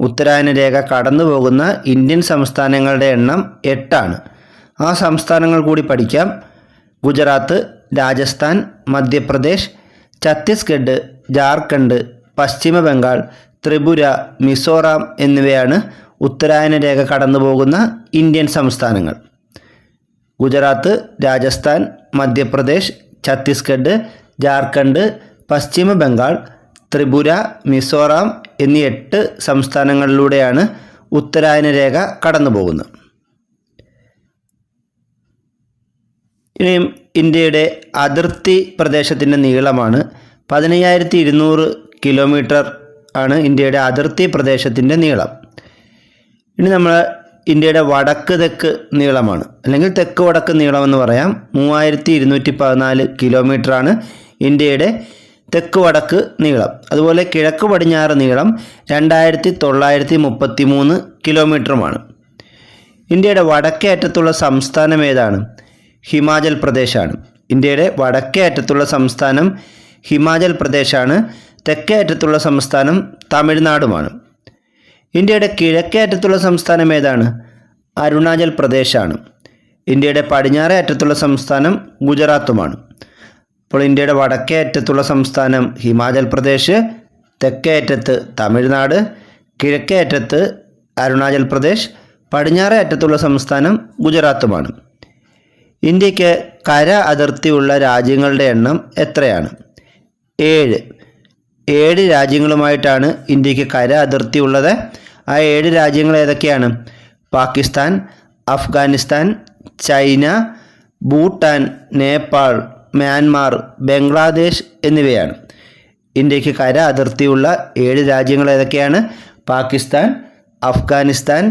ഉത്തരായന രേഖ കടന്നു പോകുന്ന ഇന്ത്യൻ സംസ്ഥാനങ്ങളുടെ എണ്ണം 8 ആണ്. ആ സംസ്ഥാനങ്ങൾ കൂടി പഠിക്കാം. ഗുജറാത്ത്, രാജസ്ഥാൻ, മധ്യപ്രദേശ്, ഛത്തീസ്ഗഡ്, ജാർഖണ്ഡ്, പശ്ചിമ ബംഗാൾ, ത്രിപുര, മിസോറാം എന്നിവയാണ് ഉത്തരായന രേഖ കടന്നു പോകുന്ന ഇന്ത്യൻ സംസ്ഥാനങ്ങൾ. ഗുജറാത്ത്, രാജസ്ഥാൻ, മധ്യപ്രദേശ്, ഛത്തീസ്ഗഡ്, ജാർഖണ്ഡ്, പശ്ചിമ ബംഗാൾ, ത്രിപുര, മിസോറാം എന്നീ 8 സംസ്ഥാനങ്ങളിലൂടെയാണ് ഉത്തരായന രേഖ കടന്നു പോകുന്നത്. ഇനിയും ഇന്ത്യയുടെ അതിർത്തി പ്രദേശത്തിൻ്റെ നീളമാണ് 15,200 കിലോമീറ്റർ ആണ് ഇന്ത്യയുടെ അതിർത്തി പ്രദേശത്തിൻ്റെ നീളം. ഇനി നമ്മൾ ഇന്ത്യയുടെ വടക്ക് തെക്ക് നീളമാണ്, അല്ലെങ്കിൽ തെക്ക് വടക്ക് നീളമെന്ന് പറയാം. 3,214 കിലോമീറ്ററാണ് ഇന്ത്യയുടെ തെക്ക് വടക്ക് നീളം. അതുപോലെ കിഴക്ക് പടിഞ്ഞാറ് നീളം 2,933 കിലോമീറ്ററുമാണ്. ഇന്ത്യയുടെ വടക്കേ അറ്റത്തുള്ള സംസ്ഥാനം ഏതാണ്? ഹിമാചൽ പ്രദേശാണ്. ഇന്ത്യയുടെ വടക്കേ അറ്റത്തുള്ള സംസ്ഥാനം ഹിമാചൽ പ്രദേശാണ്. തെക്കേ അറ്റത്തുള്ള സംസ്ഥാനം തമിഴ്നാടുമാണ്. ഇന്ത്യയുടെ കിഴക്കേ അറ്റത്തുള്ള സംസ്ഥാനം ഏതാണ്? അരുണാചൽ പ്രദേശാണ്. ഇന്ത്യയുടെ പടിഞ്ഞാറേ അറ്റത്തുള്ള സംസ്ഥാനം ഗുജറാത്തുമാണ്. അപ്പോൾ ഇന്ത്യയുടെ വടക്കേ അറ്റത്തുള്ള സംസ്ഥാനം ഹിമാചൽ പ്രദേശ്, തെക്കേ അറ്റത്ത് തമിഴ്നാട്, കിഴക്കേ അറ്റത്ത് അരുണാചൽ പ്രദേശ്, പടിഞ്ഞാറേ അറ്റത്തുള്ള സംസ്ഥാനം ഗുജറാത്തുമാണ്. ഇന്ത്യക്ക് കര അതിർത്തിയുള്ള രാജ്യങ്ങളുടെ എണ്ണം എത്രയാണ്? 7 രാജ്യങ്ങളുമായിട്ടാണ് ഇന്ത്യക്ക് കര അതിർത്തി ഉള്ളത്. ആ 7 രാജ്യങ്ങൾ ഏതൊക്കെയാണ്? പാകിസ്ഥാൻ, അഫ്ഗാനിസ്ഥാൻ, ചൈന, ഭൂട്ടാൻ, നേപ്പാൾ, മ്യാൻമാർ, ബംഗ്ലാദേശ് എന്നിവയാണ്. ഇന്ത്യക്ക് കര അതിർത്തിയുള്ള 7 രാജ്യങ്ങൾ ഏതൊക്കെയാണ്? പാകിസ്ഥാൻ, അഫ്ഗാനിസ്ഥാൻ,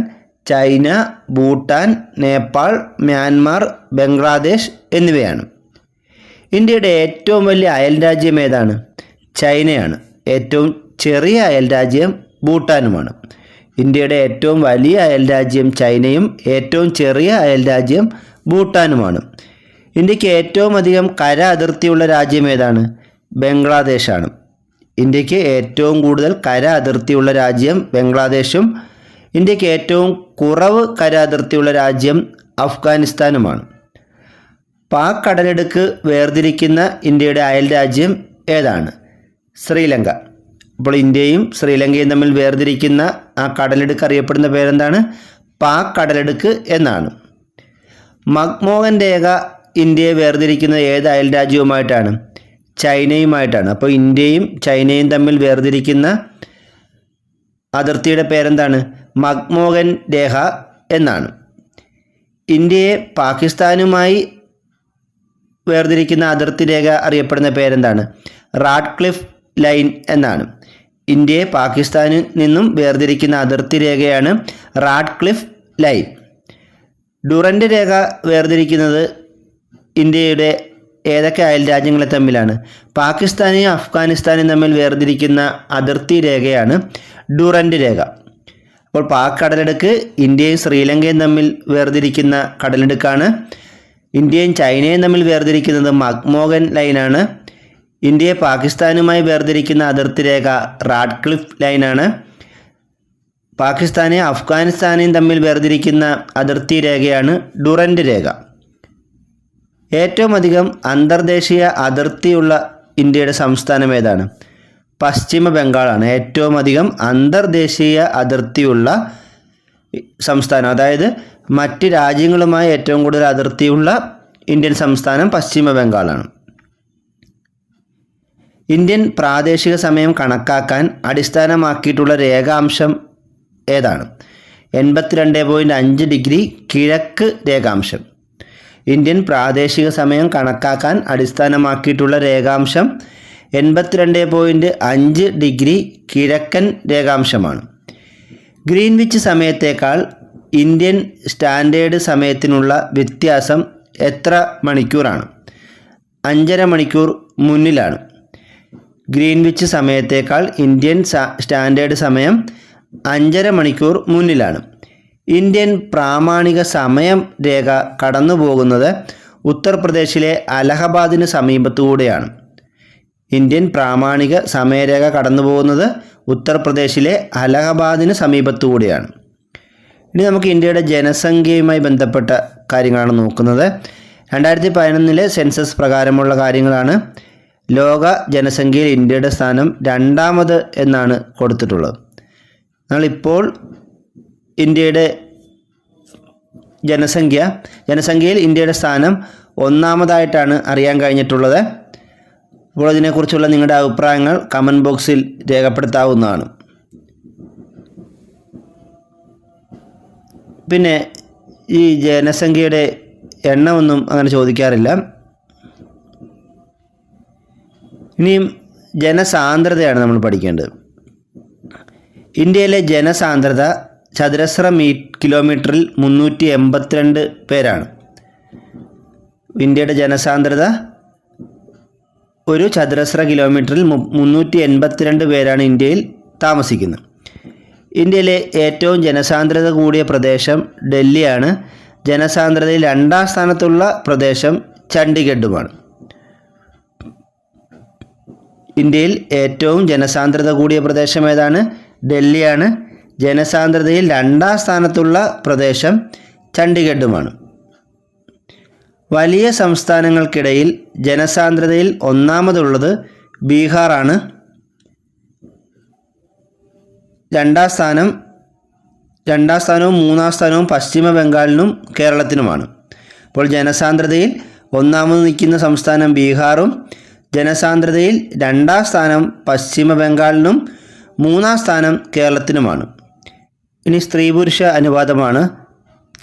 ചൈന, ഭൂട്ടാൻ, നേപ്പാൾ, മ്യാൻമാർ, ബംഗ്ലാദേശ് എന്നിവയാണ്. ഇന്ത്യയുടെ ഏറ്റവും വലിയ അയൽ രാജ്യം ഏതാണ്? ചൈനയാണ്. ഏറ്റവും ചെറിയ അയൽ രാജ്യം ഭൂട്ടാനുമാണ്. ഇന്ത്യയുടെ ഏറ്റവും വലിയ അയൽ രാജ്യം ചൈനയും ഏറ്റവും ചെറിയ അയൽ രാജ്യം ഭൂട്ടാനുമാണ്. ഇന്ത്യക്ക് ഏറ്റവും അധികം കര അതിർത്തിയുള്ള രാജ്യം ഏതാണ്? ബംഗ്ലാദേശാണ്. ഇന്ത്യക്ക് ഏറ്റവും കൂടുതൽ കര അതിർത്തിയുള്ള രാജ്യം ബംഗ്ലാദേശും ഇന്ത്യക്ക് ഏറ്റവും കുറവ് കര അതിർത്തിയുള്ള രാജ്യം അഫ്ഗാനിസ്ഥാനുമാണ്. പാക് കടലിടുക്ക് വേർതിരിക്കുന്ന ഇന്ത്യയുടെ അയൽ രാജ്യം ഏതാണ്? ശ്രീലങ്ക. അപ്പോൾ ഇന്ത്യയും ശ്രീലങ്കയും തമ്മിൽ വേർതിരിക്കുന്ന ആ കടലിടുക്ക് അറിയപ്പെടുന്ന പേരെന്താണ്? പാക് കടലിടുക്ക് എന്നാണ്. മക്മോഹൻ രേഖ ഇന്ത്യയെ വേർതിരിക്കുന്നത് ഏത് അയൽ രാജ്യവുമായിട്ടാണ്? ചൈനയുമായിട്ടാണ്. അപ്പോൾ ഇന്ത്യയും ചൈനയും തമ്മിൽ വേർതിരിക്കുന്ന അതിർത്തിയുടെ പേരെന്താണ്? മക്മോഹൻ രേഖ എന്നാണ്. ഇന്ത്യയെ പാകിസ്ഥാനുമായി വേർതിരിക്കുന്ന അതിർത്തി രേഖ അറിയപ്പെടുന്ന പേരെന്താണ്? റാഡ്ക്ലിഫ് ലൈൻ എന്നാണ്. ഇന്ത്യയെ പാകിസ്ഥാനിൽ നിന്നും വേർതിരിക്കുന്ന അതിർത്തി രേഖയാണ് റാഡ്ക്ലിഫ് ലൈൻ. ഡുറൻഡ് രേഖ വേർതിരിക്കുന്നത് ഇന്ത്യയുടെ ഏതൊക്കെ അയൽ രാജ്യങ്ങളെ തമ്മിലാണ്? പാകിസ്ഥാനെയും അഫ്ഗാനിസ്ഥാനെയും തമ്മിൽ വേർതിരിക്കുന്ന അതിർത്തി രേഖയാണ് ഡുറൻഡ് രേഖ. അപ്പോൾ പാക് കടലിടുക്ക് ഇന്ത്യയും ശ്രീലങ്കയും തമ്മിൽ വേർതിരിക്കുന്ന കടലിടുക്കാണ്. ഇന്ത്യയും ചൈനയും തമ്മിൽ വേർതിരിക്കുന്നത് മക്മോഹൻ ലൈനാണ്. ഇന്ത്യയെ പാകിസ്ഥാനുമായി വേർതിരിക്കുന്ന അതിർത്തി രേഖ റാഡ്ക്ലിഫ് ലൈനാണ്. പാകിസ്ഥാനെയും അഫ്ഗാനിസ്ഥാനെയും തമ്മിൽ വേർതിരിക്കുന്ന അതിർത്തി രേഖയാണ് ഡുറൻഡ് രേഖ. ഏറ്റവും അധികം അന്തർദേശീയ അതിർത്തിയുള്ള ഇന്ത്യയുടെ സംസ്ഥാനം ഏതാണ്? പശ്ചിമ ബംഗാളാണ് ഏറ്റവും അധികം അന്തർദേശീയ അതിർത്തിയുള്ള സംസ്ഥാനം. അതായത് മറ്റ് രാജ്യങ്ങളുമായി ഏറ്റവും കൂടുതൽ അതിർത്തിയുള്ള ഇന്ത്യൻ സംസ്ഥാനം പശ്ചിമ ബംഗാളാണ്. ഇന്ത്യൻ പ്രാദേശിക സമയം കണക്കാക്കാൻ അടിസ്ഥാനമാക്കിയിട്ടുള്ള രേഖാംശം ഏതാണ്? 82.5 ഡിഗ്രി കിഴക്ക് രേഖാംശം. ഇന്ത്യൻ പ്രാദേശിക സമയം കണക്കാക്കാൻ അടിസ്ഥാനമാക്കിയിട്ടുള്ള രേഖാംശം 82.5 ഡിഗ്രി കിഴക്കൻ രേഖാംശമാണ്. ഗ്രീൻവിച്ച് സമയത്തേക്കാൾ ഇന്ത്യൻ സ്റ്റാൻഡേർഡ് സമയത്തിനുള്ള വ്യത്യാസം എത്ര മണിക്കൂറാണ്? 5.5 മണിക്കൂർ മുന്നിലാണ്. ഗ്രീൻവിച്ച് സമയത്തേക്കാൾ ഇന്ത്യൻ സ്റ്റാൻഡേർഡ് സമയം 5.5 മണിക്കൂർ മുന്നിലാണ്. ഇന്ത്യൻ പ്രാമാണിക സമയം രേഖ കടന്നു പോകുന്നത് ഉത്തർപ്രദേശിലെ അലഹബാദിന് സമീപത്തുകൂടെയാണ്. ഇന്ത്യൻ പ്രാമാണിക സമയരേഖ കടന്നു പോകുന്നത് ഉത്തർപ്രദേശിലെ അലഹബാദിന് സമീപത്തുകൂടിയാണ്. ഇനി നമുക്ക് ഇന്ത്യയുടെ ജനസംഖ്യയുമായി ബന്ധപ്പെട്ട കാര്യങ്ങളാണ് നോക്കുന്നത്. 2011 സെൻസസ് പ്രകാരമുള്ള കാര്യങ്ങളാണ്. ലോക ജനസംഖ്യയിൽ ഇന്ത്യയുടെ സ്ഥാനം 2ാമത് എന്നാണ് കൊടുത്തിട്ടുള്ളത്. ഞങ്ങളിപ്പോൾ ഇന്ത്യയുടെ ജനസംഖ്യയിൽ ഇന്ത്യയുടെ സ്ഥാനം 1ാമതായിട്ടാണ് അറിയാൻ കഴിഞ്ഞിട്ടുള്ളത്. അപ്പോൾ ഇതിനെക്കുറിച്ചുള്ള നിങ്ങളുടെ അഭിപ്രായങ്ങൾ കമൻറ്റ് ബോക്സിൽ രേഖപ്പെടുത്താവുന്നതാണ്. പിന്നെ ഈ ജനസംഖ്യയുടെ എണ്ണമൊന്നും അങ്ങനെ ചോദിക്കാറില്ല. ഇനിയും ജനസാന്ദ്രതയാണ് നമ്മൾ പഠിക്കേണ്ടത്. ഇന്ത്യയിലെ ജനസാന്ദ്രത ചതുരശ്ര കിലോമീറ്ററിൽ 382 പേരാണ്. ഇന്ത്യയുടെ ജനസാന്ദ്രത ഒരു ചതുരശ്ര കിലോമീറ്ററിൽ 382 പേരാണ് ഇന്ത്യയിൽ താമസിക്കുന്നത്. ഇന്ത്യയിലെ ഏറ്റവും ജനസാന്ദ്രത കൂടിയ പ്രദേശം ഡൽഹിയാണ്. ജനസാന്ദ്രതയിൽ 2ാം സ്ഥാനത്തുള്ള പ്രദേശം ചണ്ഡീഗഡുമാണ്. ഇന്ത്യയിൽ ഏറ്റവും ജനസാന്ദ്രത കൂടിയ പ്രദേശം ഏതാണ്? ഡൽഹിയാണ്. ജനസാന്ദ്രതയിൽ 2ാം സ്ഥാനത്തുള്ള പ്രദേശം ചണ്ഡീഗഡുമാണ്. വലിയ സംസ്ഥാനങ്ങൾക്കിടയിൽ ജനസാന്ദ്രതയിൽ 1ാമതുള്ളത് ബീഹാറാണ്. 2ാം സ്ഥാനവും 3ാം സ്ഥാനവും പശ്ചിമ ബംഗാളിനും കേരളത്തിനുമാണ്. അപ്പോൾ ജനസാന്ദ്രതയിൽ 1ാമത് നിൽക്കുന്ന സംസ്ഥാനം ബീഹാറും ജനസാന്ദ്രതയിൽ 2ാം സ്ഥാനം പശ്ചിമ ബംഗാളിനും 3ാം സ്ഥാനം കേരളത്തിനുമാണ്. ഇനി സ്ത്രീ പുരുഷ അനുപാതമാണ്.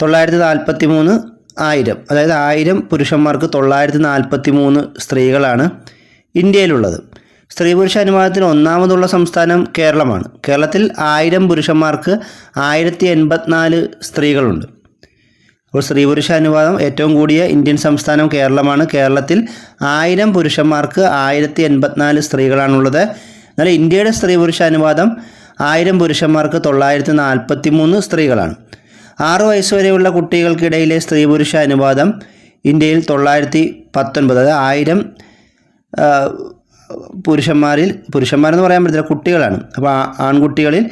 943 1000, അതായത് 1000 പുരുഷന്മാർക്ക് 943 സ്ത്രീകളാണ് ഇന്ത്യയിലുള്ളത്. സ്ത്രീ പുരുഷ അനുപാതത്തിൽ 1ാമതുള്ള സംസ്ഥാനം കേരളമാണ്. കേരളത്തിൽ 1000 പുരുഷന്മാർക്ക് 1084 സ്ത്രീകളുണ്ട്. അപ്പോൾ സ്ത്രീ പുരുഷ അനുപാതം ഏറ്റവും കൂടിയ ഇന്ത്യൻ സംസ്ഥാനം കേരളമാണ്. കേരളത്തിൽ 1000 പുരുഷന്മാർക്ക് 1084 സ്ത്രീകളാണുള്ളത്. എന്നാൽ ഇന്ത്യയുടെ സ്ത്രീ പുരുഷ അനുപാതം 1000 പുരുഷന്മാർക്ക് 943 സ്ത്രീകളാണ്. 6 വയസ്സ് വരെയുള്ള കുട്ടികൾക്കിടയിലെ സ്ത്രീ പുരുഷ അനുപാതം ഇന്ത്യയിൽ 919, അതായത് 1000 പുരുഷന്മാരെന്ന് പറയാൻ പറ്റില്ല, കുട്ടികളാണ്. അപ്പോൾ ആൺകുട്ടികളിൽ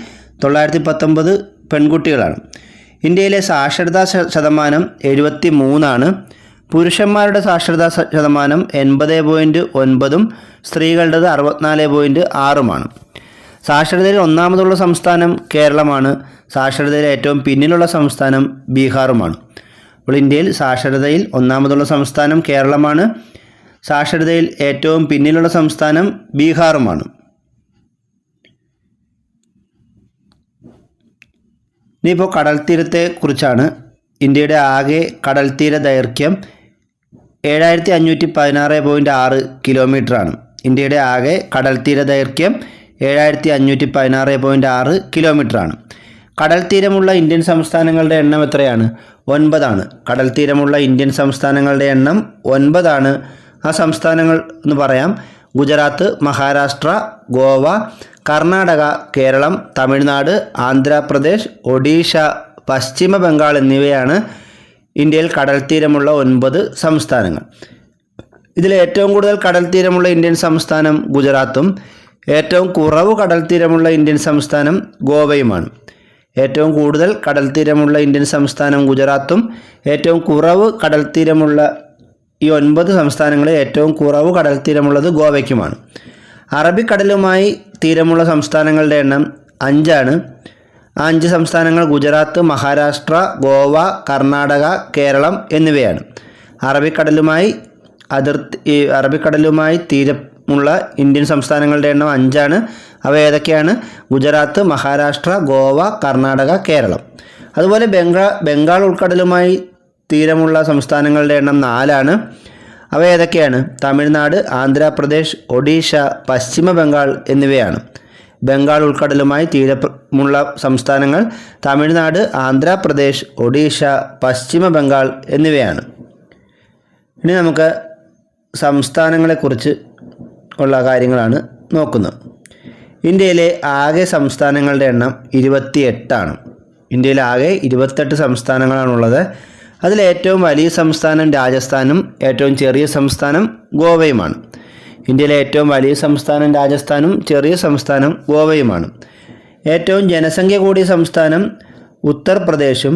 919 പെൺകുട്ടികളാണ്. ഇന്ത്യയിലെ സാക്ഷരതാ ശതമാനം 73ആണ്. പുരുഷന്മാരുടെ സാക്ഷരതാ ശതമാനം 80.9, സ്ത്രീകളുടേത് 64.6. സാക്ഷരതയിൽ 1ാമതുള്ള സംസ്ഥാനം കേരളമാണ്. സാക്ഷരതയിൽ ഏറ്റവും പിന്നിലുള്ള സംസ്ഥാനം ബീഹാറുമാണ്. അപ്പോൾ ഇന്ത്യയിൽ സാക്ഷരതയിൽ 1ാമതുള്ള സംസ്ഥാനം കേരളമാണ്. സാക്ഷരതയിൽ ഏറ്റവും പിന്നിലുള്ള സംസ്ഥാനം ബീഹാറുമാണ്. ഇനിയിപ്പോൾ കടൽത്തീരത്തെക്കുറിച്ചാണ്. ഇന്ത്യയുടെ ആകെ കടൽത്തീര ദൈർഘ്യം 7516.6 കിലോമീറ്ററാണ്. ഇന്ത്യയുടെ ആകെ കടൽത്തീര ദൈർഘ്യം 7516.6 കിലോമീറ്ററാണ്. കടൽ തീരമുള്ള ഇന്ത്യൻ സംസ്ഥാനങ്ങളുടെ എണ്ണം എത്രയാണ്? 9 കടൽ തീരമുള്ള ഇന്ത്യൻ സംസ്ഥാനങ്ങളുടെ എണ്ണം 9. ആ സംസ്ഥാനങ്ങൾ എന്ന് പറയാം: ഗുജറാത്ത്, മഹാരാഷ്ട്ര, ഗോവ, കർണാടക, കേരളം, തമിഴ്നാട്, ആന്ധ്രാപ്രദേശ്, ഒഡീഷ, പശ്ചിമ ബംഗാൾ എന്നിവയാണ് ഇന്ത്യയിൽ കടൽ തീരമുള്ള 9 സംസ്ഥാനങ്ങൾ. ഇതിൽ ഏറ്റവും കൂടുതൽ കടൽ തീരമുള്ള ഇന്ത്യൻ സംസ്ഥാനം ഗുജറാത്തും ഏറ്റവും കുറവ് കടൽ തീരമുള്ള ഇന്ത്യൻ സംസ്ഥാനം ഗോവയുമാണ്. ഏറ്റവും കൂടുതൽ കടൽ തീരമുള്ള ഇന്ത്യൻ സംസ്ഥാനം ഗുജറാത്തും ഏറ്റവും കുറവ് കടൽ തീരമുള്ള ഈ 9 സംസ്ഥാനങ്ങളിൽ ഏറ്റവും കുറവ് കടൽ തീരമുള്ളത് ഗോവയ്ക്കുമാണ്. അറബിക്കടലുമായി തീരമുള്ള സംസ്ഥാനങ്ങളുടെ എണ്ണം 5. ആ 5 സംസ്ഥാനങ്ങൾ ഗുജറാത്ത്, മഹാരാഷ്ട്ര, ഗോവ, കർണാടക, കേരളം എന്നിവയാണ്. അറബിക്കടലുമായി തീരമുള്ള ഇന്ത്യൻ സംസ്ഥാനങ്ങളുടെ എണ്ണം 5. അവ ഏതൊക്കെയാണ്? ഗുജറാത്ത്, മഹാരാഷ്ട്ര, ഗോവ, കർണാടക, കേരളം. അതുപോലെ ബംഗാൾ ഉൾക്കടലുമായി തീരമുള്ള സംസ്ഥാനങ്ങളുടെ എണ്ണം 4. അവ ഏതൊക്കെയാണ്? തമിഴ്നാട്, ആന്ധ്രാപ്രദേശ്, ഒഡീഷ, പശ്ചിമ ബംഗാൾ എന്നിവയാണ്. ബംഗാൾ ഉൾക്കടലുമായി തീരമുള്ള സംസ്ഥാനങ്ങൾ തമിഴ്നാട്, ആന്ധ്രാപ്രദേശ്, ഒഡീഷ, പശ്ചിമ ബംഗാൾ എന്നിവയാണ്. ഇനി നമുക്ക് സംസ്ഥാനങ്ങളെക്കുറിച്ച് ഉള്ള കാര്യങ്ങളാണ് നോക്കുന്നത്. ഇന്ത്യയിലെ ആകെ സംസ്ഥാനങ്ങളുടെ എണ്ണം 28. ഇന്ത്യയിൽ ആകെ 28 സംസ്ഥാനങ്ങളാണുള്ളത്. അതിൽ ഏറ്റവും വലിയ സംസ്ഥാനം രാജസ്ഥാനും ഏറ്റവും ചെറിയ സംസ്ഥാനം ഗോവയുമാണ്. ഇന്ത്യയിലെ ഏറ്റവും വലിയ സംസ്ഥാനം രാജസ്ഥാനും ചെറിയ സംസ്ഥാനം ഗോവയുമാണ്. ഏറ്റവും ജനസംഖ്യ കൂടിയ സംസ്ഥാനം ഉത്തർപ്രദേശും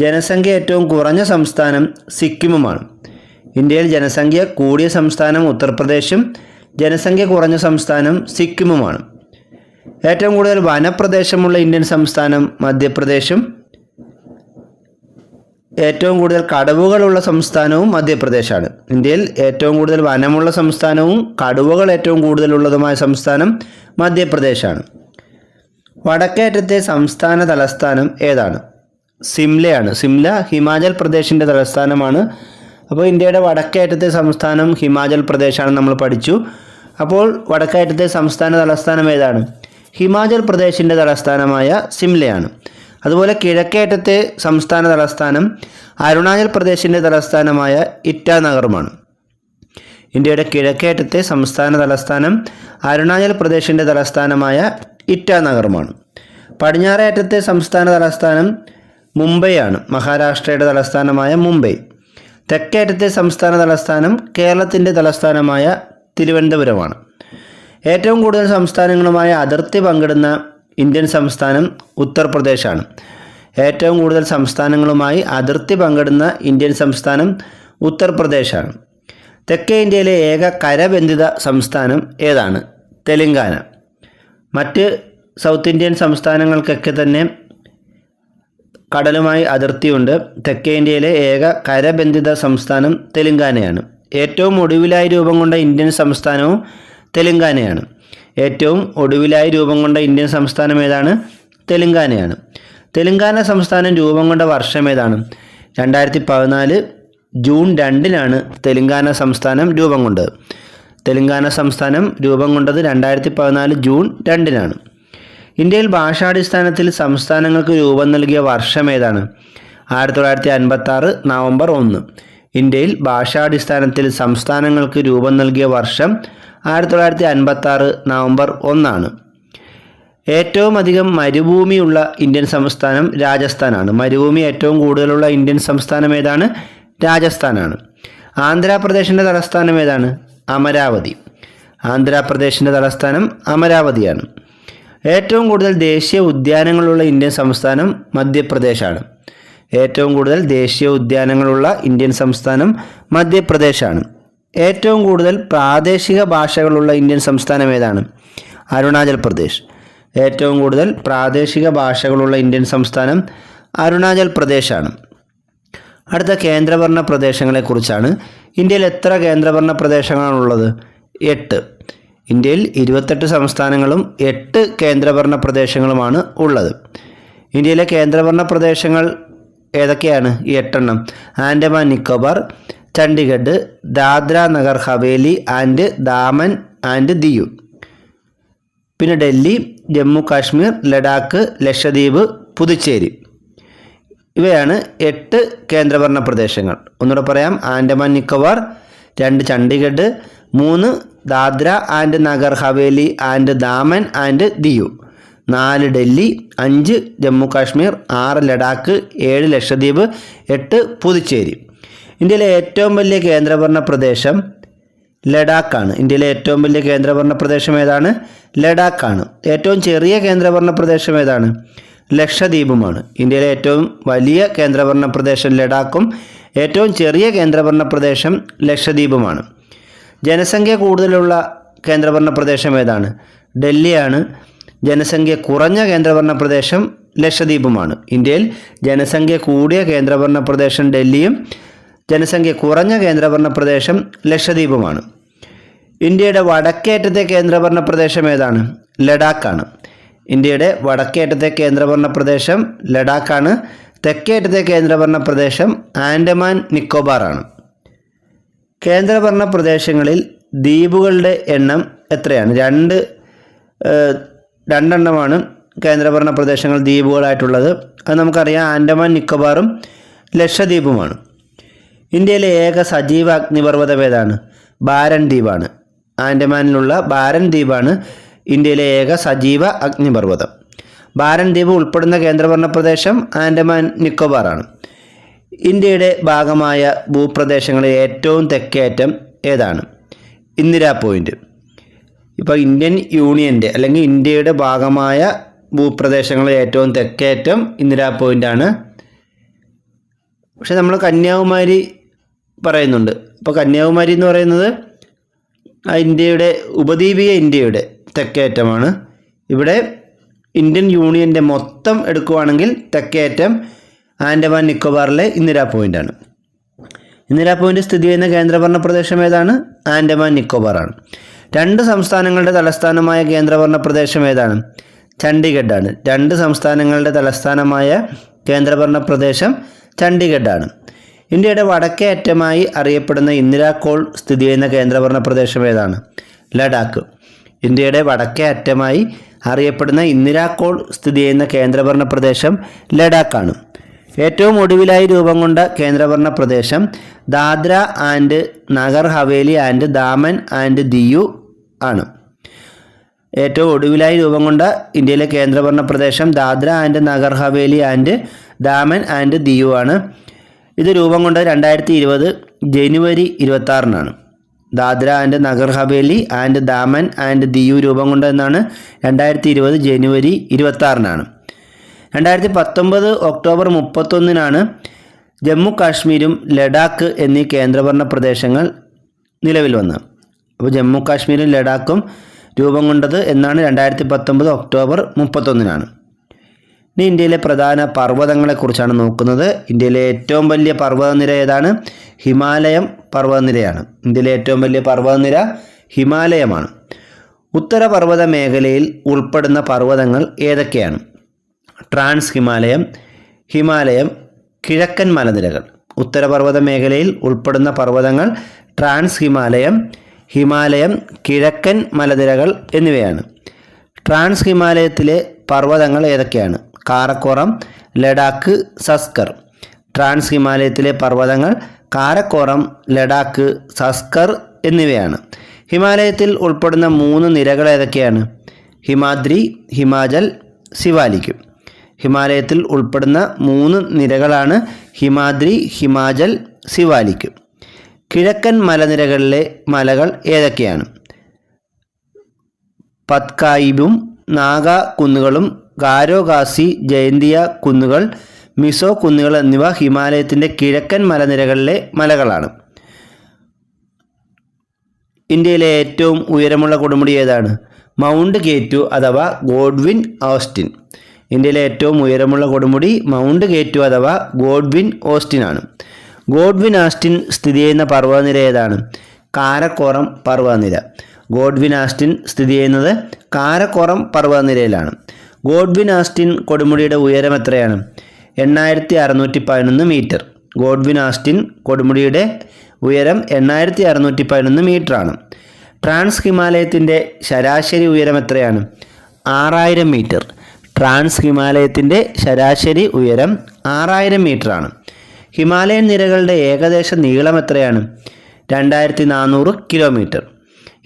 ജനസംഖ്യ ഏറ്റവും കുറഞ്ഞ സംസ്ഥാനം സിക്കിമുമാണ്. ഇന്ത്യയിൽ ജനസംഖ്യ കൂടിയ സംസ്ഥാനം ഉത്തർപ്രദേശും ജനസംഖ്യ കുറഞ്ഞ സംസ്ഥാനം സിക്കിമുമാണ്. ഏറ്റവും കൂടുതൽ വനപ്രദേശമുള്ള ഇന്ത്യൻ സംസ്ഥാനം മധ്യപ്രദേശും ഏറ്റവും കൂടുതൽ കടുവകളുള്ള സംസ്ഥാനവും മധ്യപ്രദേശാണ്. ഇന്ത്യയിൽ ഏറ്റവും കൂടുതൽ വനമുള്ള സംസ്ഥാനവും കടുവകൾ ഏറ്റവും കൂടുതലുള്ളതുമായ സംസ്ഥാനം മധ്യപ്രദേശാണ്. വടക്കേ അറ്റത്തെ സംസ്ഥാന തലസ്ഥാനം ഏതാണ്? സിംലയാണ്. സിംല ഹിമാചൽ പ്രദേശിൻ്റെ തലസ്ഥാനമാണ്. അപ്പോൾ ഇന്ത്യയുടെ വടക്കേ അറ്റത്തെ സംസ്ഥാനം ഹിമാചൽ പ്രദേശാണെന്ന് നമ്മൾ പഠിച്ചു. അപ്പോൾ വടക്കേ അറ്റത്തെ സംസ്ഥാന തലസ്ഥാനം ഏതാണ്? ഹിമാചൽ പ്രദേശിൻ്റെ തലസ്ഥാനമായ സിംലയാണ്. അതുപോലെ കിഴക്കേ അറ്റത്തെ സംസ്ഥാന തലസ്ഥാനം അരുണാചൽ പ്രദേശിൻ്റെ തലസ്ഥാനമായ ഇറ്റാനഗറുമാണ്. ഇന്ത്യയുടെ കിഴക്കേ അറ്റത്തെ സംസ്ഥാന തലസ്ഥാനം അരുണാചൽ പ്രദേശിൻ്റെ തലസ്ഥാനമായ ഇറ്റാനഗറുമാണ്. പടിഞ്ഞാറേ അറ്റത്തെ സംസ്ഥാന തലസ്ഥാനം മുംബൈയാണ്. മഹാരാഷ്ട്രയുടെ തലസ്ഥാനമായ മുംബൈ. തെക്കേ അറ്റത്തെ സംസ്ഥാന തലസ്ഥാനം കേരളത്തിൻ്റെ തലസ്ഥാനമായ തിരുവനന്തപുരമാണ്. ഏറ്റവും കൂടുതൽ സംസ്ഥാനങ്ങളുമായി അതിർത്തി പങ്കിടുന്ന ഇന്ത്യൻ സംസ്ഥാനം ഉത്തർപ്രദേശാണ്. ഏറ്റവും കൂടുതൽ സംസ്ഥാനങ്ങളുമായി അതിർത്തി പങ്കിടുന്ന ഇന്ത്യൻ സംസ്ഥാനം ഉത്തർപ്രദേശാണ്. തെക്കേ ഇന്ത്യയിലെ ഏക കരബന്ധിത സംസ്ഥാനം ഏതാണ്? തെലങ്കാന. മറ്റ് സൗത്ത് ഇന്ത്യൻ സംസ്ഥാനങ്ങൾക്കൊക്കെ തന്നെ കടലുമായി അതിർത്തിയുണ്ട്. തെക്കേ ഇന്ത്യയിലെ ഏക കരബന്ധിത സംസ്ഥാനം തെലങ്കാനയാണ്. ഏറ്റവും ഒടുവിലായി രൂപം കൊണ്ട ഇന്ത്യൻ സംസ്ഥാനവും തെലങ്കാനയാണ്. ഏറ്റവും ഒടുവിലായി രൂപം കൊണ്ട ഇന്ത്യൻ സംസ്ഥാനം ഏതാണ്? തെലങ്കാനയാണ്. തെലങ്കാന സംസ്ഥാനം രൂപം കൊണ്ട വർഷം ഏതാണ്? 2014 ജൂൺ 2-നാണ് തെലങ്കാന സംസ്ഥാനം രൂപം കൊണ്ടത്. തെലങ്കാന സംസ്ഥാനം രൂപം കൊണ്ടത് 2014 ജൂൺ 2-നാണ്. ഇന്ത്യയിൽ ഭാഷാടിസ്ഥാനത്തിൽ സംസ്ഥാനങ്ങൾക്ക് രൂപം നൽകിയ വർഷം ഏതാണ്? 1956 നവംബർ 1. ഇന്ത്യയിൽ ഭാഷാടിസ്ഥാനത്തിൽ സംസ്ഥാനങ്ങൾക്ക് രൂപം നൽകിയ വർഷം 1956 നവംബർ 1 ഏറ്റവും അധികം മരുഭൂമിയുള്ള ഇന്ത്യൻ സംസ്ഥാനം രാജസ്ഥാനാണ്. മരുഭൂമി ഏറ്റവും കൂടുതലുള്ള ഇന്ത്യൻ സംസ്ഥാനം ഏതാണ്? രാജസ്ഥാനാണ്. ആന്ധ്രാപ്രദേശിൻ്റെ തലസ്ഥാനം ഏതാണ്? അമരാവതി. ആന്ധ്രാപ്രദേശിൻ്റെ തലസ്ഥാനം അമരാവതിയാണ്. ഏറ്റവും കൂടുതൽ ദേശീയ ഉദ്യാനങ്ങളുള്ള ഇന്ത്യൻ സംസ്ഥാനം മധ്യപ്രദേശാണ്. ഏറ്റവും കൂടുതൽ ദേശീയ ഉദ്യാനങ്ങളുള്ള ഇന്ത്യൻ സംസ്ഥാനം മധ്യപ്രദേശാണ്. ഏറ്റവും കൂടുതൽ പ്രാദേശിക ഭാഷകളുള്ള ഇന്ത്യൻ സംസ്ഥാനം ഏതാണ്? അരുണാചൽ പ്രദേശ്. ഏറ്റവും കൂടുതൽ പ്രാദേശിക ഭാഷകളുള്ള ഇന്ത്യൻ സംസ്ഥാനം അരുണാചൽ പ്രദേശാണ്. അടുത്ത കേന്ദ്രഭരണ പ്രദേശങ്ങളെക്കുറിച്ചാണ്. ഇന്ത്യയിൽ എത്ര കേന്ദ്രഭരണ പ്രദേശങ്ങളാണുള്ളത്? 8. ഇന്ത്യയിൽ 28 സംസ്ഥാനങ്ങളും 8 കേന്ദ്രഭരണ പ്രദേശങ്ങളുമാണ് ഉള്ളത്. ഇന്ത്യയിലെ കേന്ദ്രഭരണ പ്രദേശങ്ങൾ ഏതൊക്കെയാണ്? ഈ 8 ആൻഡമാൻ നിക്കോബാർ, ചണ്ഡീഗഡ്, ദാദ്ര നഗർ ഹവേലി ആൻഡ് ദാമൻ ആൻഡ് ദിയു. പിന്നെ ഡൽഹി, ജമ്മു കാശ്മീർ, ലഡാക്ക്, ലക്ഷദ്വീപ്, പുതുച്ചേരി. ഇവയാണ് 8 കേന്ദ്രഭരണ പ്രദേശങ്ങൾ. ഒന്നുകൂടെ പറയാം. Andaman Nicobar, 2 Chandigarh, 3 Dadra and Nagar Haveli and Daman and Diu, 4 Delhi, 5 Jammu Kashmir, 6 Ladakh, 7 Lakshadweep, 8 Puducherry. ഇന്ത്യയിലെ ഏറ്റവും വലിയ കേന്ദ്രഭരണ പ്രദേശം ലഡാക്കാണ്. ഇന്ത്യയിലെ ഏറ്റവും വലിയ കേന്ദ്രഭരണ പ്രദേശം ഏതാണ്? ലഡാക്കാണ്. ഏറ്റവും ചെറിയ കേന്ദ്രഭരണ പ്രദേശം ഏതാണ്? ലക്ഷദ്വീപുമാണ്. ഇന്ത്യയിലെ ഏറ്റവും വലിയ കേന്ദ്രഭരണ പ്രദേശം ലഡാക്കും ഏറ്റവും ചെറിയ കേന്ദ്രഭരണ പ്രദേശം ലക്ഷദ്വീപുമാണ്. ജനസംഖ്യ കൂടുതലുള്ള കേന്ദ്രഭരണ പ്രദേശം ഏതാണ്? ഡൽഹിയാണ്. ജനസംഖ്യ കുറഞ്ഞ കേന്ദ്രഭരണ പ്രദേശം ലക്ഷദ്വീപുമാണ്. ഇന്ത്യയിൽ ജനസംഖ്യ കൂടിയ കേന്ദ്രഭരണ പ്രദേശം ഡൽഹിയും ജനസംഖ്യ കുറഞ്ഞ കേന്ദ്രഭരണ പ്രദേശം ലക്ഷദ്വീപുമാണ്. ഇന്ത്യയുടെ വടക്കേറ്റത്തെ കേന്ദ്രഭരണ പ്രദേശം ഏതാണ്? ലഡാക്കാണ്. ഇന്ത്യയുടെ വടക്കേറ്റത്തെ കേന്ദ്രഭരണ പ്രദേശം ലഡാക്കാണ്. തെക്കേറ്റത്തെ കേന്ദ്രഭരണ പ്രദേശം ആൻഡമാൻ നിക്കോബാറാണ്. കേന്ദ്രഭരണ പ്രദേശങ്ങളിൽ ദ്വീപുകളുടെ എണ്ണം എത്രയാണ്? 2 കേന്ദ്രഭരണ പ്രദേശങ്ങൾ ദ്വീപുകളായിട്ടുള്ളത്. അത് നമുക്കറിയാം. ആൻഡമാൻ നിക്കോബാറും ലക്ഷദ്വീപുമാണ്. ഇന്ത്യയിലെ ഏക സജീവ അഗ്നിപർവ്വതം ഏതാണ്? ബാരൻ ദ്വീപാണ്. ആൻഡമാനിലുള്ള ബാരൻ ദ്വീപാണ് ഇന്ത്യയിലെ ഏക സജീവ അഗ്നിപർവ്വതം. ബാരൻ ദ്വീപ് ഉൾപ്പെടുന്ന കേന്ദ്രഭരണ പ്രദേശം ആൻഡമാൻ നിക്കോബാറാണ്. ഇന്ത്യയുടെ ഭാഗമായ ഭൂപ്രദേശങ്ങളിൽ ഏറ്റവും തെക്കേയറ്റം ഏതാണ്? ഇന്ദിരാ പോയിൻ്റ്. ഇപ്പോൾ ഇന്ത്യൻ യൂണിയൻ്റെ അല്ലെങ്കിൽ ഇന്ത്യയുടെ ഭാഗമായ ഭൂപ്രദേശങ്ങളിൽ ഏറ്റവും തെക്കേറ്റം ഇന്ദിരാ പോയിൻ്റാണ്. പക്ഷെ നമ്മൾ കന്യാകുമാരി പറയുന്നുണ്ട്. അപ്പോൾ കന്യാകുമാരി എന്ന് പറയുന്നത് ഇന്ത്യയുടെ ഉപദ്വീപീയ ഇന്ത്യയുടെ തെക്കേറ്റമാണ്. ഇവിടെ ഇന്ത്യൻ യൂണിയൻ്റെ മൊത്തം എടുക്കുകയാണെങ്കിൽ തെക്കേറ്റം ആൻഡമാൻ നിക്കോബാറിലെ ഇന്ദിരാ പോയിൻ്റാണ്. ഇന്ദിരാ പോയിൻ്റ് സ്ഥിതി ചെയ്യുന്ന കേന്ദ്രഭരണ പ്രദേശം ഏതാണ്? ആൻഡമാൻ നിക്കോബാറാണ്. 2 സംസ്ഥാനങ്ങളുടെ തലസ്ഥാനമായ കേന്ദ്രഭരണ പ്രദേശം ഏതാണ്? ചണ്ഡീഗഡാണ്. 2 സംസ്ഥാനങ്ങളുടെ തലസ്ഥാനമായ കേന്ദ്രഭരണ പ്രദേശം ചണ്ഡീഗഡാണ്. ഇന്ത്യയുടെ വടക്കേ അറ്റമായി അറിയപ്പെടുന്ന ഇന്ദിരാ കോൾ സ്ഥിതി ചെയ്യുന്ന കേന്ദ്രഭരണ പ്രദേശം ഏതാണ്? ലഡാക്ക്. ഇന്ത്യയുടെ വടക്കേ അറ്റമായി അറിയപ്പെടുന്ന ഇന്ദിരാ കോൾ സ്ഥിതി ചെയ്യുന്ന കേന്ദ്രഭരണ പ്രദേശം ലഡാക്കാണ്. ഏറ്റവും ഒടുവിലായി രൂപം കൊണ്ട കേന്ദ്രഭരണ പ്രദേശം Dadra and Nagar Haveli and Daman and Diu ആണ്. ഏറ്റവും ഒടുവിലായി രൂപം കൊണ്ട ഇന്ത്യയിലെ കേന്ദ്രഭരണ പ്രദേശം Dadra and Nagar Haveli and Daman and Diu ആണ്. ഇത് രൂപം കൊണ്ടത് 2020 ജനുവരി 26-നാണ്. Dadra and Nagar Haveli and Daman and Diu രൂപം കൊണ്ടതെന്നാണ് 2020 ജനുവരി 26-നാണ്. 2019 ഒക്ടോബർ 31-നാണ് ജമ്മു കാശ്മീരും ലഡാക്ക് എന്നീ കേന്ദ്രഭരണ പ്രദേശങ്ങൾ നിലവിൽ വന്നത്. അപ്പോൾ ജമ്മു കാശ്മീരും ലഡാക്കും രൂപം കൊണ്ടത് എന്നാണ് 2019 ഒക്ടോബർ 31-നാണ്. ഇനി ഇന്ത്യയിലെ പ്രധാന പർവ്വതങ്ങളെക്കുറിച്ചാണ് നോക്കുന്നത്. ഇന്ത്യയിലെ ഏറ്റവും വലിയ പർവ്വതനിര ഏതാണ്? ഹിമാലയം പർവ്വതനിരയാണ്. ഇന്ത്യയിലെ ഏറ്റവും വലിയ പർവ്വതനിര ഹിമാലയമാണ്. ഉത്തരപർവ്വത മേഖലയിൽ ഉൾപ്പെടുന്ന പർവ്വതങ്ങൾ ഏതൊക്കെയാണ്? ട്രാൻസ് ഹിമാലയം, ഹിമാലയം, കിഴക്കൻ മലനിരകൾ. ഉത്തരപർവ്വത മേഖലയിൽ ഉൾപ്പെടുന്ന പർവ്വതങ്ങൾ ട്രാൻസ് ഹിമാലയം, ഹിമാലയം, കിഴക്കൻ മലനിരകൾ എന്നിവയാണ്. ട്രാൻസ് ഹിമാലയത്തിലെ പർവ്വതങ്ങൾ ഏതൊക്കെയാണ്? കാരക്കോറം, ലഡാക്ക്, സസ്കർ. ട്രാൻസ് ഹിമാലയത്തിലെ പർവ്വതങ്ങൾ കാരക്കോറം, ലഡാക്ക്, സസ്കർ എന്നിവയാണ്. ഹിമാലയത്തിൽ ഉൾപ്പെടുന്ന 3 നിരകൾ ഏതൊക്കെയാണ്? ഹിമാദ്രി, ഹിമാചൽ, സിവാലിക്. ഹിമാലയത്തിൽ ഉൾപ്പെടുന്ന 3 നിരകളാണ് ഹിമാദ്രി, ഹിമാചൽ, സിവാലിക്. കിഴക്കൻ മലനിരകളിലെ മലകൾ ഏതൊക്കെയാണ്? പത്കായിബും നാഗ കുന്നുകളും ഗാരോ ഖാസി, ജയന്തിയ കുന്നുകൾ, മിസോ കുന്നുകൾ എന്നിവ ഹിമാലയത്തിൻ്റെ കിഴക്കൻ മലനിരകളിലെ മലകളാണ്. ഇന്ത്യയിലെ ഏറ്റവും ഉയരമുള്ള കൊടുമുടി ഏതാണ്? മൗണ്ട് കേറ്റു അഥവാ ഗോഡ്വിൻ ഓസ്റ്റിൻ. ഇന്ത്യയിലെ ഏറ്റവും ഉയരമുള്ള കൊടുമുടി മൗണ്ട് കേറ്റു അഥവാ ഗോഡ്വിൻ ഓസ്റ്റിൻ ആണ്. ഗോഡ്വിൻ ആസ്റ്റിൻ സ്ഥിതി ചെയ്യുന്ന പർവ്വതനിര ഏതാണ്? കാരക്കോറം പർവ്വതനിര. ഗോഡ്വിൻ ആസ്റ്റിൻ സ്ഥിതി ചെയ്യുന്നത് കാരക്കോറം പർവ്വതനിരയിലാണ്. ഗോഡ്വിൻ ആസ്റ്റിൻ കൊടുമുടിയുടെ ഉയരം എത്രയാണ്? 8611 മീറ്റർ. ഗോഡ്വിൻ ആസ്റ്റിൻ കൊടുമുടിയുടെ ഉയരം 8611 മീറ്ററാണ്. ട്രാൻസ് ഹിമാലയത്തിൻ്റെ ശരാശരി ഉയരം എത്രയാണ്? 6000 മീറ്റർ. ട്രാൻസ് ഹിമാലയത്തിൻ്റെ ശരാശരി ഉയരം 6000 മീറ്ററാണ്. ഹിമാലയൻ നിരകളുടെ ഏകദേശ നീളം എത്രയാണ്? 2400 കിലോമീറ്റർ.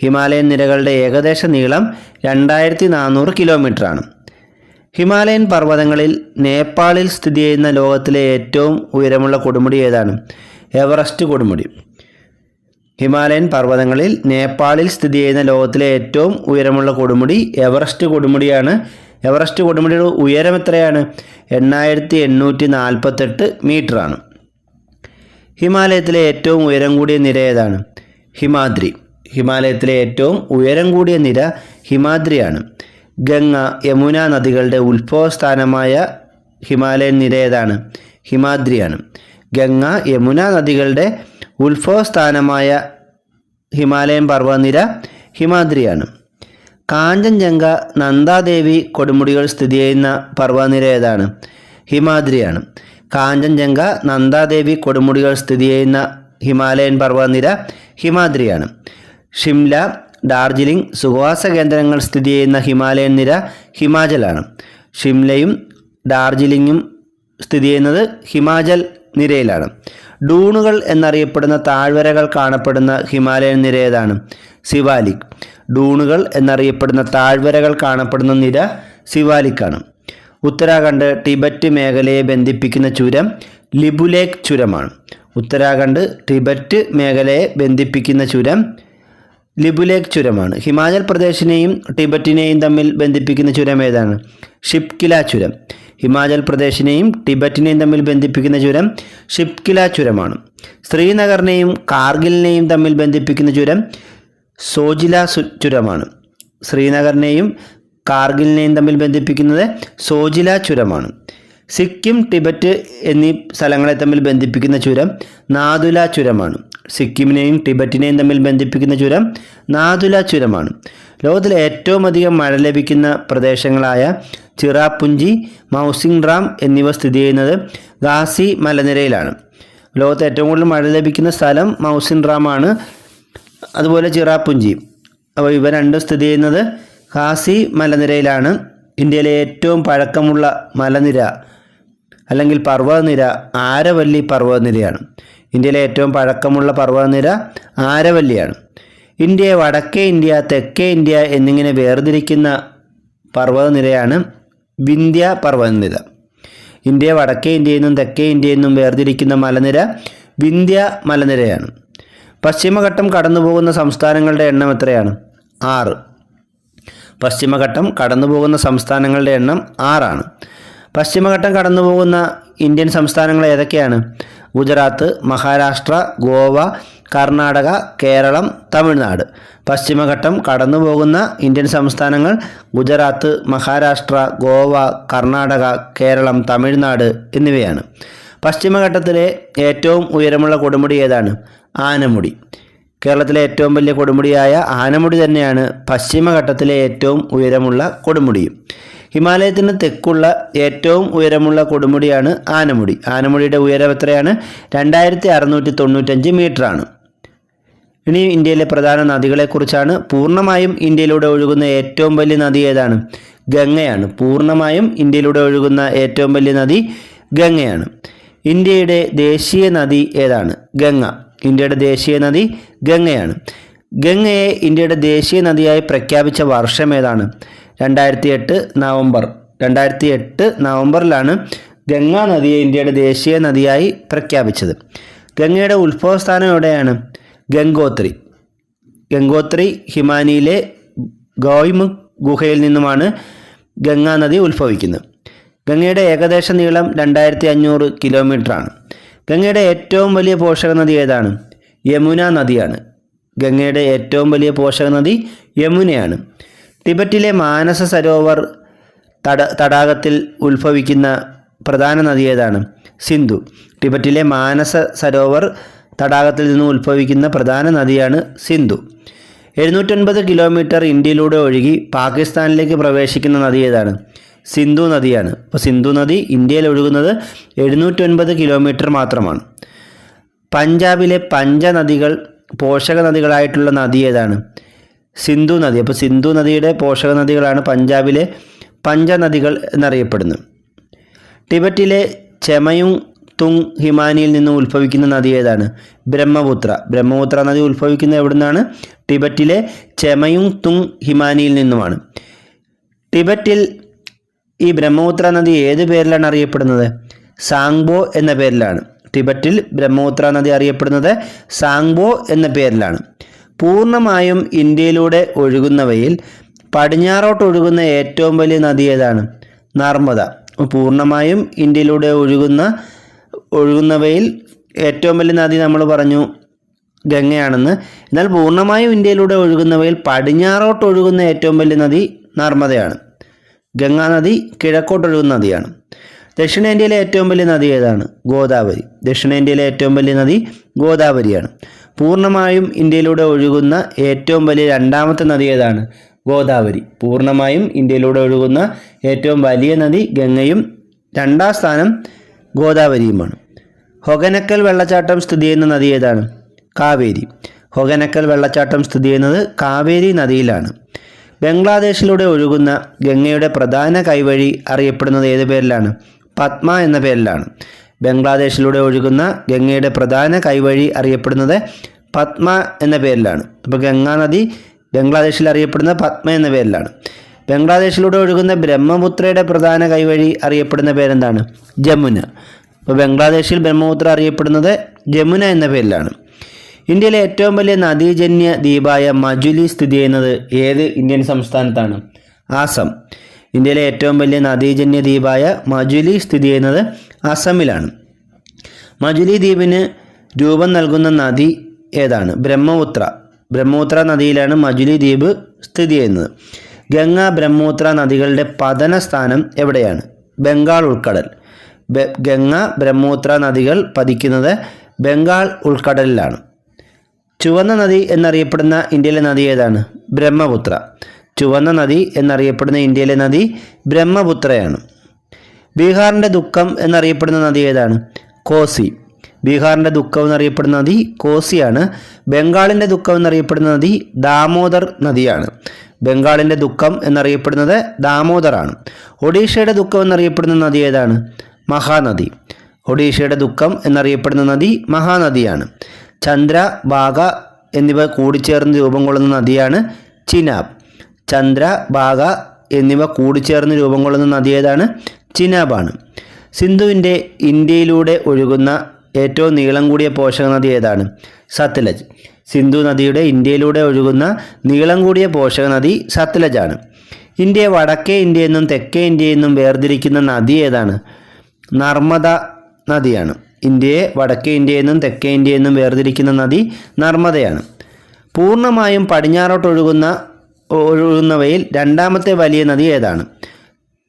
ഹിമാലയൻ നിരകളുടെ ഏകദേശ നീളം 2400 കിലോമീറ്ററാണ്. ഹിമാലയൻ പർവ്വതങ്ങളിൽ നേപ്പാളിൽ സ്ഥിതി ചെയ്യുന്ന ലോകത്തിലെ ഏറ്റവും ഉയരമുള്ള കൊടുമുടി ഏതാണ്? എവറസ്റ്റ് കൊടുമുടി. ഹിമാലയൻ പർവ്വതങ്ങളിൽ നേപ്പാളിൽ സ്ഥിതി ചെയ്യുന്ന ലോകത്തിലെ ഏറ്റവും ഉയരമുള്ള കൊടുമുടി എവറസ്റ്റ് കൊടുമുടിയാണ്. എവറസ്റ്റ് കൊടുമുടിയുടെ ഉയരം എത്രയാണ്? 8848 മീറ്ററാണ്. ഹിമാലയത്തിലെ ഏറ്റവും ഉയരം കൂടിയ നിര ഏതാണ്? ഹിമാദ്രി. ഹിമാലയത്തിലെ ഏറ്റവും ഉയരം കൂടിയ നിര ഹിമാദ്രിയാണ്. ഗംഗ, യമുന നദികളുടെ ഉത്ഭവസ്ഥാനമായ ഹിമാലയൻ നിര ഏതാണ്? ഹിമാദ്രിയാണ്. ഗംഗ, യമുന നദികളുടെ ഉത്ഭവസ്ഥാനമായ ഹിമാലയൻ പർവ്വതനിര ഹിമാദ്രിയാണ്. കാഞ്ചൻജംഗ, നന്ദാദേവി കൊടുമുടികൾ സ്ഥിതി ചെയ്യുന്ന പർവ്വതനിര ഏതാണ്? ഹിമാദ്രിയാണ്. കാഞ്ചൻജംഗ, നന്ദാദേവി കൊടുമുടികൾ സ്ഥിതി ചെയ്യുന്ന ഹിമാലയൻ പർവ്വതനിര ഹിമാദ്രിയാണ്. ഷിംല, ഡാർജിലിംഗ് സുഖവാസ കേന്ദ്രങ്ങൾ സ്ഥിതി ചെയ്യുന്ന ഹിമാലയൻ നിര ഹിമാചലാണ്. ഷിംലയും ഡാർജിലിംഗും സ്ഥിതി ചെയ്യുന്നത് ഹിമാചൽ നിരയിലാണ്. ഡൂണുകൾ എന്നറിയപ്പെടുന്ന താഴ്വരകൾ കാണപ്പെടുന്ന ഹിമാലയൻ നിര ഏതാണ്? സിവാലിക്. ഡൂണുകൾ എന്നറിയപ്പെടുന്ന താഴ്വരകൾ കാണപ്പെടുന്ന നിര സിവാലിക്കാണ്. ഉത്തരാഖണ്ഡ് ടിബറ്റ് മേഖലയെ ബന്ധിപ്പിക്കുന്ന ചുരം ലിബുലേക്ക് ചുരമാണ്. ഉത്തരാഖണ്ഡ് ടിബറ്റ് മേഖലയെ ബന്ധിപ്പിക്കുന്ന ചുരം ലിബുലേഖ് ചുരമാണ്. ഹിമാചൽ പ്രദേശിനെയും ടിബറ്റിനെയും തമ്മിൽ ബന്ധിപ്പിക്കുന്ന ചുരം ഏതാണ്? ഷിപ്കില ചുരം. ഹിമാചൽ പ്രദേശിനെയും ടിബറ്റിനെയും തമ്മിൽ ബന്ധിപ്പിക്കുന്ന ചുരം ഷിപ്കില ചുരമാണ്. ശ്രീനഗറിനെയും കാർഗിലിനെയും തമ്മിൽ ബന്ധിപ്പിക്കുന്ന ചുരം സോജില ചുരമാണ്. ശ്രീനഗറിനെയും കാർഗിലിനെയും തമ്മിൽ ബന്ധിപ്പിക്കുന്നത് സോജില ചുരമാണ്. സിക്കിം, ടിബറ്റ് എന്നീ സ്ഥലങ്ങളെ തമ്മിൽ ബന്ധിപ്പിക്കുന്ന ചുരം നാഥുല ചുരമാണ്. സിക്കിമിനെയും ടിബറ്റിനെയും തമ്മിൽ ബന്ധിപ്പിക്കുന്ന ചുരം നാഥുല ചുരമാണ്. ലോകത്തിലെ ഏറ്റവും അധികം മഴ ലഭിക്കുന്ന പ്രദേശങ്ങളായ ചിറാപുഞ്ചി, മൗസിൻ റാം എന്നിവ സ്ഥിതി ചെയ്യുന്നത് ഖാസി മലനിരയിലാണ്. ലോകത്ത് ഏറ്റവും കൂടുതൽ മഴ ലഭിക്കുന്ന സ്ഥലം മൗസിൻ റാം ആണ്, അതുപോലെ ചിറാപുഞ്ചി. അപ്പോൾ ഇവ രണ്ടും സ്ഥിതി ചെയ്യുന്നത് ഖാസി മലനിരയിലാണ്. ഇന്ത്യയിലെ ഏറ്റവും പഴക്കമുള്ള മലനിര അല്ലെങ്കിൽ പർവ്വതനിര ആരവല്ലി പർവ്വതനിരയാണ്. ഇന്ത്യയിലെ ഏറ്റവും പഴക്കമുള്ള പർവ്വതനിര ആരവല്ലിയാണ്. ഇന്ത്യയെ വടക്കേ ഇന്ത്യ, തെക്കേ ഇന്ത്യ എന്നിങ്ങനെ വേർതിരിക്കുന്ന പർവ്വതനിരയാണ് വിന്ധ്യ പർവ്വതനിര. ഇന്ത്യയെ വടക്കേ ഇന്ത്യയിൽ നിന്നും തെക്കേ ഇന്ത്യയിൽ നിന്നും വേർതിരിക്കുന്ന മലനിര വിന്ധ്യ മലനിരയാണ്. പശ്ചിമഘട്ടം കടന്നുപോകുന്ന സംസ്ഥാനങ്ങളുടെ എണ്ണം എത്രയാണ്? 6. പശ്ചിമഘട്ടം കടന്നുപോകുന്ന സംസ്ഥാനങ്ങളുടെ എണ്ണം 6 പശ്ചിമഘട്ടം കടന്നുപോകുന്ന ഇന്ത്യൻ സംസ്ഥാനങ്ങൾ ഏതൊക്കെയാണ്? ഗുജറാത്ത്, മഹാരാഷ്ട്ര, ഗോവ, കർണാടക, കേരളം, തമിഴ്നാട്. പശ്ചിമഘട്ടം കടന്നുപോകുന്ന ഇന്ത്യൻ സംസ്ഥാനങ്ങൾ ഗുജറാത്ത്, മഹാരാഷ്ട്ര, ഗോവ, കർണാടക, കേരളം, തമിഴ്നാട് എന്നിവയാണ്. പശ്ചിമഘട്ടത്തിലെ ഏറ്റവും ഉയരമുള്ള കൊടുമുടി ഏതാണ്? ആനമുടി. കേരളത്തിലെ ഏറ്റവും വലിയ കൊടുമുടിയായ ആനമുടി തന്നെയാണ് പശ്ചിമഘട്ടത്തിലെ ഏറ്റവും ഉയരമുള്ള കൊടുമുടിയും. ഹിമാലയത്തിന് തെക്കുള്ള ഏറ്റവും ഉയരമുള്ള കൊടുമുടിയാണ് ആനമുടി. ആനമുടിയുടെ ഉയരം എത്രയാണ്? 2695 മീറ്ററാണ്. ഇനി ഇന്ത്യയിലെ പ്രധാന നദികളെക്കുറിച്ചാണ്. പൂർണ്ണമായും ഇന്ത്യയിലൂടെ ഒഴുകുന്ന ഏറ്റവും വലിയ നദി ഏതാണ്? ഗംഗയാണ്. പൂർണ്ണമായും ഇന്ത്യയിലൂടെ ഒഴുകുന്ന ഏറ്റവും വലിയ നദി ഗംഗയാണ്. ഇന്ത്യയുടെ ദേശീയ നദി ഏതാണ്? ഗംഗ. ഇന്ത്യയുടെ ദേശീയ നദി ഗംഗയാണ്. ഗംഗയെ ഇന്ത്യയുടെ ദേശീയ നദിയായി പ്രഖ്യാപിച്ച വർഷം ഏതാണ്? 2008 നവംബർ. 2008 നവംബറിലാണ് ഗംഗാ നദിയെ ഇന്ത്യയുടെ ദേശീയ നദിയായി പ്രഖ്യാപിച്ചത്. ഗംഗയുടെ ഉത്ഭവസ്ഥാനം എവിടെയാണ്? ഗംഗോത്രി. ഗംഗോത്രി ഹിമാനിയിലെ ഗൗമുഖ് ഗുഹയിൽ നിന്നുമാണ് ഗംഗാ നദി ഉത്ഭവിക്കുന്നത്. ഗംഗയുടെ ഏകദേശ നീളം 2500 കിലോമീറ്ററാണ്. ഗംഗയുടെ ഏറ്റവും വലിയ പോഷക നദി ഏതാണ്? യമുന നദിയാണ്. ഗംഗയുടെ ഏറ്റവും വലിയ പോഷക നദി യമുനയാണ്. ടിബറ്റിലെ മാനസ സരോവർ തടാകത്തിൽ ഉത്ഭവിക്കുന്ന പ്രധാന നദി ഏതാണ്? സിന്ധു. ടിബറ്റിലെ മാനസ സരോവർ തടാകത്തിൽ നിന്ന് ഉത്ഭവിക്കുന്ന പ്രധാന നദിയാണ് സിന്ധു. 709 കിലോമീറ്റർ ഇന്ത്യയിലൂടെ ഒഴുകി പാകിസ്ഥാനിലേക്ക് പ്രവേശിക്കുന്ന നദി ഏതാണ്? സിന്ധു നദിയാണ്. അപ്പോൾ സിന്ധു നദി ഇന്ത്യയിൽ ഒഴുകുന്നത് 709 കിലോമീറ്റർ മാത്രമാണ്. പഞ്ചാബിലെ പഞ്ചനദികൾ പോഷക നദികളായിട്ടുള്ള നദി ഏതാണ്? സിന്ധു നദി. അപ്പോൾ സിന്ധു നദിയുടെ പോഷക നദികളാണ് പഞ്ചാബിലെ പഞ്ചനദികൾ എന്നറിയപ്പെടുന്നത്. ടിബറ്റിലെ ചെമയുങ് തുങ് ഹിമാനിയിൽ നിന്ന് ഉത്ഭവിക്കുന്ന നദി ഏതാണ്? ബ്രഹ്മപുത്ര. ബ്രഹ്മപുത്ര നദി ഉത്ഭവിക്കുന്നത് എവിടെ നിന്നാണ്? ടിബറ്റിലെ ചെമയുങ് തുങ് ഹിമാനിയിൽ നിന്നുമാണ്. ടിബറ്റിൽ ഈ ബ്രഹ്മപുത്ര നദി ഏത് പേരിലാണ് അറിയപ്പെടുന്നത്? സാങ്ബോ എന്ന പേരിലാണ്. ടിബറ്റിൽ ബ്രഹ്മപുത്ര നദി അറിയപ്പെടുന്നത് സാങ്ബോ എന്ന പേരിലാണ്. പൂർണ്ണമായും ഇന്ത്യയിലൂടെ ഒഴുകുന്നവയിൽ പടിഞ്ഞാറോട്ട് ഒഴുകുന്ന ഏറ്റവും വലിയ നദി ഏതാണ്? നർമ്മദ. പൂർണ്ണമായും ഇന്ത്യയിലൂടെ ഒഴുകുന്നവയിൽ ഏറ്റവും വലിയ നദി നമ്മൾ പറഞ്ഞു ഗംഗയാണെന്ന്. എന്നാൽ പൂർണ്ണമായും ഇന്ത്യയിലൂടെ ഒഴുകുന്നവയിൽ പടിഞ്ഞാറോട്ട് ഒഴുകുന്ന ഏറ്റവും വലിയ നദി നർമ്മദയാണ്. ഗംഗാ നദി കിഴക്കോട്ടൊഴുകുന്ന നദിയാണ്. ദക്ഷിണേന്ത്യയിലെ ഏറ്റവും വലിയ നദി ഏതാണ്? ഗോദാവരി. ദക്ഷിണേന്ത്യയിലെ ഏറ്റവും വലിയ നദി ഗോദാവരിയാണ്. പൂർണ്ണമായും ഇന്ത്യയിലൂടെ ഒഴുകുന്ന ഏറ്റവും വലിയ രണ്ടാമത്തെ നദി ഏതാണ്? ഗോദാവരി. പൂർണ്ണമായും ഇന്ത്യയിലൂടെ ഒഴുകുന്ന ഏറ്റവും വലിയ നദി ഗംഗയും രണ്ടാം സ്ഥാനം ഗോദാവരിയുമാണ്. ഹൊഗനക്കൽ വെള്ളച്ചാട്ടം സ്ഥിതി ചെയ്യുന്ന നദി ഏതാണ്? കാവേരി. ഹൊഗനക്കൽ വെള്ളച്ചാട്ടം സ്ഥിതി ചെയ്യുന്നത് കാവേരി നദിയിലാണ്. ബംഗ്ലാദേശിലൂടെ ഒഴുകുന്ന ഗംഗയുടെ പ്രധാന കൈവഴി അറിയപ്പെടുന്നത് ഏത് പേരിലാണ്? പത്മ എന്ന പേരിലാണ്. ബംഗ്ലാദേശിലൂടെ ഒഴുകുന്ന ഗംഗയുടെ പ്രധാന കൈവഴി അറിയപ്പെടുന്നത് പത്മ എന്ന പേരിലാണ്. അപ്പോൾ ഗംഗാ നദി ബംഗ്ലാദേശിൽ അറിയപ്പെടുന്നത് പത്മ എന്ന പേരിലാണ്. ബംഗ്ലാദേശിലൂടെ ഒഴുകുന്ന ബ്രഹ്മപുത്രയുടെ പ്രധാന കൈവഴി അറിയപ്പെടുന്ന പേരെന്താണ്? ജമുന. അപ്പോൾ ബംഗ്ലാദേശിൽ ബ്രഹ്മപുത്ര അറിയപ്പെടുന്നത് ജമുന എന്ന പേരിലാണ്. ഇന്ത്യയിലെ ഏറ്റവും വലിയ നദീജന്യ ദ്വീപായ മജുലി സ്ഥിതി ചെയ്യുന്നത് ഏത് ഇന്ത്യൻ സംസ്ഥാനത്താണ്? ആസം. ഇന്ത്യയിലെ ഏറ്റവും വലിയ നദീജന്യ ദ്വീപായ മജുലി സ്ഥിതി ചെയ്യുന്നത് അസമിലാണ്. മജുലി ദ്വീപിന് രൂപം നൽകുന്ന നദി ഏതാണ്? ബ്രഹ്മപുത്ര. ബ്രഹ്മപുത്ര നദിയിലാണ് മജുലി ദ്വീപ് സ്ഥിതി ചെയ്യുന്നത്. ഗംഗ ബ്രഹ്മപുത്ര നദികളുടെ പതന സ്ഥാനം എവിടെയാണ്? ബംഗാൾ ഉൾക്കടൽ. ഗംഗ ബ്രഹ്മപുത്ര നദികൾ പതിക്കുന്നത് ബംഗാൾ ഉൾക്കടലിലാണ്. ചുവന്ന നദി എന്നറിയപ്പെടുന്ന ഇന്ത്യയിലെ നദി ഏതാണ്? ബ്രഹ്മപുത്ര. ചുവന്ന നദി എന്നറിയപ്പെടുന്ന ഇന്ത്യയിലെ നദി ബ്രഹ്മപുത്രയാണ്. ബീഹാറിൻ്റെ ദുഃഖം എന്നറിയപ്പെടുന്ന നദി ഏതാണ്? കോസി. ബീഹാറിൻ്റെ ദുഃഖം എന്നറിയപ്പെടുന്ന നദി കോസിയാണ്. ബംഗാളിൻ്റെ ദുഃഖം എന്നറിയപ്പെടുന്ന നദി ദാമോദർ നദിയാണ്. ബംഗാളിൻ്റെ ദുഃഖം എന്നറിയപ്പെടുന്നത് ദാമോദറാണ്. ഒഡീഷയുടെ ദുഃഖം എന്നറിയപ്പെടുന്ന നദി ഏതാണ്? മഹാനദി. ഒഡീഷയുടെ ദുഃഖം എന്നറിയപ്പെടുന്ന നദി മഹാനദിയാണ്. ചന്ദ്ര, ഭാഗ എന്നിവ കൂടിച്ചേർന്ന് രൂപം കൊള്ളുന്ന നദിയാണ് ചിനാബ്. ചന്ദ്ര, ഭാഗ എന്നിവ കൂടിച്ചേർന്ന് രൂപം കൊള്ളുന്ന നദി ഏതാണ്? ചിനാബാണ്. സിന്ധുവിൻ്റെ ഇന്ത്യയിലൂടെ ഒഴുകുന്ന ഏറ്റവും നീളം കൂടിയ പോഷക നദി ഏതാണ്? സത്ലജ്. സിന്ധു നദിയുടെ ഇന്ത്യയിലൂടെ ഒഴുകുന്ന നീളം കൂടിയ പോഷക നദി സത്ലജാണ്. ഇന്ത്യയെ വടക്കേ ഇന്ത്യ എന്നും തെക്കേ ഇന്ത്യ എന്നും വേർതിരിക്കുന്ന നദി ഏതാണ്? നർമ്മദ നദിയാണ്. ഇന്ത്യയെ വടക്കേ ഇന്ത്യ എന്നും തെക്കേ ഇന്ത്യ എന്നും വേർതിരിക്കുന്ന നദി നർമ്മദയാണ്. പൂർണ്ണമായും പടിഞ്ഞാറോട്ട് ഒഴുകുന്നവയിൽ രണ്ടാമത്തെ വലിയ നദി ഏതാണ്?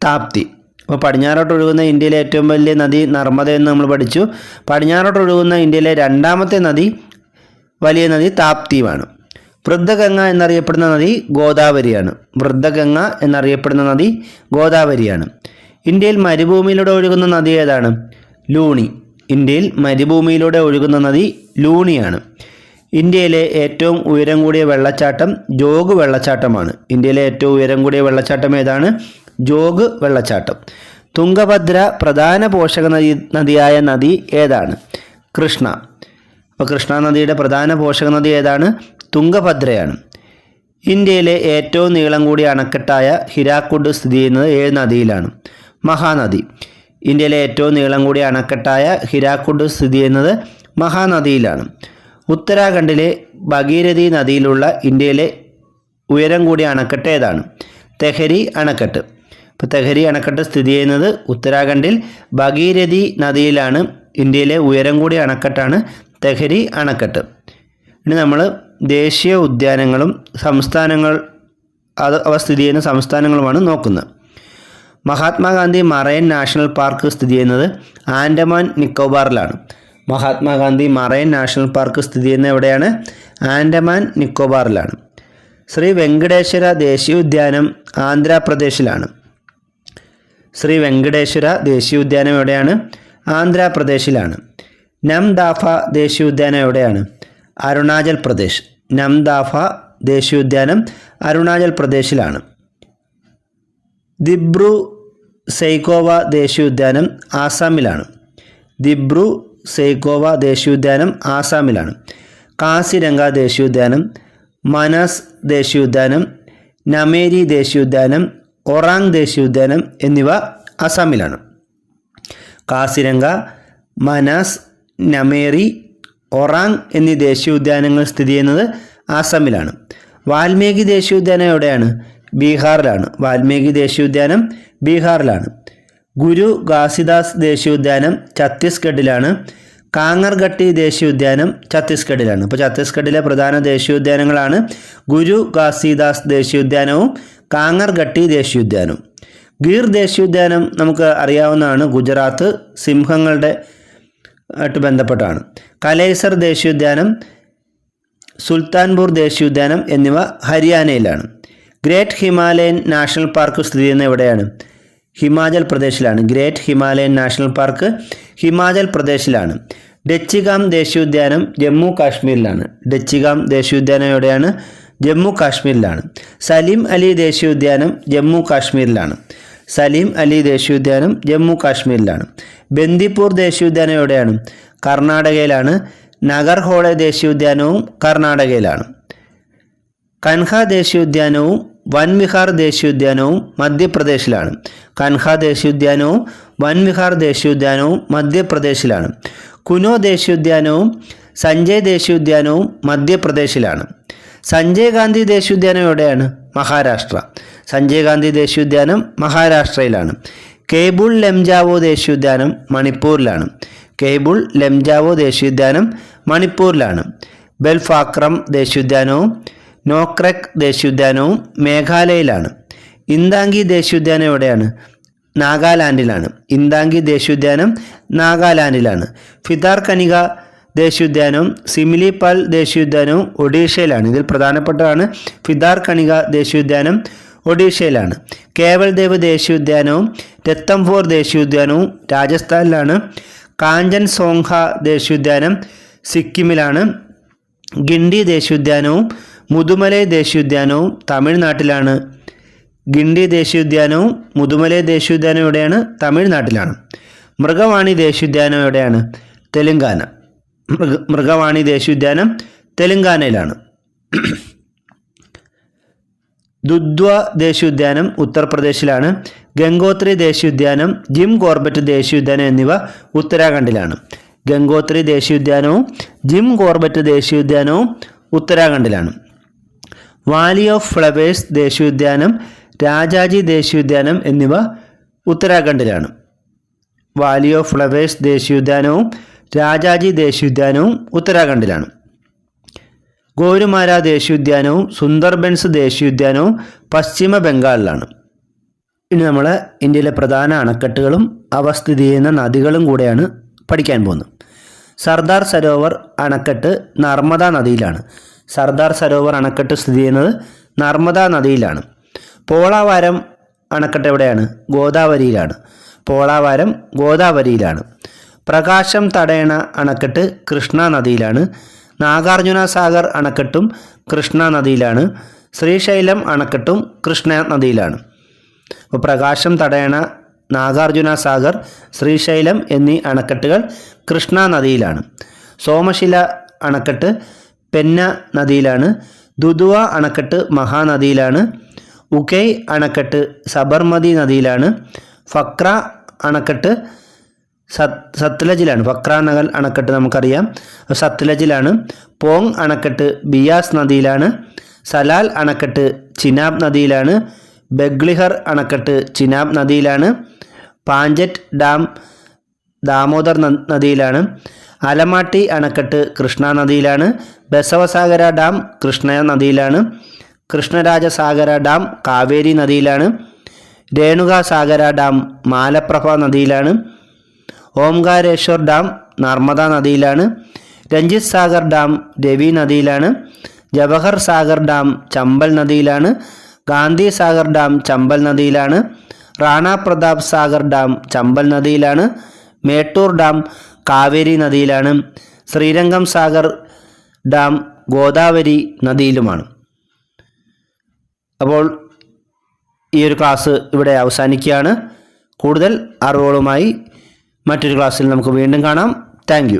താപ്തി. അപ്പോൾ പടിഞ്ഞാറോട്ട് ഒഴുകുന്ന ഇന്ത്യയിലെ ഏറ്റവും വലിയ നദി നർമ്മദ എന്ന് നമ്മൾ പഠിച്ചു. പടിഞ്ഞാറോട്ട് ഒഴുകുന്ന ഇന്ത്യയിലെ രണ്ടാമത്തെ വലിയ നദി താപ്തിയുമാണ്. വൃദ്ധഗംഗ എന്നറിയപ്പെടുന്ന നദി ഗോദാവരിയാണ്. വൃദ്ധഗംഗ എന്നറിയപ്പെടുന്ന നദി ഗോദാവരിയാണ്. ഇന്ത്യയിൽ മരുഭൂമിയിലൂടെ ഒഴുകുന്ന നദി ഏതാണ്? ലൂണി. ഇന്ത്യയിൽ മരുഭൂമിയിലൂടെ ഒഴുകുന്ന നദി ലൂണിയാണ്. ഇന്ത്യയിലെ ഏറ്റവും ഉയരം കൂടിയ വെള്ളച്ചാട്ടം ജോഗ് വെള്ളച്ചാട്ടമാണ്. ഇന്ത്യയിലെ ഏറ്റവും ഉയരം കൂടിയ വെള്ളച്ചാട്ടം ഏതാണ്? ജോഗ് വെള്ളച്ചാട്ടം. തുംഗഭദ്ര പ്രധാന പോഷക നദിയായ നദി ഏതാണ്? കൃഷ്ണ. അപ്പോൾ കൃഷ്ണ നദിയുടെ പ്രധാന പോഷക നദി ഏതാണ്? തുംഗഭദ്രയാണ്. ഇന്ത്യയിലെ ഏറ്റവും നീളം കൂടിയ അണക്കെട്ടായ ഹിരാക്കുഡ് സ്ഥിതി ചെയ്യുന്നത് ഏത് നദിയിലാണ്? മഹാനദി. ഇന്ത്യയിലെ ഏറ്റവും നീളം കൂടിയ അണക്കെട്ടായ ഹിരാക്കുഡ് സ്ഥിതി ചെയ്യുന്നത് മഹാനദിയിലാണ്. ഉത്തരാഖണ്ഡിലെ ഭഗീരഥി നദിയിലുള്ള ഇന്ത്യയിലെ ഉയരം കൂടിയ അണക്കെട്ട് ഏതാണ്? തെഹരി അണക്കെട്ട്. ഇപ്പോൾ തെഹരി അണക്കെട്ട് സ്ഥിതി ചെയ്യുന്നത് ഉത്തരാഖണ്ഡിൽ ഭഗീരഥി നദിയിലാണ്. ഇന്ത്യയിലെ ഉയരം കൂടിയ അണക്കെട്ടാണ് തെഹരി അണക്കെട്ട്. ഇനി നമ്മൾ ദേശീയ ഉദ്യാനങ്ങളും അവ സ്ഥിതി ചെയ്യുന്ന സംസ്ഥാനങ്ങളുമാണ് നോക്കുന്നത്. മഹാത്മാഗാന്ധി മറൈൻ നാഷണൽ പാർക്ക് സ്ഥിതി ചെയ്യുന്നത് ആൻഡമാൻ നിക്കോബാറിലാണ്. മഹാത്മാഗാന്ധി മറൈൻ നാഷണൽ പാർക്ക് സ്ഥിതി ചെയ്യുന്നത് എവിടെയാണ്? ആൻഡമാൻ നിക്കോബാറിലാണ്. ശ്രീ വെങ്കടേശ്വര ദേശീയോദ്യാനം ആന്ധ്രാപ്രദേശിലാണ്. ശ്രീ വെങ്കടേശ്വര ദേശീയോദ്യാനം എവിടെയാണ്? ആന്ധ്രാപ്രദേശിലാണ്. നംദാഫ ദേശീയോദ്യാനം എവിടെയാണ്? അരുണാചൽ പ്രദേശ്. നംദാഫ ദേശീയോദ്യാനം അരുണാചൽ പ്രദേശിലാണ്. ദിബ്രു സൈഖോവ ദേശീയോദ്യാനം ആസാമിലാണ്. ദിബ്രു സൈഖോവ ദേശീയോദ്യാനം ആസാമിലാണ്. കാസിരംഗ ദേശീയോദ്യാനം, മനാസ് ദേശീയോദ്യാനം, നമേരി ദേശീയോദ്യാനം, ഒറാങ് ദേശീയോദ്യാനം എന്നിവ അസാമിലാണ്. കാസിരംഗ, മനാസ്, നമേരി, ഒറാങ് എന്നീ ദേശീയോദ്യാനങ്ങൾ സ്ഥിതി ചെയ്യുന്നത് ആസാമിലാണ്. വാൽമീകി ദേശീയോദ്യാനം എവിടെയാണ്? ബീഹാറിലാണ്. വാൽമീകി ദേശീയോദ്യാനം ബീഹാറിലാണ്. ഗുരു ഘാസിദാസ് ദേശീയോദ്യാനം ഛത്തീസ്ഗഡിലാണ്. കാങ്ങർഘട്ടി ദേശീയോദ്യാനം ഛത്തീസ്ഗഡിലാണ്. അപ്പോൾ ഛത്തീസ്ഗഡിലെ പ്രധാന ദേശീയോദ്യാനങ്ങളാണ് ഗുരു ഘാസിദാസ് ദേശീയോദ്യാനവും കാങ്ങർഘട്ടി ദേശീയോദ്യാനവും. ഗീർ ദേശീയോദ്യാനം നമുക്ക് അറിയാവുന്നതാണ്. ഗുജറാത്ത് സിംഹങ്ങളുടെ ആയിട്ട് ബന്ധപ്പെട്ടാണ്. കലൈസർ ദേശീയോദ്യാനം, സുൽത്താൻപൂർ ദേശീയോദ്യാനം എന്നിവ ഹരിയാനയിലാണ്. ഗ്രേറ്റ് ഹിമാലയൻ നാഷണൽ പാർക്ക് സ്ഥിതി ചെയ്യുന്നത് എവിടെയാണ്? ഹിമാചൽ പ്രദേശിലാണ്. Great Himalayan national park Himachal പ്രദേശിലാണ്. ഡച്ചിഗാം ദേശീയോദ്യാനം ജമ്മു കാശ്മീരിലാണ്. ഡച്ചിഗാം ദേശീയോദ്യാനം എവിടെയാണ്? ജമ്മു കാശ്മീരിലാണ്. സലീം അലി ദേശീയോദ്യാനം ജമ്മു കാശ്മീരിലാണ്. സലീം അലി ദേശീയോദ്യാനം ജമ്മു കാശ്മീരിലാണ്. ബന്ദിപ്പൂർ ദേശീയോദ്യാനം എവിടെയാണ്? കർണാടകയിലാണ്. നഗർഹോളെ ദേശീയോദ്യാനവും കർണാടകയിലാണ്. കൻഹ ദേശീയോദ്യാനവും വൻവിഹാർ ദേശീയോദ്യാനവും മധ്യപ്രദേശിലാണ്. കൻഹ ദേശീയോദ്യാനവും വൻവിഹാർ ദേശീയോദ്യാനവും മധ്യപ്രദേശിലാണ്. കുനോ ദേശീയോദ്യാനവും സഞ്ജയ് ദേശീയോദ്യാനവും മധ്യപ്രദേശിലാണ്. സഞ്ജയ് ഗാന്ധി ദേശീയോദ്യാനം എവിടെയാണ്? മഹാരാഷ്ട്ര. സഞ്ജയ് ഗാന്ധി ദേശീയോദ്യാനം മഹാരാഷ്ട്രയിലാണ്. കേബിൾ ലെംജാവോ ദേശീയോദ്യാനം മണിപ്പൂരിലാണ്. കേബിൾ ലെംജാവോ ദേശീയോദ്യാനം മണിപ്പൂരിലാണ്. ബെൽഫാക്രം ദേശീയോദ്യാനവും നോക്രെക് ദേശീയോദ്യാനവും മേഘാലയയിലാണ്. ഇന്താങ്കി ദേശീയോദ്യാനം എവിടെയാണ്? നാഗാലാൻഡിലാണ്. ഇന്താങ്കി ദേശീയോദ്യാനം നാഗാലാൻഡിലാണ്. ഫിതാർകനിക ദേശീയോദ്യാനവും സിമിലിപാൽ ദേശീയോദ്യാനവും ഒഡീഷയിലാണ്. ഇതിൽ പ്രധാനപ്പെട്ടതാണ് ഫിതാർകനിക ദേശീയോദ്യാനം ഒഡീഷയിലാണ്. കേവൽദേവ് ദേശീയോദ്യാനവും രത്തംബോർ ദേശീയോദ്യാനവും രാജസ്ഥാനിലാണ്. കാഞ്ചൻസോങ്ഹ ദേശീയോദ്യാനം സിക്കിമിലാണ്. ഗിണ്ടി ദേശീയോദ്യാനവും മുതുമലൈ ദേശീയോദ്യാനവും തമിഴ്നാട്ടിലാണ്. ഗിണ്ടി ദേശീയോദ്യാനവും മുതുമലൈ ദേശീയോദ്യാനം എവിടെയാണ്? തമിഴ്നാട്ടിലാണ്. മൃഗവാണി ദേശീയോദ്യാനം എവിടെയാണ്? തെലുങ്കാന. മൃഗവാണി ദേശീയോദ്യാനം തെലുങ്കാനയിലാണ്. ദുധ്വ ദേശീയോദ്യാനം ഉത്തർപ്രദേശിലാണ്. ഗംഗോത്രി ദേശീയോദ്യാനം, ജിം കോർബറ്റ് ദേശീയോദ്യാനം എന്നിവ ഉത്തരാഖണ്ഡിലാണ്. ഗംഗോത്രി ദേശീയോദ്യാനവും ജിം കോർബറ്റ് ദേശീയോദ്യാനവും ഉത്തരാഖണ്ഡിലാണ്. വാലി ഓഫ് ഫ്ലവേഴ്സ് ദേശീയോദ്യാനം, രാജാജി ദേശീയോദ്യാനം എന്നിവ ഉത്തരാഖണ്ഡിലാണ്. വാലി ഓഫ് ഫ്ലവേഴ്സ് ദേശീയോദ്യാനവും രാജാജി ദേശീയോദ്യാനവും ഉത്തരാഖണ്ഡിലാണ്. ഗോരുമാര ദേശീയോദ്യാനവും സുന്ദർബൻസ് ദേശീയോദ്യാനവും പശ്ചിമ ബംഗാളിലാണ്. ഇനി നമ്മൾ ഇന്ത്യയിലെ പ്രധാന അണക്കെട്ടുകളും അവ സ്ഥിതി ചെയ്യുന്ന നദികളും കൂടെയാണ് പഠിക്കാൻ പോകുന്നത്. സർദാർ സരോവർ അണക്കെട്ട് നർമ്മദ നദിയിലാണ്. സർദാർ സരോവർ അണക്കെട്ട് സ്ഥിതി ചെയ്യുന്നത് നർമ്മദ നദിയിലാണ്. പോളാവാരം അണക്കെട്ട് എവിടെയാണ്? ഗോദാവരിയിലാണ്. പോളാവാരം ഗോദാവരിയിലാണ്. പ്രകാശം തടയണ അണക്കെട്ട് കൃഷ്ണ നദിയിലാണ്. നാഗാർജുന സാഗർ അണക്കെട്ടും കൃഷ്ണ നദിയിലാണ്. ശ്രീശൈലം അണക്കെട്ടും കൃഷ്ണ നദിയിലാണ്. അപ്പോൾ പ്രകാശം തടയണ, നാഗാർജുന സാഗർ, ശ്രീശൈലം എന്നീ അണക്കെട്ടുകൾ കൃഷ്ണ നദിയിലാണ്. സോമശില അണക്കെട്ട് പെന്ന നദിയിലാണ്. ദുധുവ അണക്കെട്ട് മഹാനദിയിലാണ്. ഉകൈ അണക്കെട്ട് സബർമതി നദിയിലാണ്. ഫക്ര അണക്കെട്ട് സത്ലജിലാണ്. ഫക്ര നഗൽ അണക്കെട്ട് നമുക്കറിയാം, സത്ലജിലാണ്. പോങ് അണക്കെട്ട് ബിയാസ് നദിയിലാണ്. സലാൽ അണക്കെട്ട് ചിനാബ് നദിയിലാണ്. ബഗ്ലിഹർ അണക്കെട്ട് ചിനാബ് നദിയിലാണ്. പാഞ്ചറ്റ് ഡാം ദാമോദർ നദിയിലാണ്. അലമാട്ടി അണക്കെട്ട് കൃഷ്ണ നദിയിലാണ്. ബസവസാഗര ഡാം കൃഷ്ണ നദിയിലാണ്. കൃഷ്ണരാജസാഗര ഡാം കാവേരി നദിയിലാണ്. രേണുകാസാഗര ഡാം മാലപ്രഭ നദിയിലാണ്. ഓംകാരേശ്വർ ഡാം നർമ്മദ നദിയിലാണ്. രഞ്ജിത് സാഗർ ഡാം രവി നദിയിലാണ്. ജവഹർ സാഗർ ഡാം ചമ്പൽ നദിയിലാണ്. ഗാന്ധി സാഗർ ഡാം ചമ്പൽ നദിയിലാണ്. റാണ പ്രതാപ് സാഗർ ഡാം ചമ്പൽ നദിയിലാണ്. മേട്ടൂർ ഡാം കാവേരി നദിയിലാണ്. ശ്രീരംഗം സാഗർ ഡാം ഗോദാവരി നദിയിലുമാണ്. അപ്പോൾ ഈ ഒരു ക്ലാസ് ഇവിടെ അവസാനിക്കുകയാണ്. കൂടുതൽ അറിവുകളുമായി മറ്റൊരു ക്ലാസ്സിൽ നമുക്ക് വീണ്ടും കാണാം. Thank you.